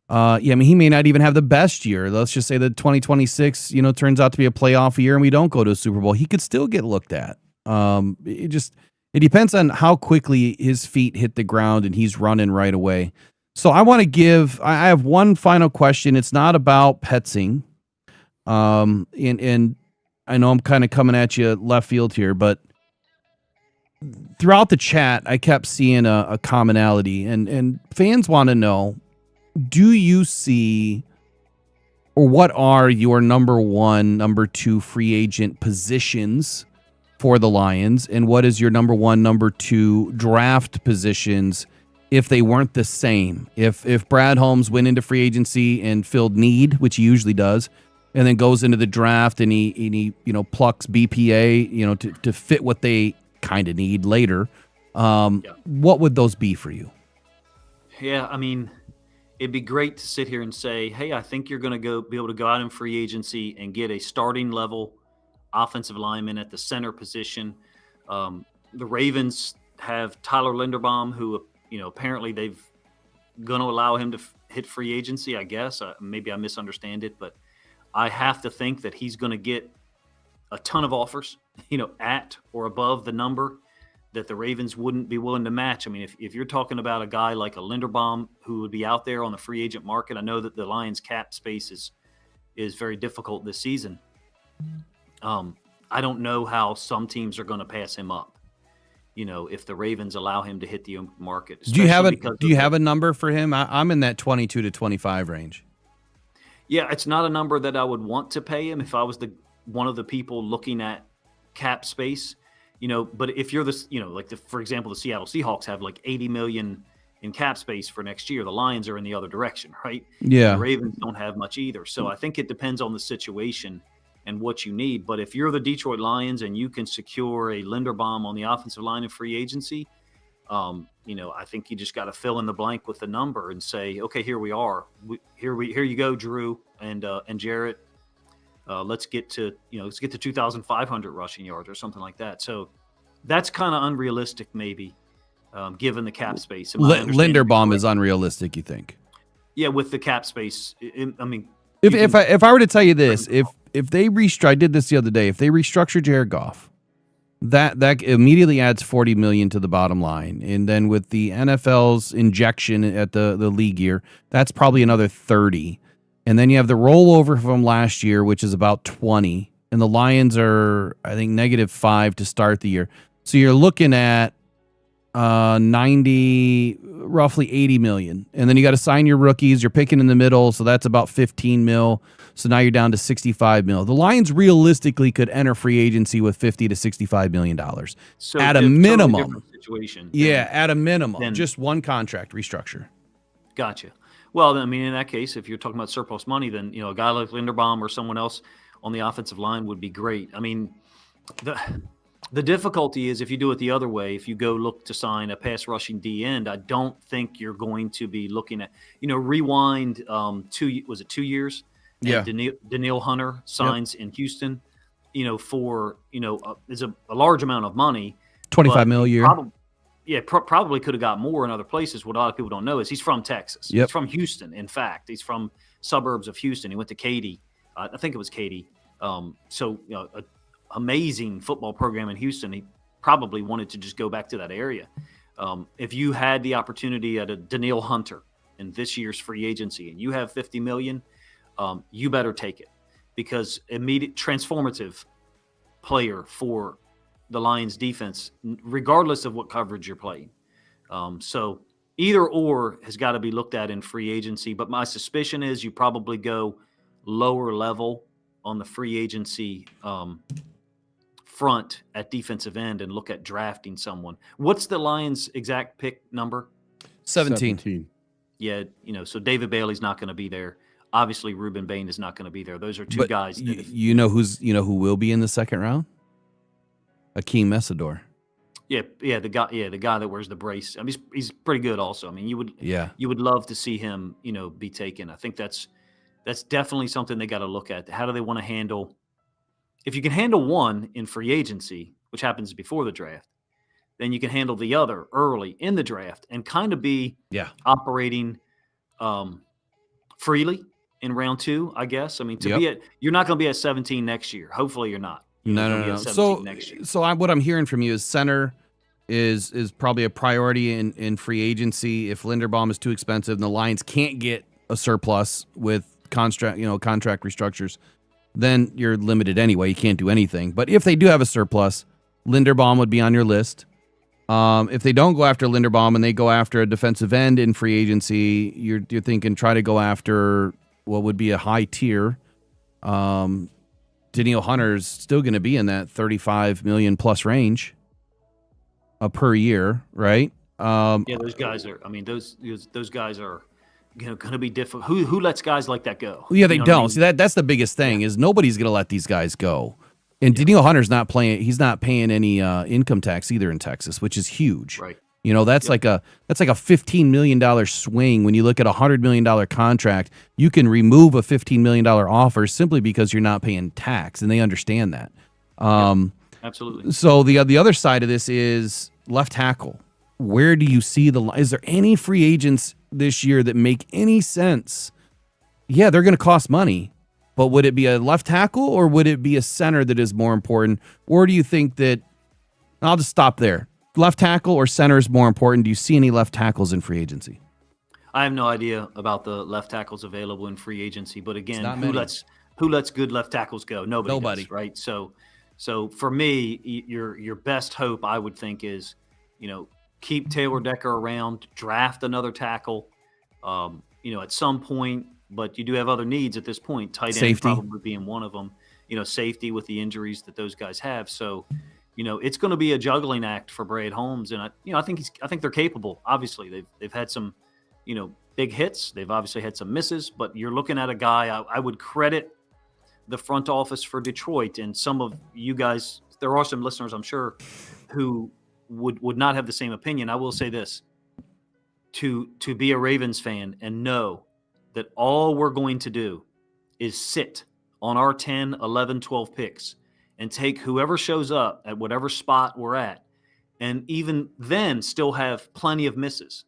I mean, he may not even have the best year. Let's just say that 2026, turns out to be a playoff year and we don't go to a Super Bowl. He could still get looked at. It depends on how quickly his feet hit the ground and he's running right away. So I have one final question. It's not about Petzing. And I know I'm kind of coming at you left field here, but throughout the chat, I kept seeing a commonality, and fans want to know, do you see, or what are your number one, number two free agent positions for the Lions, and what is your number one, number two draft positions if they weren't the same? If Brad Holmes went into free agency and filled need, which he usually does, and then goes into the draft and he plucks BPA, to fit what they kind of need later, what would those be for you? Yeah, I mean, it'd be great to sit here and say, hey, I think you're going to be able to go out in free agency and get a starting level offensive lineman at the center position. The Ravens have Tyler Linderbaum, who, apparently they've going to allow him to hit free agency, I guess. Maybe I misunderstand it, but I have to think that he's going to get a ton of offers, at or above the number that the Ravens wouldn't be willing to match. I mean, if you're talking about a guy like a Linderbaum who would be out there on the free agent market, I know that the Lions cap space is very difficult this season. I don't know how some teams are going to pass him up, if the Ravens allow him to hit the market. Do you have a number for him? I'm in that 22 to 25 range. Yeah, it's not a number that I would want to pay him if I was one of the people looking at cap space. But if you're this, like for example, the Seattle Seahawks have like 80 million in cap space for next year. The Lions are in the other direction, right? Yeah. The Ravens don't have much either. So I think it depends on the situation and what you need. But if you're the Detroit Lions and you can secure a Linderbaum on the offensive line in free agency, I think you just got to fill in the blank with the number and say, okay, here we are. Here you go, Drew and Jarrett. Let's get to 2,500 rushing yards or something like that. So that's kind of unrealistic, maybe, given the cap space. Linderbaum is unrealistic, you think? Yeah, with the cap space. I mean, if I were to tell you this, if they I did this the other day. If they restructure Jared Goff, that immediately adds $40 million to the bottom line, and then with the NFL's injection at the league year, that's probably another 30. And then you have the rollover from last year, which is about 20. And the Lions are, I think, -5 to start the year. So you're looking at 90, roughly 80 million. And then you got to sign your rookies. You're picking in the middle. So that's about 15 mil. So now you're down to 65 mil. The Lions realistically could enter free agency with $50 to $65 million. So at a minimum. Totally situation. Yeah, at a minimum. Just one contract restructure. Gotcha. Well, I mean, in that case, if you're talking about surplus money, then a guy like Linderbaum or someone else on the offensive line would be great. I mean, the difficulty is if you do it the other way, if you go look to sign a pass rushing D end, I don't think you're going to be looking at rewind 2 years. Yeah, Danielle Hunter signs in Houston. For is a large amount of money, $25 million a year. Probably could have got more in other places. What a lot of people don't know is he's from Texas. Yep. He's from Houston. In fact, he's from suburbs of Houston. He went to Katy. I think it was Katy. So an amazing football program in Houston. He probably wanted to just go back to that area. If you had the opportunity at a Danielle Hunter in this year's free agency and you have $50 million, you better take it, because immediate transformative player for the Lions defense, regardless of what coverage you're playing. So either or has got to be looked at in free agency. But my suspicion is you probably go lower level on the free agency front at defensive end and look at drafting someone. What's the Lions' exact pick number? 17. Yeah, so David Bailey's not going to be there. Obviously, Reuben Bain is not going to be there. Those are two guys. Who will be in the second round? Akeem Messidor. Yeah, the guy that wears the brace. I mean, he's pretty good also. I mean, you would love to see him, be taken. I think that's definitely something they got to look at. How do they want to handle? If you can handle one in free agency, which happens before the draft, then you can handle the other early in the draft and kind of be operating freely in round 2, I guess. I mean, you're not going to be at 17 next year. Hopefully, you're not. No. So what I'm hearing from you is center is probably a priority in free agency. If Linderbaum is too expensive and the Lions can't get a surplus with contract restructures, then you're limited anyway. You can't do anything. But if they do have a surplus, Linderbaum would be on your list. If they don't go after Linderbaum and they go after a defensive end in free agency, you're thinking try to go after what would be a high tier. Danielle Hunter's still going to be in that 35 million plus range per year, right? Those guys are. I mean, those guys are going to be difficult. Who lets guys like that go? Yeah, they don't. I mean? See, that's the biggest thing is nobody's going to let these guys go. And Danielle Hunter's not playing. He's not paying any income tax either in Texas, which is huge. Right. That's like a $15 million swing. When you look at a $100 million contract, you can remove a $15 million offer simply because you're not paying tax, and they understand that. Absolutely. So the other side of this is left tackle. Where do you see is there any free agents this year that make any sense? Yeah, they're going to cost money, but would it be a left tackle or would it be a center that is more important? Or do you think that I'll just stop there? Left tackle or center is more important? Do you see any left tackles in free agency? I have no idea about the left tackles available in free agency, but again, who lets good left tackles go? Nobody does, right? So for me, your best hope, I would think, is keep Taylor Decker around, draft another tackle, at some point. But you do have other needs at this point. Tight end safety probably being one of them. Safety with the injuries that those guys have. So, it's going to be a juggling act for Brad Holmes, and I think they're capable. Obviously, they've had some, big hits. They've obviously had some misses, but you're looking at a guy. I would credit the front office for Detroit, and some of you guys. There are some listeners, I'm sure, who would not have the same opinion. I will say this: to be a Ravens fan and know that all we're going to do is sit on our 10, 11, 12 picks and take whoever shows up at whatever spot we're at, and even then still have plenty of misses.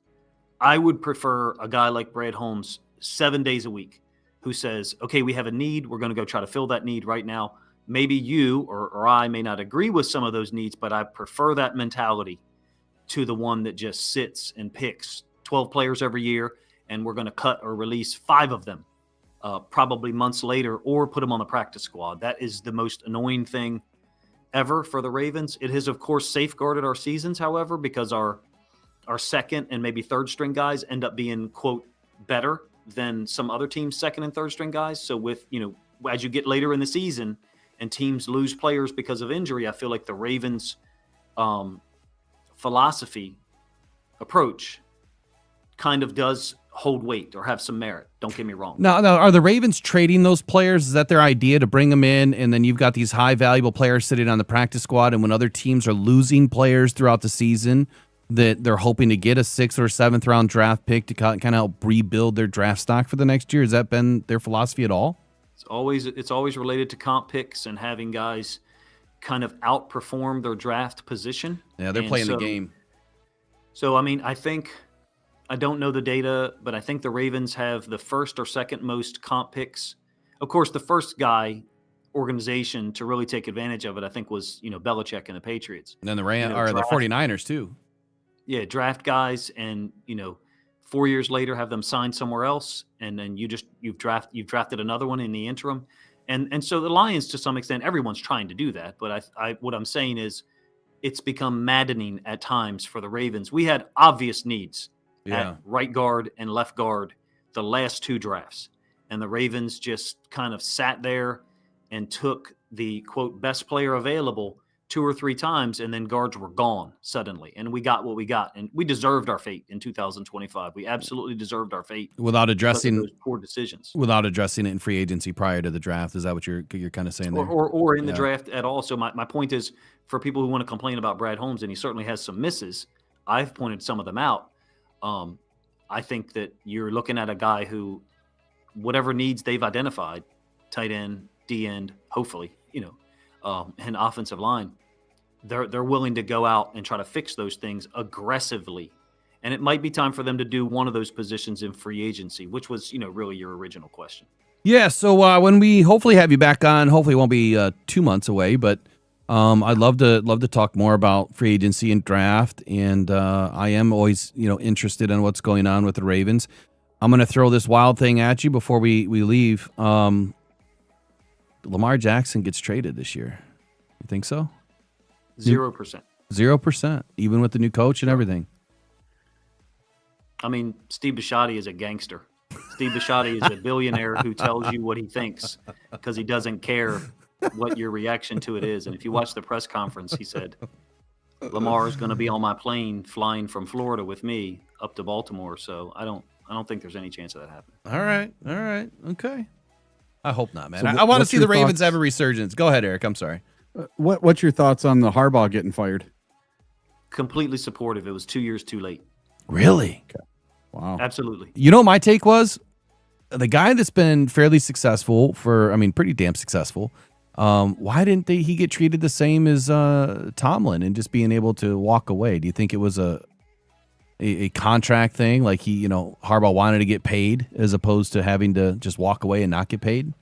I would prefer a guy like Brad Holmes 7 days a week who says, okay, we have a need. We're going to go try to fill that need right now. Maybe you or I may not agree with some of those needs, but I prefer that mentality to the one that just sits and picks 12 players every year, and we're going to cut or release 5 of them probably months later, or put them on the practice squad. That is the most annoying thing ever for the Ravens. It has, of course, safeguarded our seasons, however, because our second and maybe third string guys end up being, quote, better than some other teams' second and third string guys. So with, as you get later in the season and teams lose players because of injury, I feel like the Ravens' philosophy approach kind of does hold weight or have some merit. Don't get me wrong. Now, are the Ravens trading those players? Is that their idea, to bring them in, and then you've got these high valuable players sitting on the practice squad, and when other teams are losing players throughout the season, that they're hoping to get a 6th or 7th round draft pick to kind of help rebuild their draft stock for the next year? Has that been their philosophy at all? It's always related to comp picks and having guys kind of outperform their draft position. Yeah, they're playing the game. So, I don't know the data, but I think the Ravens have the first or second most comp picks. Of course, the first guy organization to really take advantage of it, I think, was, Belichick and the Patriots. And then the 49ers too. Yeah, draft guys and, 4 years later have them signed somewhere else, and then you've drafted another one in the interim. And so the Lions, to some extent, everyone's trying to do that, but what I'm saying is it's become maddening at times for the Ravens. We had obvious needs at right guard and left guard the last 2 drafts. And the Ravens just kind of sat there and took the, quote, best player available 2 or 3 times, and then guards were gone suddenly. And we got what we got. And we deserved our fate in 2025. We absolutely deserved our fate without addressing those poor decisions. Without addressing it in free agency prior to the draft. Is that what you're kind of saying there? Or in the draft at all. So my point is, for people who want to complain about Brad Holmes, and he certainly has some misses, I've pointed some of them out. I think that you're looking at a guy who, whatever needs they've identified, tight end, D end, hopefully, and offensive line, they're willing to go out and try to fix those things aggressively. And it might be time for them to do one of those positions in free agency, which was, really your original question. Yeah. So when we hopefully have you back on, hopefully it won't be 2 months away, but I'd love to talk more about free agency and draft, and I am always interested in what's going on with the Ravens. I'm going to throw this wild thing at you before we leave. Lamar Jackson gets traded this year. You think so? 0%. 0%, even with the new coach and everything. Steve Bisciotti is a gangster. Steve Bisciotti is a billionaire who tells you what he thinks because he doesn't care what your reaction to it is. And if you watch the press conference, he said, Lamar is going to be on my plane flying from Florida with me up to Baltimore. So I don't think there's any chance of that happening. All right. Okay. I hope not, man. So I want to see the Ravens thoughts? have a resurgence. Go ahead, Eric. I'm sorry. What's your thoughts on the Harbaugh getting fired? Completely supportive. It was 2 years too late. Really? Okay. Wow. Absolutely. My take was, the guy that's been fairly successful pretty damn successful. Why didn't he get treated the same as Tomlin and just being able to walk away? Do you think it was a contract thing? Like Harbaugh wanted to get paid as opposed to having to just walk away and not get paid?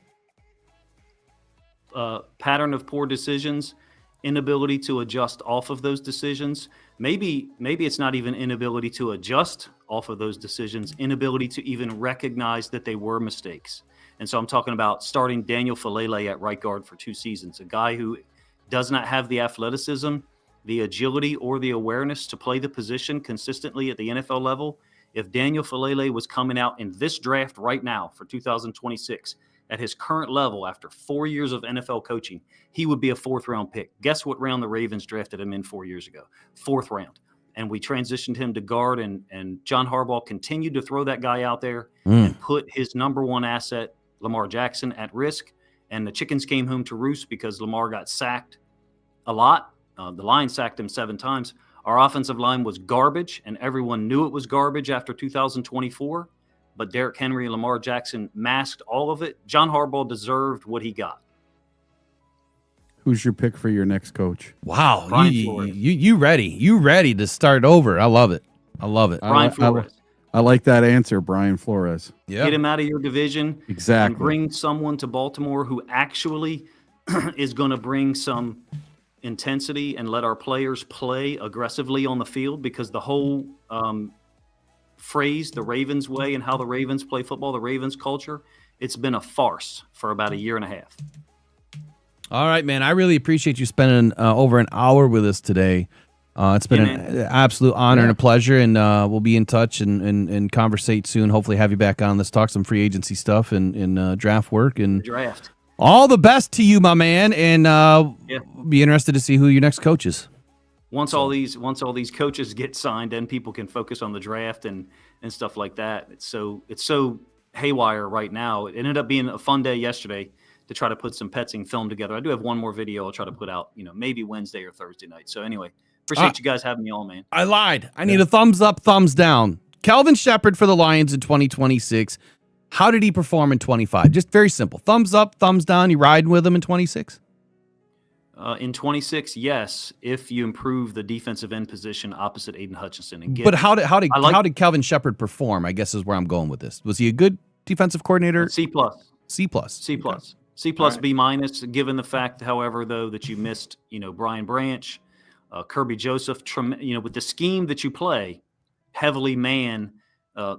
Pattern of poor decisions, inability to adjust off of those decisions. Maybe it's not even inability to adjust off of those decisions, inability to even recognize that they were mistakes. And so I'm talking about starting Daniel Falele at right guard for 2 seasons, a guy who does not have the athleticism, the agility, or the awareness to play the position consistently at the NFL level. If Daniel Falele was coming out in this draft right now for 2026 at his current level after 4 years of NFL coaching, he would be a 4th-round pick. Guess what round the Ravens drafted him in 4 years ago? 4th round. And we transitioned him to guard, and John Harbaugh continued to throw that guy out there and put his number one asset, Lamar Jackson, at risk. And the chickens came home to roost because Lamar got sacked a lot. The Lions sacked him 7 times. Our offensive line was garbage, and everyone knew it was garbage after 2024. But Derrick Henry and Lamar Jackson masked all of it. John Harbaugh deserved what he got. Who's your pick for your next coach? Wow, Brian you Flores. ready? You ready to start over? I love it. I love it. Brian Flores. I like that answer, Brian Flores. Yeah. Get him out of your division. Exactly. And bring someone to Baltimore who actually is going to bring some intensity and let our players play aggressively on the field, because the whole phrase, the Ravens way, and how the Ravens play football, the Ravens culture, it's been a farce for about a year and a half. All right, man. I really appreciate you spending over an hour with us today. It's been an absolute honor and a pleasure, and we'll be in touch and conversate soon. Hopefully have you back on. Let's talk some free agency stuff and draft work. And Draft. all the best to you, my man, and be interested to see who your next coach is. Once all these coaches get signed, then people can focus on the draft and stuff like that. It's so haywire right now. It ended up being a fun day yesterday to try to put some Petzing film together. I do have one more video I'll try to put out, maybe Wednesday or Thursday night. So anyway, appreciate you guys having me on, man. I lied. I need a thumbs up, thumbs down. Kelvin Shepard for the Lions in 2026. How did he perform in 25? Just very simple. Thumbs up, thumbs down. You riding with him in 26? In 26, yes, if you improve the defensive end position opposite Aiden Hutchinson. And But how did Kelvin Shepard perform? I guess is where I'm going with this. Was he a good defensive coordinator? C+. C+. C+. Okay. C+, All right. B-, given the fact, however, though, that you missed, Brian Branch, Kirby Joseph, with the scheme that you play, heavily man,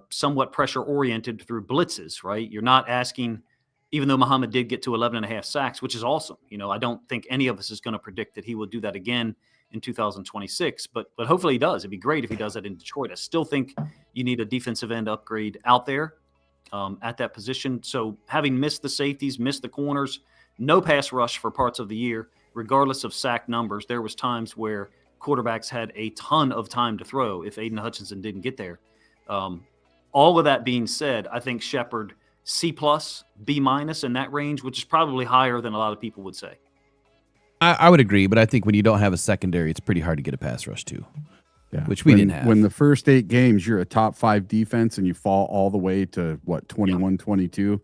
somewhat pressure-oriented through blitzes, right? You're not asking, even though Muhammad did get to 11.5 sacks, which is awesome. I don't think any of us is going to predict that he will do that again in 2026, but hopefully he does. It'd be great if he does that in Detroit. I still think you need a defensive end upgrade out there. At that position. So having missed the safeties, missed the corners, no pass rush for parts of the year, regardless of sack numbers, there was times where quarterbacks had a ton of time to throw if Aiden Hutchinson didn't get there. All of that being said, I think Shepard C+, B- in that range, which is probably higher than a lot of people would say. I would agree, but I think when you don't have a secondary, it's pretty hard to get a pass ruch too. Yeah. Which we didn't have. When the first 8 games, you're a top 5 defense and you fall all the way to 21, 22.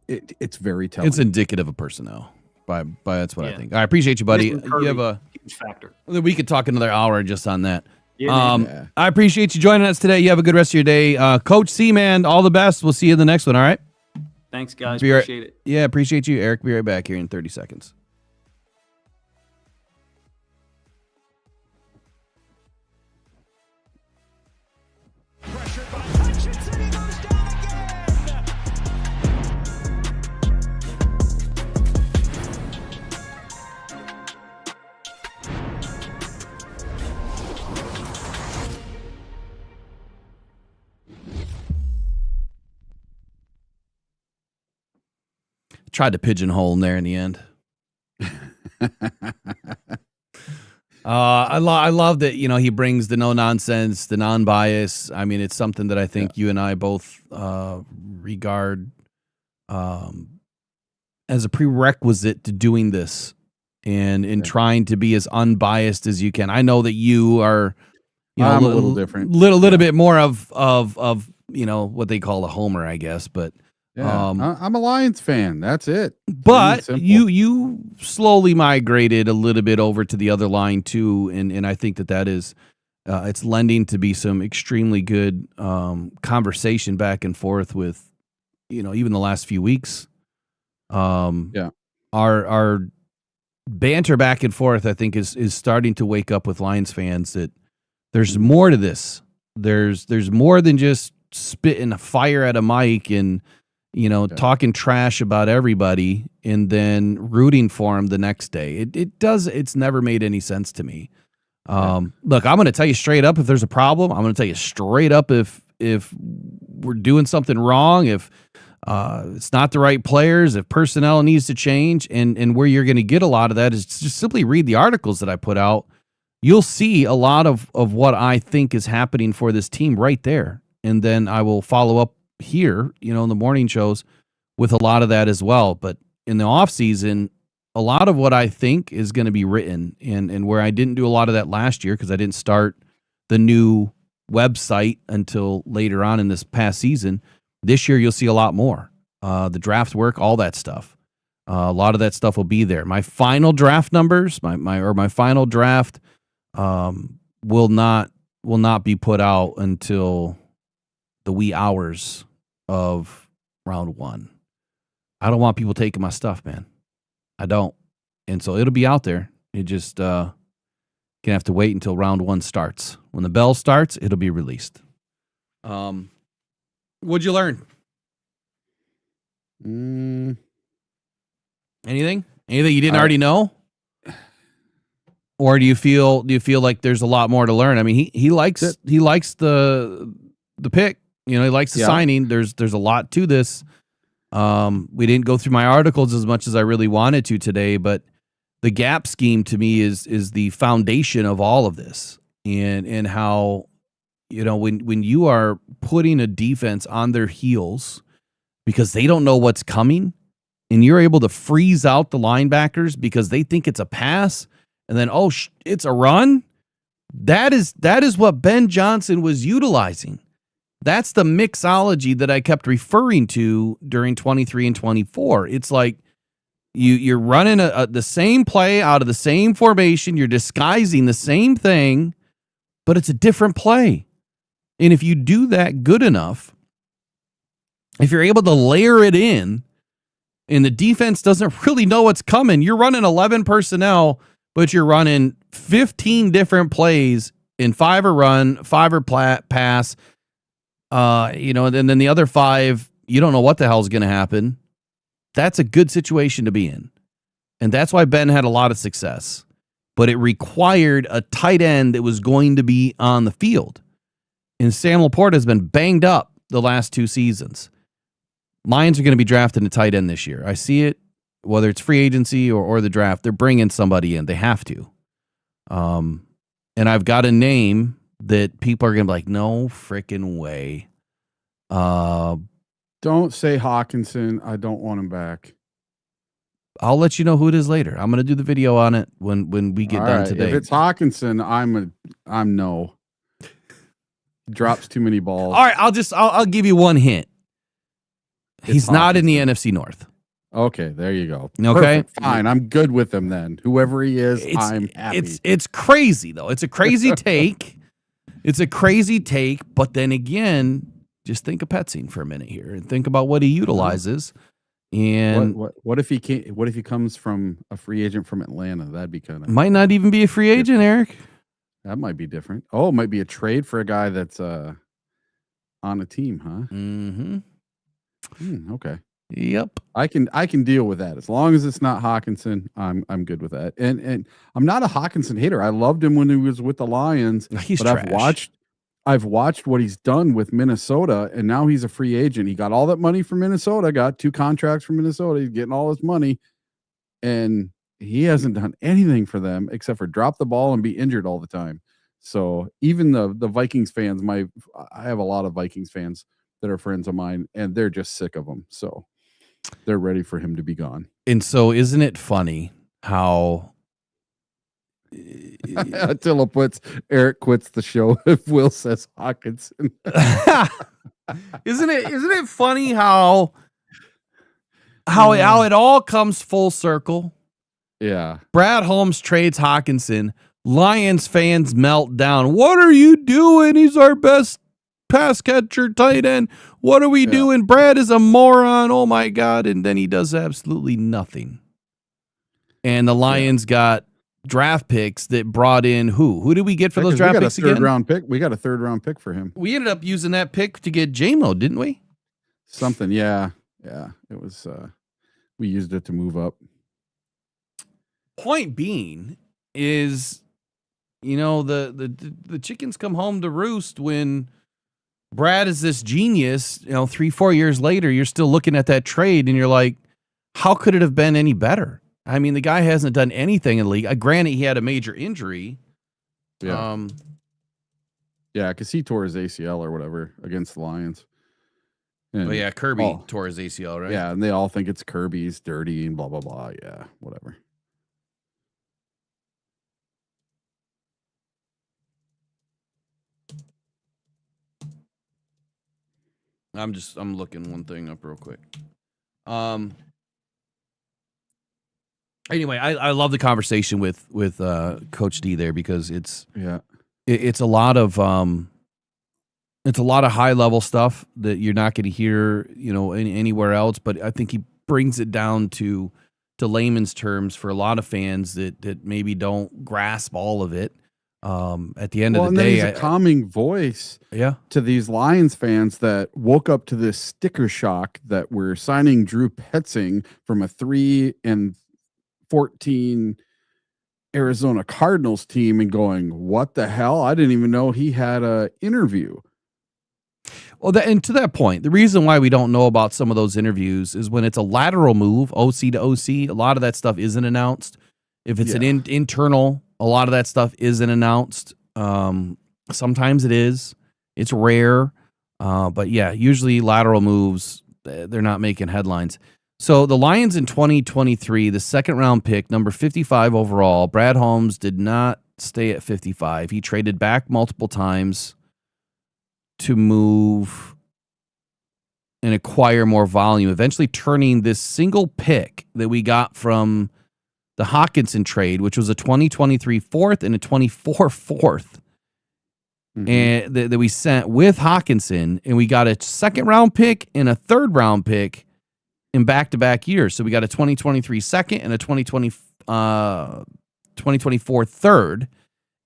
It's very telling. It's indicative of personnel. By that's what I think. I appreciate you, buddy. You have a huge factor. We could talk another hour just on that. Yeah, I appreciate you joining us today. You have a good rest of your day. Coach C, man, all the best. We'll see you in the next one, all right? Thanks, guys. Be right- Appreciate it. Yeah, appreciate you, Eric. Be right back here in 30 seconds. Pressured by Hutchinson, he goes down again. Tried to pigeonhole him there in the end. I love that, he brings the no nonsense, the non-bias. I mean, it's something that I think you and I both regard as a prerequisite to doing this and trying to be as unbiased as you can. I know that you are, I'm a little different. Little bit more of what they call a homer, I guess, but I'm a Lions fan. That's it. But you slowly migrated a little bit over to the other line too, and I think that is it's lending to be some extremely good conversation back and forth with even the last few weeks. Our banter back and forth, I think, is starting to wake up with Lions fans that there's more to this. There's more than just spitting a fire at a mic and talking trash about everybody and then rooting for him the next day. It's never made any sense to me. Look, I'm going to tell you straight up if there's a problem. I'm going to tell you straight up if we're doing something wrong, if It's not the right players, if personnel needs to change, and where you're going to get a lot of that is just simply read the articles that I put out. You'll see a lot of what I think is happening for this team right there. And then I will follow up here, in the morning shows with a lot of that as well. But in the off season, a lot of what I think is going to be written, and where I didn't do a lot of that last year because I didn't start the new website until later on in this past season. This year, you'll see a lot more. The draft work, all that stuff. A lot of that stuff will be there. My final draft numbers, my final draft, will not be put out until the wee hours of round 1. I don't want people taking my stuff, man. I don't. And so it'll be out there. It just gonna have to wait until round 1 starts. When the bell starts, it'll be released. What'd you learn? Anything you didn't already know? Or do you feel like there's a lot more to learn? I mean, he likes the pick. He likes the signing. There's a lot to this. We didn't go through my articles as much as I really wanted to today, but the gap scheme to me is the foundation of all of this, and how when you are putting a defense on their heels because they don't know what's coming, and you're able to freeze out the linebackers because they think it's a pass, and then it's a run. That is what Ben Johnson was utilizing. That's the mixology that I kept referring to during 23 and 24. It's like you're running the same play out of the same formation. You're disguising the same thing, but it's a different play. And if you do that good enough, if you're able to layer it in and the defense doesn't really know what's coming, you're running 11 personnel, but you're running 15 different plays in 5 or run, 5 or pass, and then the other 5, you don't know what the hell is going to happen. That's a good situation to be in. And that's why Ben had a lot of success. But it required a tight end that was going to be on the field. And Sam Laporte has been banged up the last 2 seasons. Lions are going to be drafting a tight end this year. I see it, whether it's free agency or the draft. They're bringing somebody in. They have to. And I've got a name that people are going to be like, no freaking way. Don't say Hawkinson. I don't want him back. I'll let you know who it is later. I'm going to do the video on it when we get done today. If it's Hawkinson, I'm no. Drops too many balls. All right, I'll give you one hint. He's not in the NFC North. Okay, there you go. Okay, perfect. Fine. I'm good with him then. Whoever he is, I'm happy. It's crazy though. It's a crazy take. It's a crazy take. But then again, just think of Petzing for a minute here and think about what he utilizes. And what if he can't? What if he comes from a free agent from Atlanta? That'd be kind of might not even be a free agent, Eric. That might be different. Oh, it might be a trade for a guy that's on a team, huh? Mm-hmm. Okay. Yep. I can deal with that as long as it's not Hawkinson. I'm good with that. And I'm not a Hawkinson hater. I loved him when he was with the Lions. He's but trash. I've watched what he's done with Minnesota, and now he's a free agent. He got all that money from Minnesota, got 2 contracts from Minnesota. He's getting all his money, and he hasn't done anything for them except for drop the ball and be injured all the time. So even the Vikings fans, I have a lot of Vikings fans that are friends of mine, and they're just sick of him. So they're ready for him to be gone. And so isn't it funny how Attila Eric quits the show if Will says Hawkinson. Isn't it funny how it all comes full circle? Yeah. Brad Holmes trades Hawkinson. Lions fans melt down. What are you doing? He's our best pass catcher, tight end. What are we doing? Brad is a moron. Oh my God. And then he does absolutely nothing. And the Lions got draft picks that brought in who? Who did we get for those draft picks again? We got a 3rd round pick for him. We ended up using that pick to get J-Mo, didn't we? Something, yeah. Yeah. It was we used it to move up. Point being is, the chickens come home to roost when Brad is this genius. 3-4 years later, you're still looking at that trade and you're like, how could it have been any better? I mean, the guy hasn't done anything in the league. Granted, he had a major injury. Yeah. Yeah, because he tore his ACL or whatever against the Lions. And But yeah, Kirby tore his ACL, right? Yeah, and they all think it's Kirby's dirty and blah, blah, blah. Yeah, whatever. I'm looking one thing up real quick. Anyway, I love the conversation with Coach D there because it's a lot of high level stuff that you're not going to hear anywhere else. But I think he brings it down to layman's terms for a lot of fans that maybe don't grasp all of it. At the end of the day, he's a calming voice to these Lions fans that woke up to this sticker shock that we're signing Drew Petzing from a 3-14 Arizona Cardinals team and going, what the hell? I didn't even know he had a interview. Well, and to that point, the reason why we don't know about some of those interviews is when it's a lateral move, OC to OC, a lot of that stuff isn't announced. If it's an internal, a lot of that stuff isn't announced. Sometimes it is. It's rare. But yeah, usually lateral moves, they're not making headlines. So the Lions in 2023, the second round pick, number 55 overall, Brad Holmes did not stay at 55. He traded back multiple times to move and acquire more volume, eventually turning this single pick that we got from the Hawkinson trade, which was a 2023 fourth and a 24 fourth, and that we sent with Hawkinson, and we got a second round pick and a third round pick in back-to-back years. So we got a 2023 second and a 2024 third.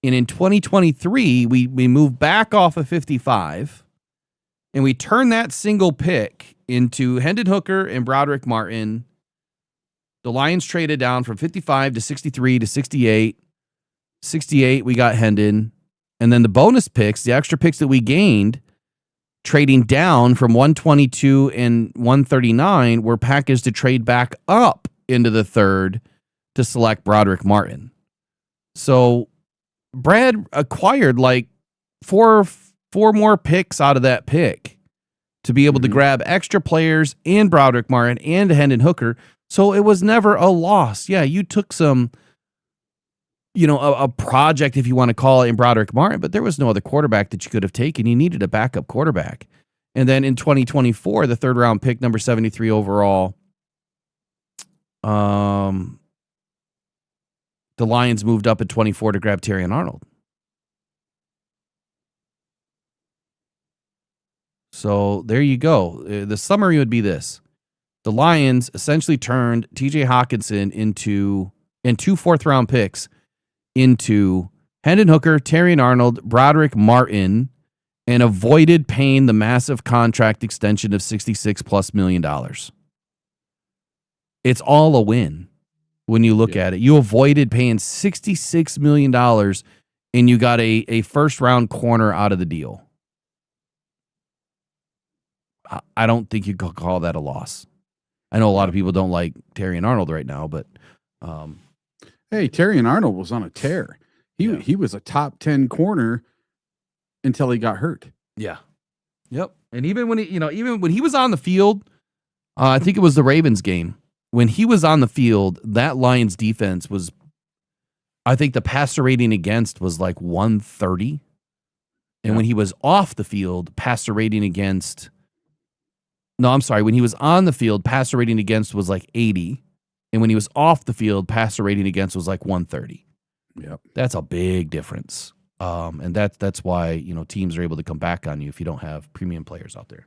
And in 2023, we moved back off of 55, and we turned that single pick into Hendon Hooker and Broderick Martin. The Lions traded down from 55 to 63 to 68. 68, we got Hendon. And then the bonus picks, the extra picks that we gained, trading down from 122 and 139, were packaged to trade back up into the third to select Broderick Martin. So Brad acquired like four more picks out of that pick to be able to grab extra players and Broderick Martin and Hendon Hooker. So it was never a loss. Yeah, you took some, a project, if you want to call it, in Broderick Martin, but there was no other quarterback that you could have taken. You needed a backup quarterback. And then in 2024, the third round pick, number 73 overall, the Lions moved up at 24 to grab Terrion Arnold. So there you go. The summary would be this. The Lions essentially turned TJ Hawkinson and two fourth-round picks into Hendon Hooker, Terrion Arnold, Broderick Martin, and avoided paying the massive contract extension of $66+ million. It's all a win when you look at it. You avoided paying $66 million, and you got a first-round corner out of the deal. I don't think you could call that a loss. I know a lot of people don't like Terrion Arnold right now, but hey, Terrion Arnold was on a tear. He was a top 10 corner until he got hurt. Yeah. Yep. And even when he was on the field, I think it was the Ravens game. When he was on the field, that Lions defense was, I think the passer rating against was like 130. And when he was off the field, passer rating against, when he was on the field, passer rating against was like 80. And when he was off the field, passer rating against was like 130. Yep. That's a big difference. And that's why, teams are able to come back on you if you don't have premium players out there.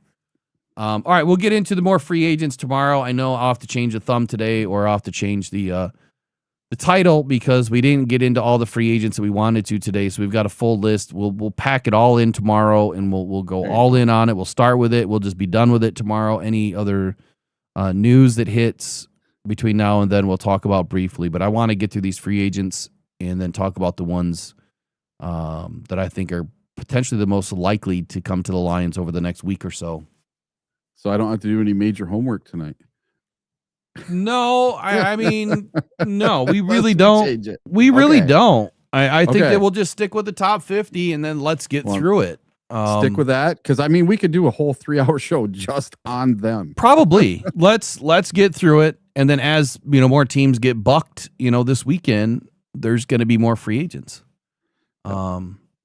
All right, we'll get into the more free agents tomorrow. I know I'll have to change the thumb today, or I'll have to change the title because we didn't get into all the free agents that we wanted to today. So we've got a full list. We'll pack it all in tomorrow, and we'll go all in on it. We'll start with it. We'll just be done with it tomorrow. Any other news that hits between now and then, we'll talk about briefly. But I want to get through these free agents and then talk about the ones that I think are potentially the most likely to come to the Lions over the next week or so. So I don't have to do any major homework tonight. No, I mean, no, we really Let's don't. change it. We really Okay. don't. I think Okay. that we'll just stick with the top 50 and then let's get through it. Stick with that, because I mean we could do a whole 3-hour show just on them. Probably. let's get through it, and then as more teams get bucked, this weekend, there's going to be more free agents, or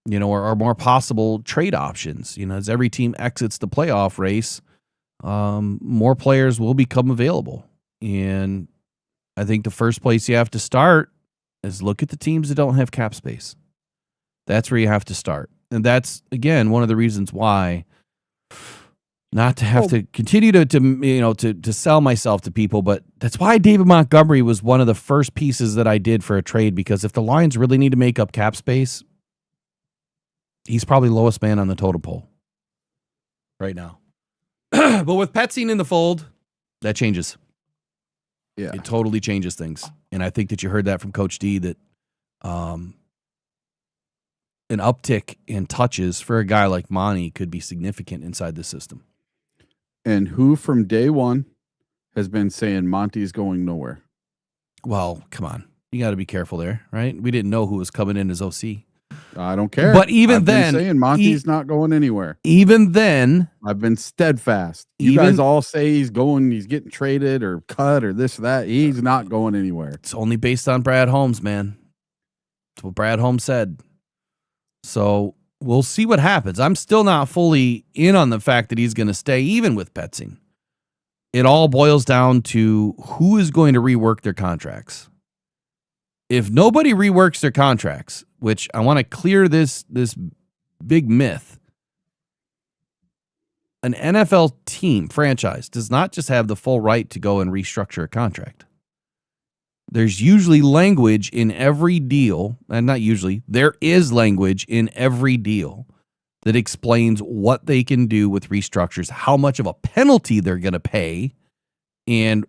more possible trade options. As every team exits the playoff race, more players will become available, and I think the first place you have to start is look at the teams that don't have cap space. That's where you have to start. And that's, again, one of the reasons why not to have to continue to sell myself to people. But that's why David Montgomery was one of the first pieces that I did for a trade, because if the Lions really need to make up cap space, he's probably lowest man on the totem pole right now. But with Petzing in the fold, that changes. Yeah. It totally changes things. And I think that you heard that from Coach D, that an uptick in touches for a guy like Monty could be significant inside the system. And who from day one has been saying Monty's going nowhere? Well, come on. You got to be careful there, right? We didn't know who was coming in as OC. I don't care. But even I've been then, saying Monty's not going anywhere. Even then, I've been steadfast. You guys all say he's getting traded or cut or this or that. He's not going anywhere. It's only based on Brad Holmes, man. That's what Brad Holmes said. So we'll see what happens. I'm still not fully in on the fact that he's going to stay, even with Petzing. It all boils down to who is going to rework their contracts. If nobody reworks their contracts, which I want to clear this big myth, an NFL team franchise does not just have the full right to go and restructure a contract. There's usually language in every deal, and not usually, there is language in every deal that explains what they can do with restructures, how much of a penalty they're going to pay, and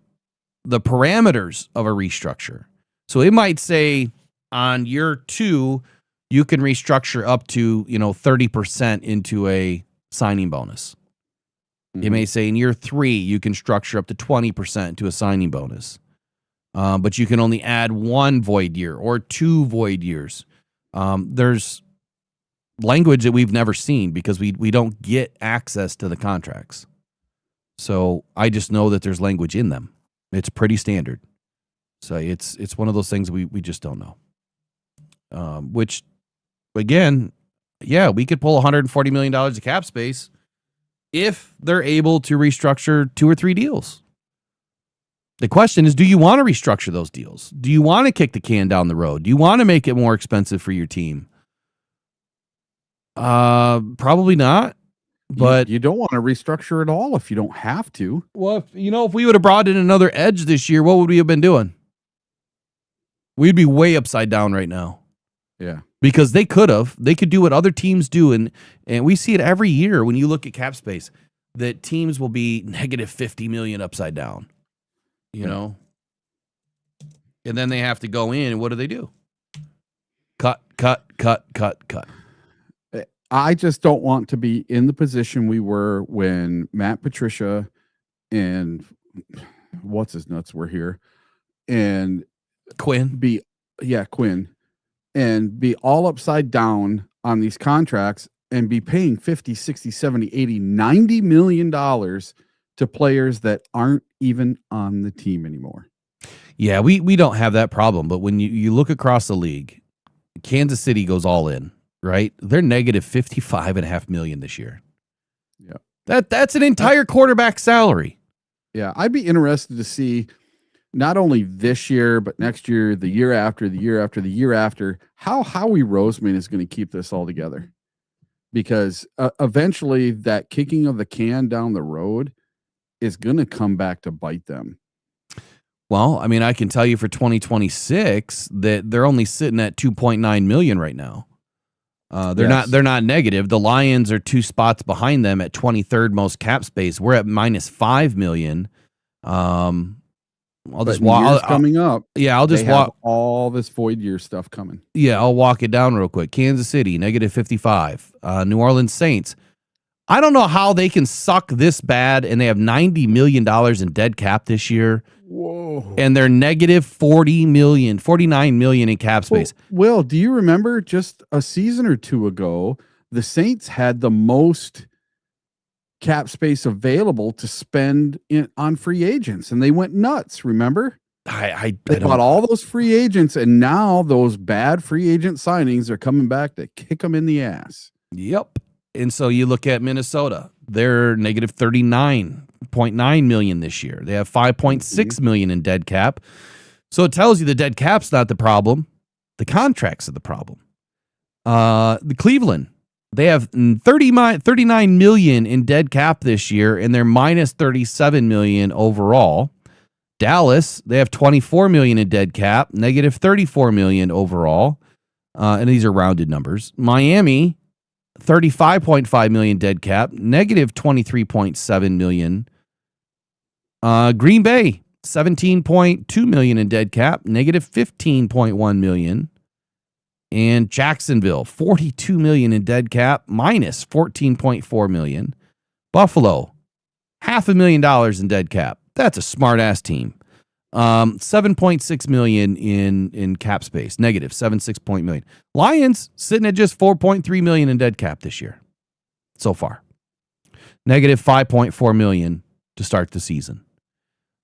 the parameters of a restructure. So it might say on year 2, you can restructure up to 30% into a signing bonus. Mm-hmm. It may say in year 3, you can structure up to 20% to a signing bonus. But you can only add 1 void year or 2 void years. There's language that we've never seen because we don't get access to the contracts. So I just know that there's language in them. It's pretty standard. So it's one of those things we just don't know. Which, again, yeah, we could pull $140 million of cap space if they're able to restructure 2 or 3 deals. The question is, do you want to restructure those deals? Do you want to kick the can down the road? Do you want to make it more expensive for your team? Probably not. But you don't want to restructure at all if you don't have to. Well, if we would have brought in another edge this year, what would we have been doing? We'd be way upside down right now. Yeah. Because they could do what other teams do, and we see it every year when you look at cap space, that teams will be negative 50 million upside down. And then they have to go in, and what do? Cut. I just don't want to be in the position we were when Matt Patricia and what's his nuts were here, and Quinn and be all upside down on these contracts and be paying 50, 60, 70, 80, 90 million dollars to players that aren't even on the team anymore. Yeah, we don't have that problem, but when you look across the league, Kansas City goes all in, right? They're negative 55.5 million this year. Yeah. That's an entire quarterback salary. Yeah, I'd be interested to see not only this year, but next year, the year after, the year after, the year after, how Howie Roseman is going to keep this all together. Because eventually that kicking of the can down the road is going to come back to bite them. Well, I mean, I can tell you for 2026 that they're only sitting at 2.9 million right now. They're not negative. The Lions are 2 spots behind them at 23rd most cap space. We're at minus 5 million. I'll just But years walk. coming up. Yeah, I'll just they have walk. all this void year stuff coming. Yeah, I'll walk it down real quick. Kansas City, -55. New Orleans Saints. I don't know how they can suck this bad, and they have $90 million in dead cap this year, Whoa. and they're -49 million in cap space. Will, do you remember just a season or two ago, the Saints had the most cap space available to spend on free agents, and they went nuts, remember? I They don't bought all those free agents, and now those bad free agent signings are coming back to kick them in the ass. Yep. And so you look at Minnesota, they're -39.9 million this year. They have 5.6 million in dead cap. So it tells you the dead cap's not the problem. The contracts are the problem. The Cleveland, they have 39 million in dead cap this year, and they're -37 million overall. Dallas, they have 24 million in dead cap, -34 million overall. And these are rounded numbers. Miami, 35.5 million dead cap, -23.7 million. Green Bay, 17.2 million in dead cap, -15.1 million. And Jacksonville, 42 million in dead cap, -14.4 million. Buffalo, $500,000 in dead cap. That's a smart ass team. 7.6 million in cap space, -7.6 million. Lions sitting at just 4.3 million in dead cap this year so far. -5.4 million to start the season.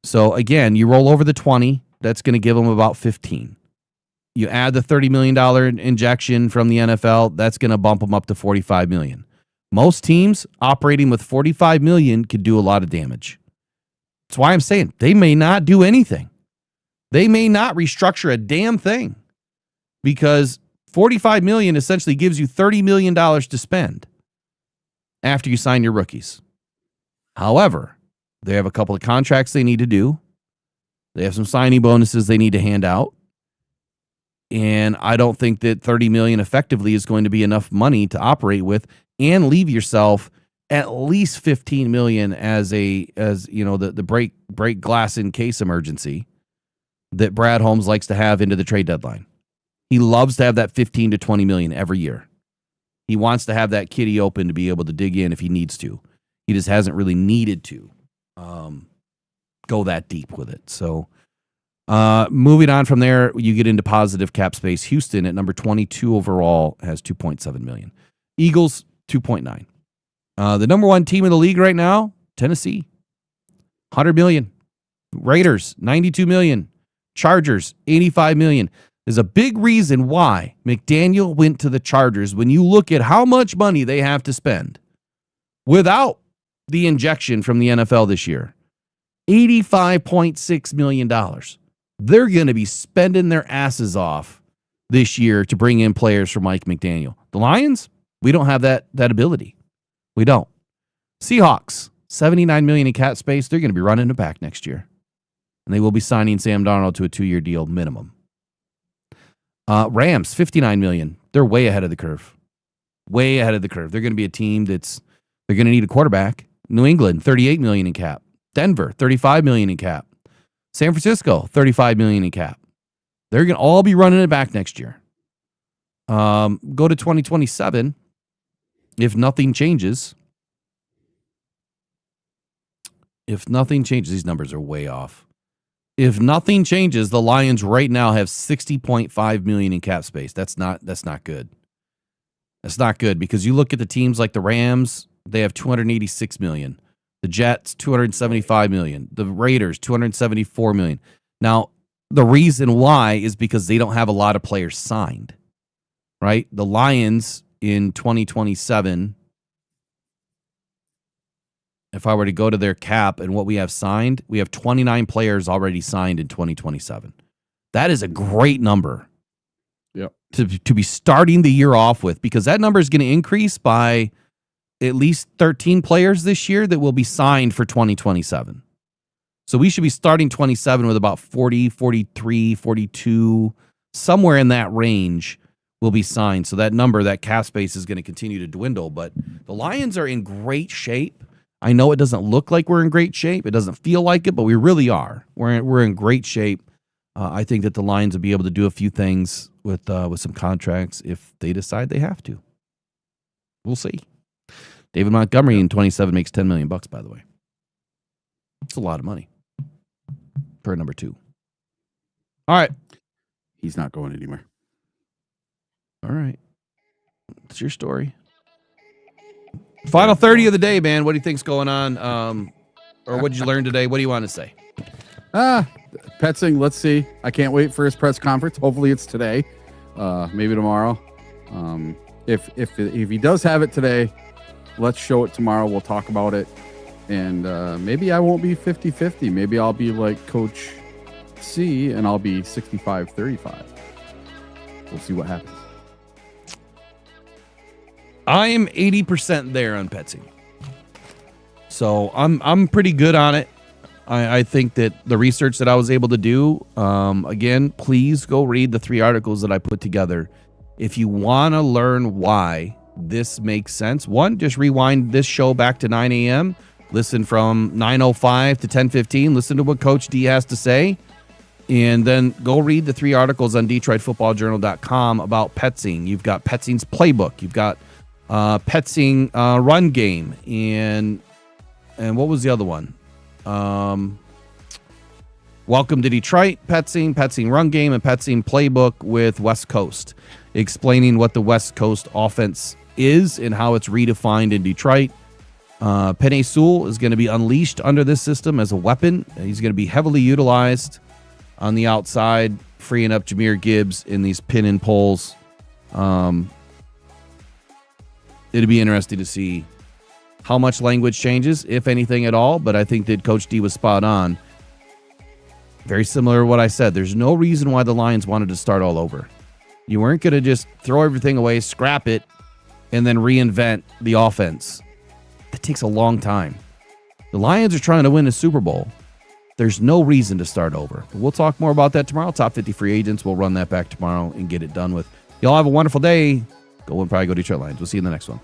So again, you roll over the 20, that's going to give them about 15. You add the $30 million injection from the NFL, that's going to bump them up to 45 million. Most teams operating with 45 million could do a lot of damage. That's why I'm saying they may not do anything. They may not restructure a damn thing, because 45 million essentially gives you $30 million to spend after you sign your rookies. However, they have a couple of contracts they need to do. They have some signing bonuses they need to hand out. And I don't think that 30 million effectively is going to be enough money to operate with and leave yourself at least 15 million as the break glass in case emergency that Brad Holmes likes to have into the trade deadline. He loves to have that 15 to 20 million every year. He wants to have that kitty open to be able to dig in if he needs to. He just hasn't really needed to go that deep with it. So moving on from there, you get into positive cap space. Houston at number 22 overall has 2.7 million. Eagles, 2.9. The number one team in the league right now, Tennessee, 100 million. Raiders, 92 million. Chargers, 85 million. There's a big reason why McDaniel went to the Chargers when you look at how much money they have to spend without the injection from the NFL this year. $85.6 million. They're going to be spending their asses off this year to bring in players for Mike McDaniel. The Lions, we don't have that ability. We don't. Seahawks, 79 million in cap space. They're going to be running it back next year. And they will be signing Sam Darnold to a 2-year deal minimum. Rams, 59 million. They're way ahead of the curve. Way ahead of the curve. They're going to be a team they're going to need a quarterback. New England, 38 million in cap. Denver, 35 million in cap. San Francisco, 35 million in cap. They're going to all be running it back next year. Go to 2027. If nothing changes, these numbers are way off. If nothing changes, the Lions right now have 60.5 million in cap space. That's not good. That's not good, because you look at the teams like the Rams, they have 286 million. The Jets, 275 million. The Raiders, 274 million. Now, the reason why is because they don't have a lot of players signed, right? The Lions in 2027, if I were to go to their cap and what we have signed, we have 29 players already signed in 2027. That is a great number. Yep. To be starting the year off with, because that number is going to increase by at least 13 players this year that will be signed for 2027. So we should be starting 27 with about 40, 43, 42, somewhere in that range will be signed. So that number, that cap space, is going to continue to dwindle. But the Lions are in great shape. I know it doesn't look like we're in great shape. It doesn't feel like it, but we really are. We're in great shape. I think that the Lions will be able to do a few things with some contracts if they decide they have to. We'll see. David Montgomery in 27 makes $10 million, by the way. It's a lot of money for number 2. All right. He's not going anywhere. All right. It's your story. Final 30 of the day, man. What do you think's going on? Or what did you learn today? What do you want to say? Petzing, let's see. I can't wait for his press conference. Hopefully it's today. Maybe tomorrow. If he does have it today, let's show it tomorrow. We'll talk about it. And maybe I won't be 50-50. Maybe I'll be like Coach C and I'll be 65-35. We'll see what happens. I am 80% there on Petzing. So I'm pretty good on it. I think that the research that I was able to do, again, please go read the 3 articles that I put together. If you want to learn why this makes sense, one, just rewind this show back to 9 a.m., listen from 9:05 to 10:15, listen to what Coach D has to say, and then go read the 3 articles on DetroitFootballJournal.com about Petzing. You've got Petzing's playbook. You've got Petzing run game, and what was the other one? Welcome to Detroit, Petzing run game, and Petzing playbook with West Coast, explaining what the West Coast offense is and how it's redefined in Detroit. Penei Sewell is going to be unleashed under this system as a weapon. He's going to be heavily utilized on the outside, freeing up Jahmyr Gibbs in these pin and pulls. It'd be interesting to see how much language changes, if anything at all, but I think that Coach D was spot on. Very similar to what I said. There's no reason why the Lions wanted to start all over. You weren't going to just throw everything away, scrap it, and then reinvent the offense. That takes a long time. The Lions are trying to win a Super Bowl. There's no reason to start over. But we'll talk more about that tomorrow. Top 50 free agents. We'll run that back tomorrow and get it done with. Y'all have a wonderful day. Go and probably go Detroit Lions. We'll see you in the next one.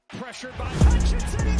Pressured by Hutchinson.